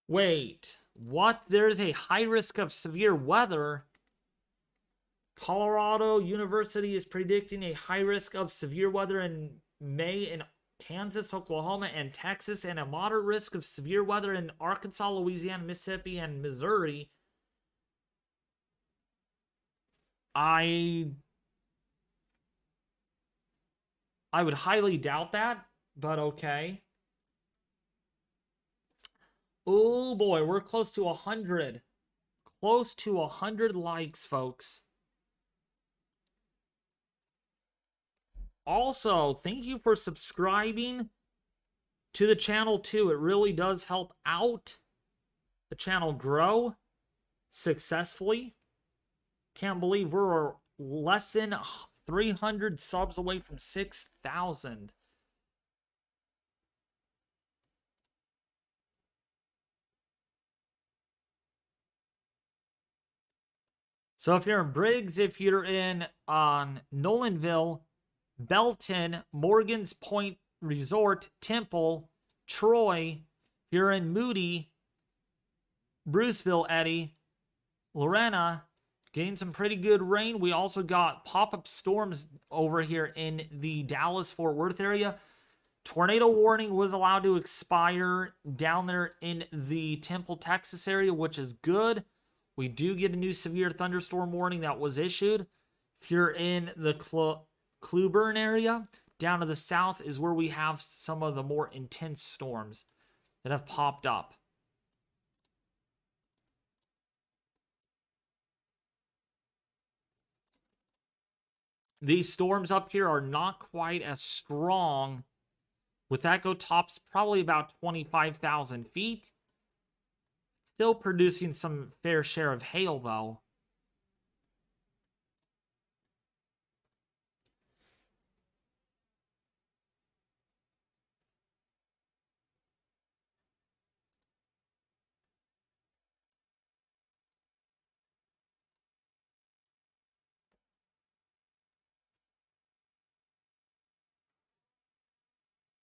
Wait, what? There's a high risk of severe weather. Colorado University is predicting a high risk of severe weather in May in Kansas, Oklahoma, and Texas, and a moderate risk of severe weather in Arkansas, Louisiana, Mississippi, and Missouri. I would highly doubt that, but okay. Oh boy, we're close to 100. Close to 100 likes, folks. Also, thank you for subscribing to the channel too. It really does help out the channel grow successfully. Can't believe we're less than 300 subs away from 6,000. So if you're in Briggs, if you're in Nolanville, Belton, Morgan's Point Resort, Temple, Troy, if you're in Moody, Bruceville, Eddie, Lorena, getting some pretty good rain. We also got pop-up storms over here in the Dallas-Fort Worth area. Tornado warning was allowed to expire down there in the Temple, Texas area, which is good. We do get a new severe thunderstorm warning that was issued. If you're in the Cluburn area, down to the south is where we have some of the more intense storms that have popped up. These storms up here are not quite as strong. With Echo tops probably about 25,000 feet. Still producing some fair share of hail, though.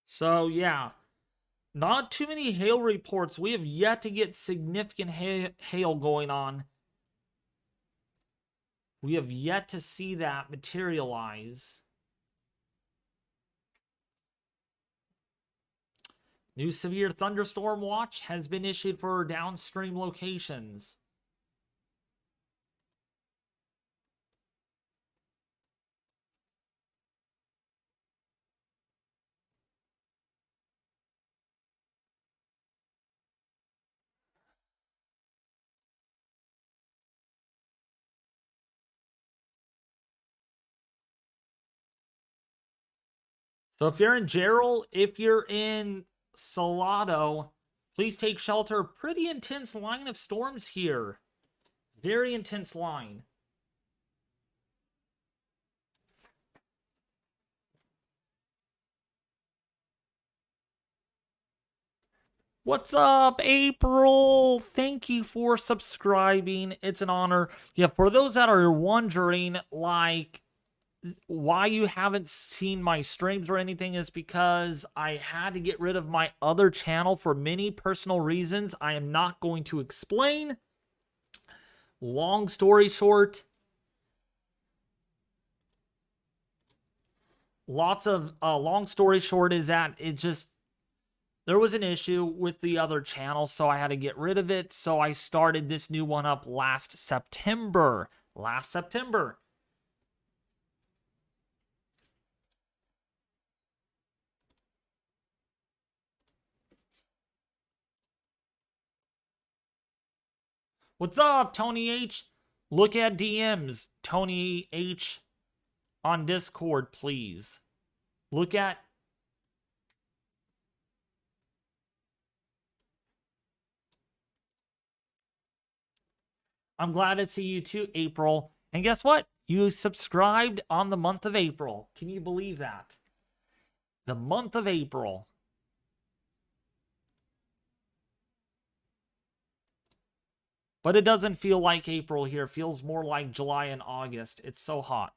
So, yeah. Not too many hail reports. We have yet to get significant hail going on. We have yet to see that materialize. New severe thunderstorm watch has been issued for downstream locations. So if you're in Gerald, if you're in Salado, please take shelter. Pretty intense line of storms here. Very intense line. What's up, April? Thank you for subscribing. It's an honor. Yeah, for those that are wondering, like, why you haven't seen my streams or anything is because I had to get rid of my other channel for many personal reasons I am not going to explain. Long story short, long story short is that it just, there was an issue with the other channel, so I had to get rid of it. So I started this new one up last September. What's up, Tony H? Look at DMs, Tony H, on Discord, please. Look at... I'm glad to see you too, April. And guess what? You subscribed on the month of April. Can you believe that? The month of April. But it doesn't feel like April here. It feels more like July and August. It's so hot.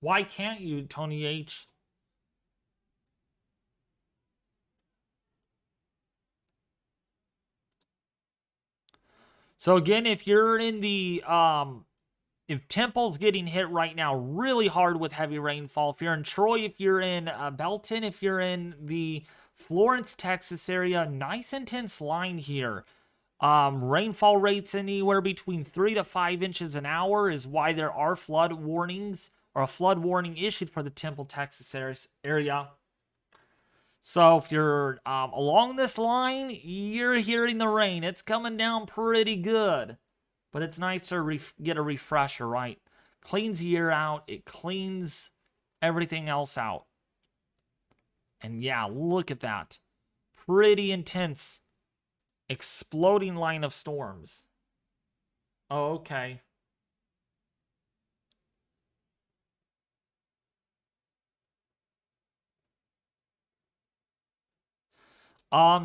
Why can't you, Tony H? So again, if you're in the if Temple's getting hit right now really hard with heavy rainfall, if you're in Troy, if you're in Belton, if you're in the Florence, Texas area, nice intense line here. Rainfall rates anywhere between 3 to 5 inches an hour is why there are flood warnings, or a flood warning issued for the Temple, Texas area. So if you're along this line, you're hearing the rain. It's coming down pretty good. But it's nice to get a refresher, right? Cleans the air out. It cleans everything else out. And yeah, look at that. Pretty intense, exploding line of storms. Oh, okay.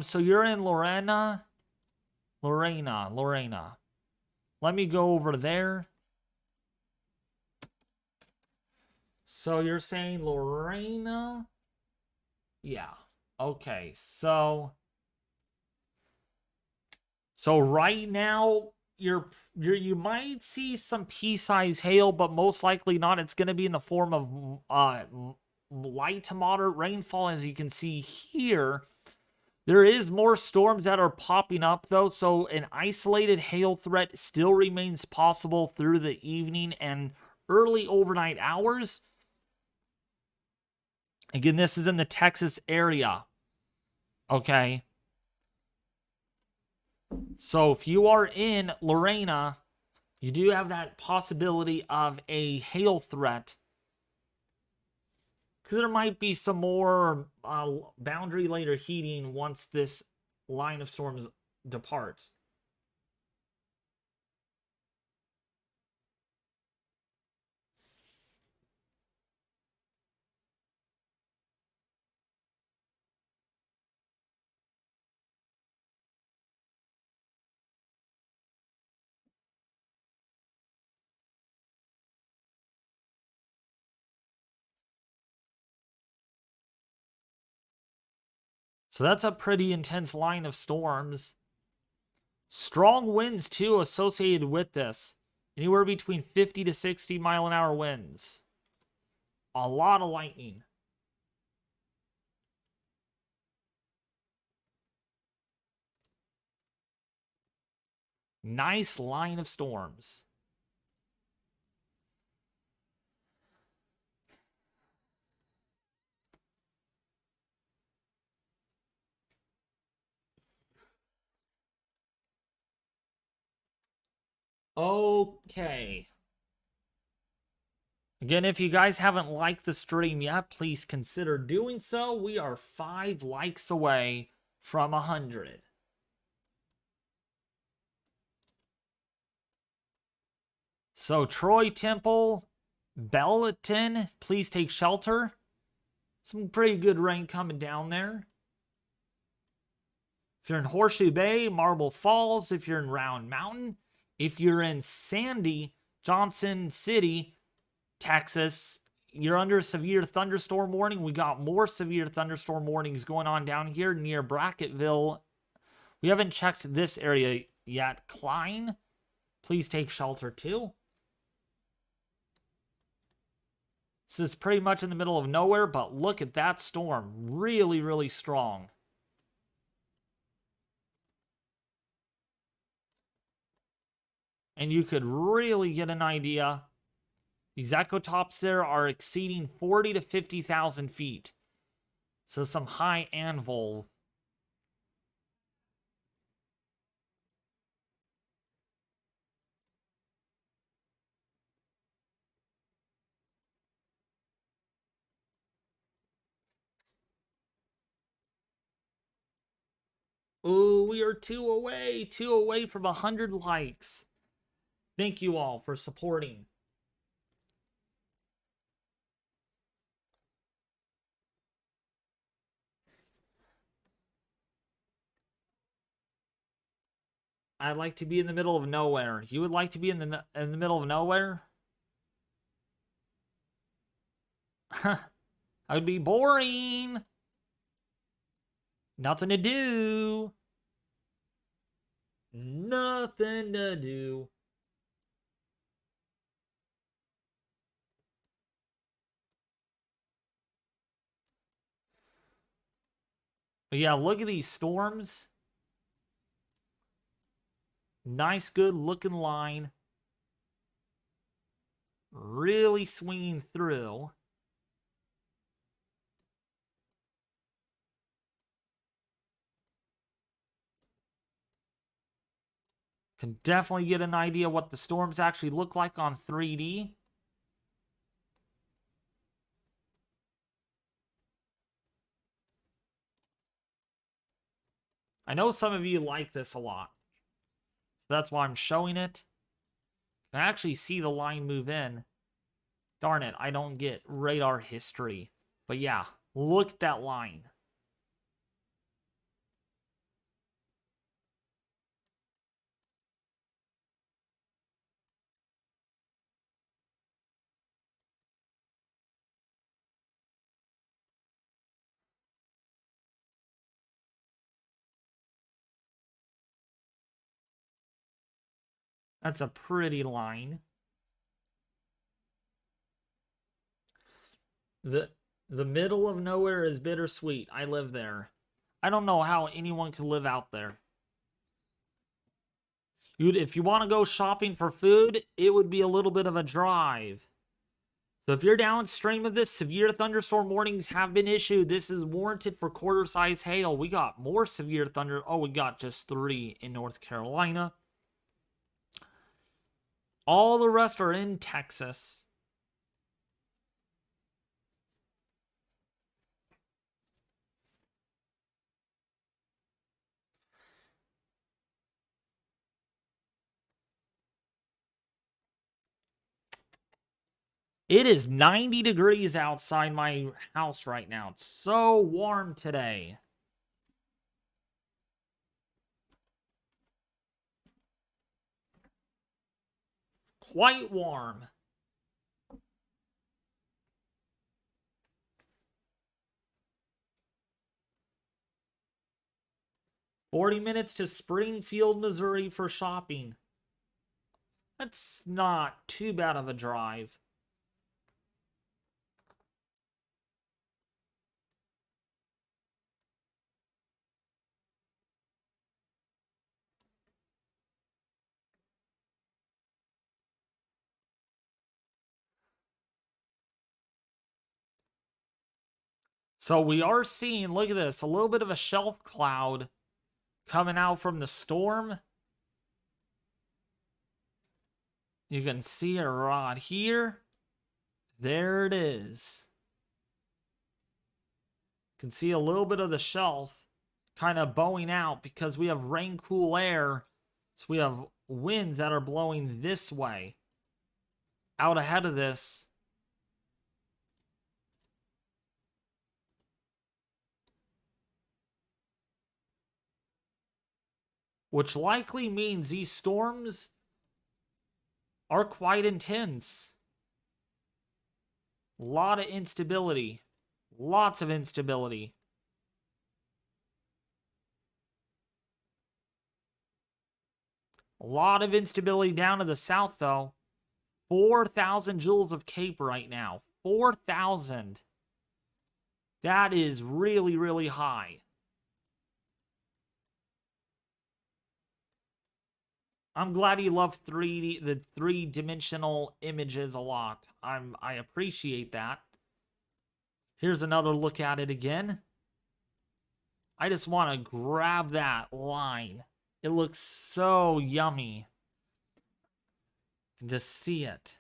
So you're in Lorena. Let me go over there. So you're saying Lorena? Yeah. Okay. So right now you might see some pea-sized hail, but most likely not. It's going to be in the form of light to moderate rainfall, as you can see here. There is more storms that are popping up, though, so an isolated hail threat still remains possible through the evening and early overnight hours. Again, this is in the Texas area, okay? So if you are in Lorena, you do have that possibility of a hail threat, because there might be some more boundary layer heating once this line of storms departs. So that's a pretty intense line of storms. Strong winds, too, associated with this. Anywhere between 50 to 60 mile an hour winds. A lot of lightning. Nice line of storms. Okay. Again, if you guys haven't liked the stream yet, please consider doing so. We are 5 likes away from 100. So, Troy Temple, Belton, please take shelter. Some pretty good rain coming down there. If you're in Horseshoe Bay, Marble Falls, if you're in Round Mountain, if you're in Sandy, Johnson City, Texas, you're under a severe thunderstorm warning. We got more severe thunderstorm warnings going on down here near Brackettville. We haven't checked this area yet. Klein, please take shelter too. This is pretty much in the middle of nowhere, but look at that storm. Really, really strong. And you could really get an idea. These echo tops there are exceeding 40 to 50,000 feet. So some high anvil. Ooh, we are two away from 100 likes. Thank you all for supporting. I'd like to be in the middle of nowhere. You would like to be in the middle of nowhere? That would be boring. Nothing to do. Nothing to do. But yeah, look at these storms. Nice, good looking line. Really swinging through. Can definitely get an idea what the storms actually look like on 3D. I know some of you like this a lot. So that's why I'm showing it. I actually see the line move in. Darn it, I don't get radar history. But yeah, look at that line. That's a pretty line. The middle of nowhere is bittersweet. I live there. I don't know how anyone could live out there. If you want to go shopping for food, it would be a little bit of a drive. So if you're downstream of this, severe thunderstorm warnings have been issued. This is warranted for quarter-size hail. We got more severe thunder. Oh, we got just 3 in North Carolina. All the rest are in Texas. It is 90 degrees outside my house right now. It's so warm today. Quite warm. $40 minutes to Springfield, Missouri for shopping. That's not too bad of a drive. So we are seeing, look at this, a little bit of a shelf cloud coming out from the storm. You can see it right here. There it is. You can see a little bit of the shelf kind of bowing out because we have rain cool air. So we have winds that are blowing this way. Out ahead of this. Which likely means these storms are quite intense. A lot of instability. Lots of instability. A lot of instability down to the south, though. 4,000 joules of CAPE right now. 4,000. That is really, really high. I'm glad you love the three-dimensional images a lot. I appreciate that. Here's another look at it again. I just want to grab that line. It looks so yummy. You can just see it.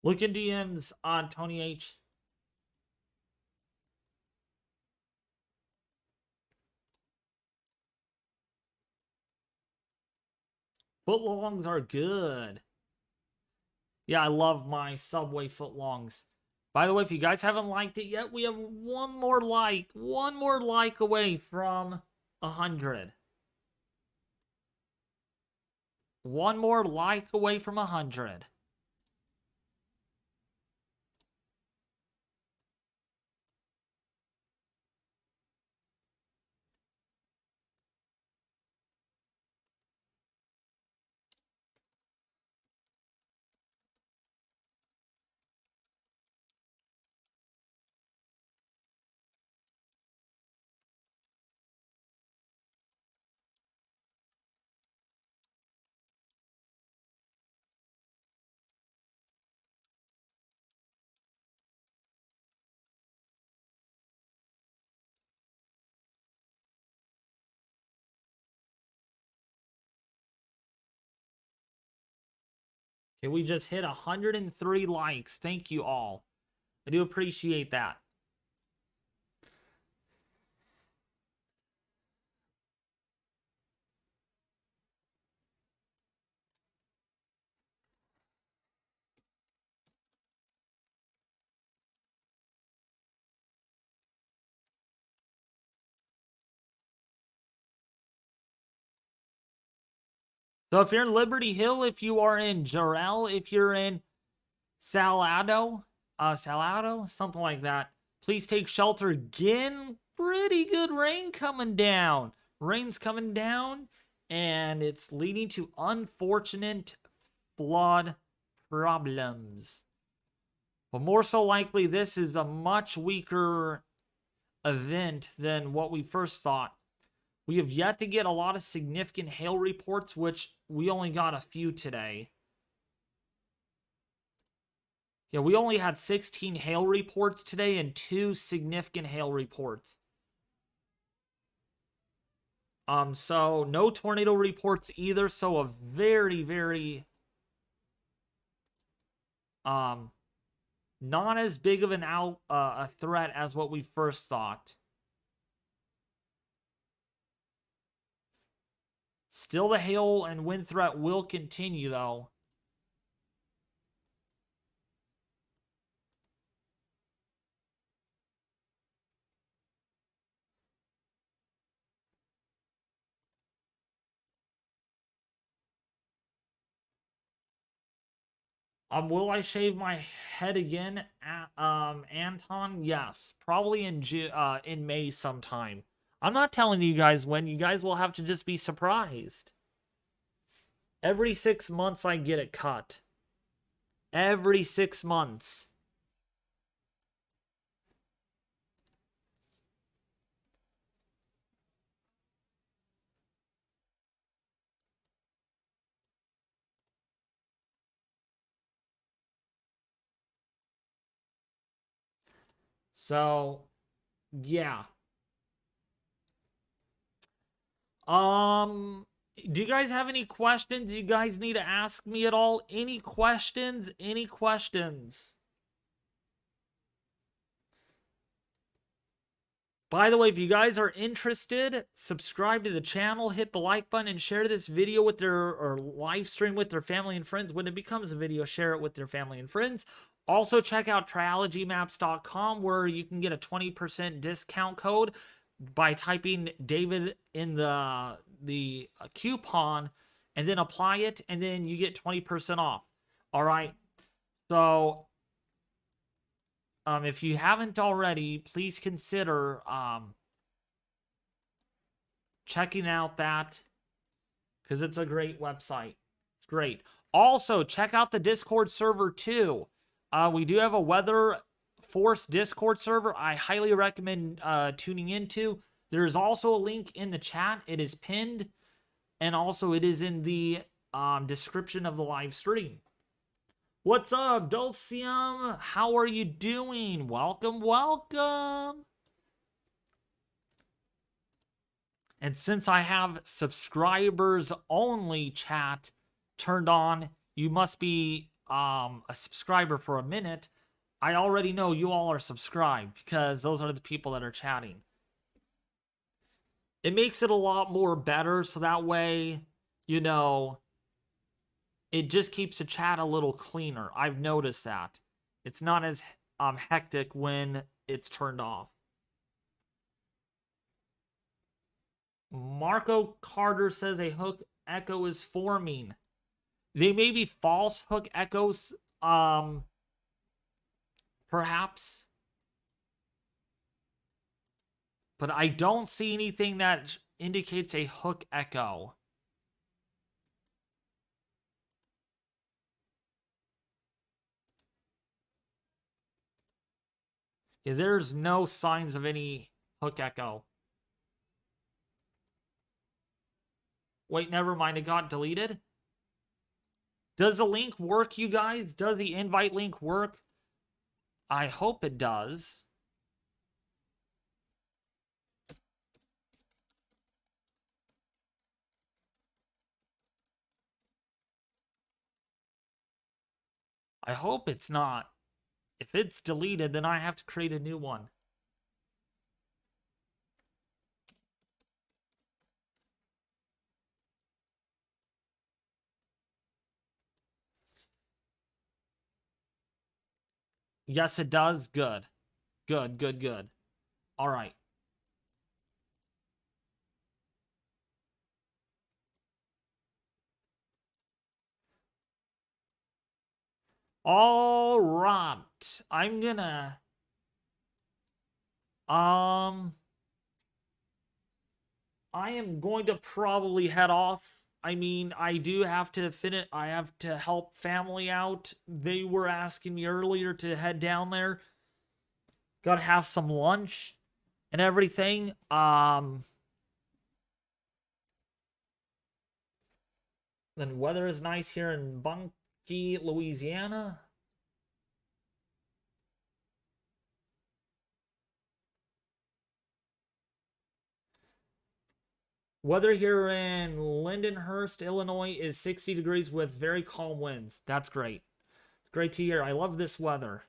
Look in DMs on Tony H. Footlongs are good. Yeah, I love my Subway footlongs. By the way, if you guys haven't liked it yet, we have one more like away from 100. One more like away from 100. Okay, we just hit 103 likes. Thank you all. I do appreciate that. So if you're in Liberty Hill, if you are in Jarrell, if you're in Salado, something like that, please take shelter again. Pretty good rain coming down. Rain's coming down, and it's leading to unfortunate flood problems. But more so likely, this is a much weaker event than what we first thought. We have yet to get a lot of significant hail reports, which we only got a few today. Yeah, we only had 16 hail reports today and 2 significant hail reports. So no tornado reports either, so a very, very not as big of a threat as what we first thought. Still, the hail and wind threat will continue, though. Will I shave my head again, Anton? Yes, probably in May sometime. I'm not telling you guys when. You guys will have to just be surprised. Every 6 months I get it cut. Every 6 months. So, yeah. Do you guys have any questions? Do you guys need to ask me at all? Any questions? Any questions? By the way, if you guys are interested, subscribe to the channel, hit the like button, and share this video with or live stream with their family and friends. When it becomes a video, share it with their family and friends. Also, check out triologymaps.com where you can get a 20% discount code by typing David in the coupon and then apply it, and then you get 20% off. All right. So, if you haven't already, please consider checking out that, because it's a great website. It's great. Also, check out the Discord server too. We do have a weather force Discord server I highly recommend tuning into. There's also a link in the chat. It is pinned, and also it is in the description of the live stream. What's up, Dulcium? How are you doing? Welcome, welcome. And since I have subscribers only chat turned on, you must be a subscriber for a minute. I already know you all are subscribed because those are the people that are chatting. It makes it a lot more better, so that way, you know, it just keeps the chat a little cleaner. I've noticed that. It's not as hectic when it's turned off. Marco Carter says a hook echo is forming. They may be false hook echoes, perhaps. But I don't see anything that indicates a hook echo. Yeah, there's no signs of any hook echo. Wait, never mind. It got deleted. Does the link work, you guys? Does the invite link work? I hope it does. I hope it's not. If it's deleted, then I have to create a new one. Yes, it does. Good. Good, good, good. All right. All right. I'm gonna... I am going to probably head off. I mean, I do have to finish. I have to help family out. They were asking me earlier to head down there. Gotta have some lunch and everything. Then weather is nice here in Bunkie, Louisiana. Weather here in Lindenhurst, Illinois is 60 degrees with very calm winds. That's great. It's great to hear. I love this weather.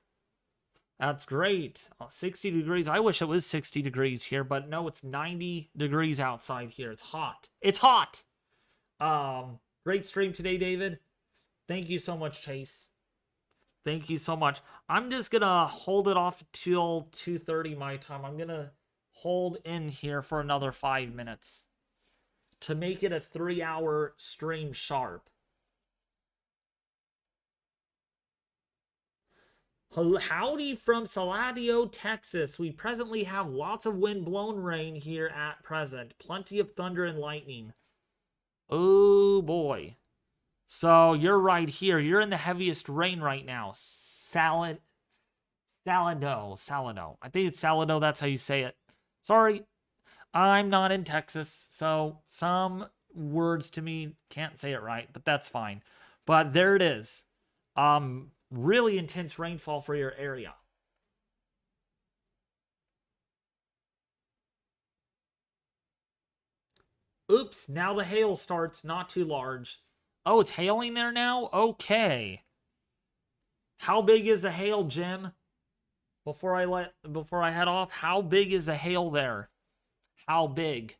That's great. 60 degrees. I wish it was 60 degrees here, but no, it's 90 degrees outside here. It's hot. It's hot. Great stream today, David. Thank you so much, Chase. Thank you so much. I'm just gonna hold it off till 2:30 my time. I'm gonna hold in here for another 5 minutes to make it a 3-hour stream sharp. Howdy from Saladio, Texas. We presently have lots of wind-blown rain here at present. Plenty of thunder and lightning. Oh boy. So you're right here. You're in the heaviest rain right now. Salado. I think it's Salado. That's how you say it. Sorry. I'm not in Texas, so some words to me can't say it right, but that's fine. But there it is. Really intense rainfall for your area. Oops, now the hail starts, not too large. Oh, it's hailing there now? Okay. How big is the hail, Jim? Before I head off, how big is the hail there? How big?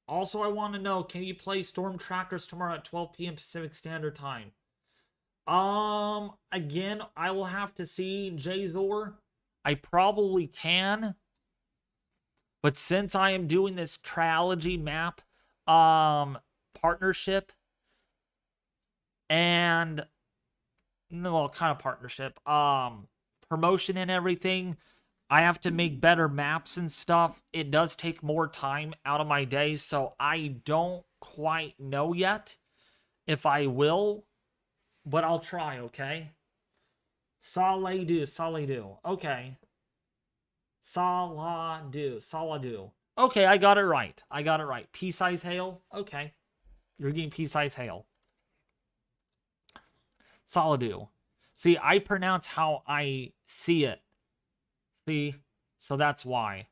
Also, I want to know, can you play Storm Trackers tomorrow at 12 p.m. Pacific Standard Time? Again, I will have to see, Jazor. I probably can. But since I am doing this trilogy map partnership and well, kind of partnership, promotion and everything, I have to make better maps and stuff. It does take more time out of my day, so I don't quite know yet if I will, but I'll try, okay? Saladu. Okay. Saladu. Okay, I got it right. Pea-size hail? Okay. You're getting pea-size hail. Saladu. See, I pronounce how I see it. See? So that's why.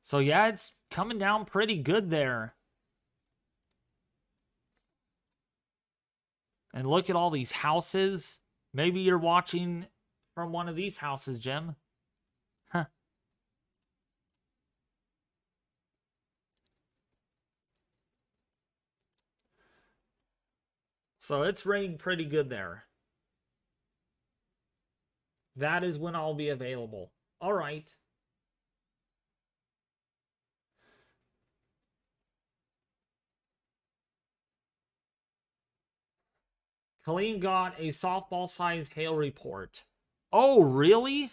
So yeah, it's coming down pretty good there. And look at all these houses. Maybe you're watching from one of these houses, Jim. Huh. So it's raining pretty good there. That is when I'll be available. All right. Colleen got a softball-sized hail report. Oh, really?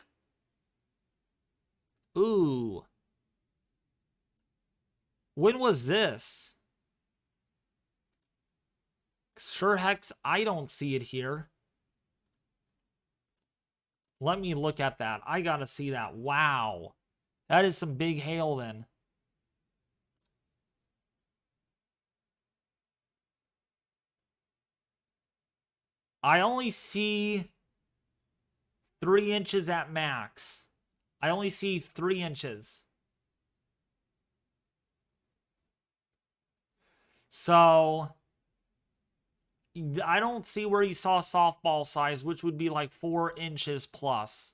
Ooh. When was this? Sure hex, I don't see it here. Let me look at that. I gotta see that. Wow. That is some big hail then. I only see 3 inches at max. I only see 3 inches. So I don't see where you saw softball size, which would be like 4 inches plus.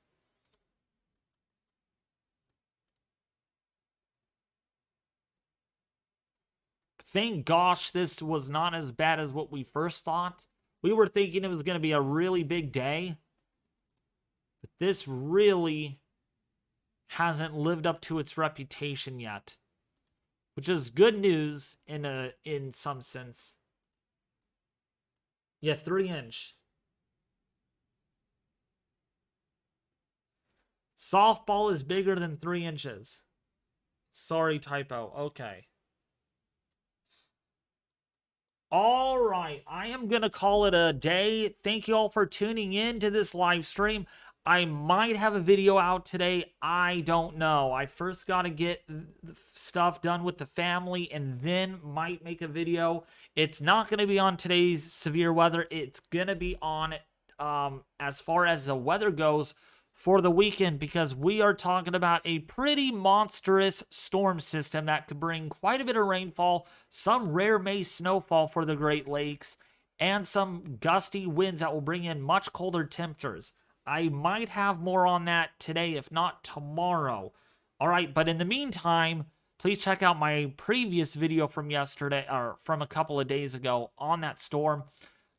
Thank gosh this was not as bad as what we first thought. We were thinking it was going to be a really big day. But this really hasn't lived up to its reputation yet. Which is good news in some sense. Yeah, 3 inch. Softball is bigger than 3 inches. Sorry, typo. Okay. All right, I am going to call it a day. Thank you all for tuning in to this live stream. I might have a video out today. I don't know. I first got to get stuff done with the family and then might make a video. It's not going to be on today's severe weather. It's going to be on, as far as the weather goes, for the weekend, because we are talking about a pretty monstrous storm system that could bring quite a bit of rainfall, some rare May snowfall for the Great Lakes, and some gusty winds that will bring in much colder temperatures. I might have more on that today, if not tomorrow. All right, but in the meantime, please check out my previous video from yesterday, or from a couple of days ago, on that storm.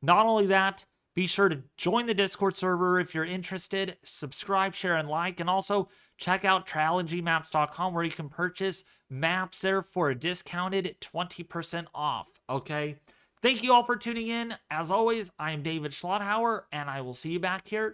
Not only that, be sure to join the Discord server if you're interested. Subscribe, share, and like. And also check out trialogmaps.com where you can purchase maps there for a discounted 20% off. Okay? Thank you all for tuning in. As always, I am David Schlotthauer, and I will see you back here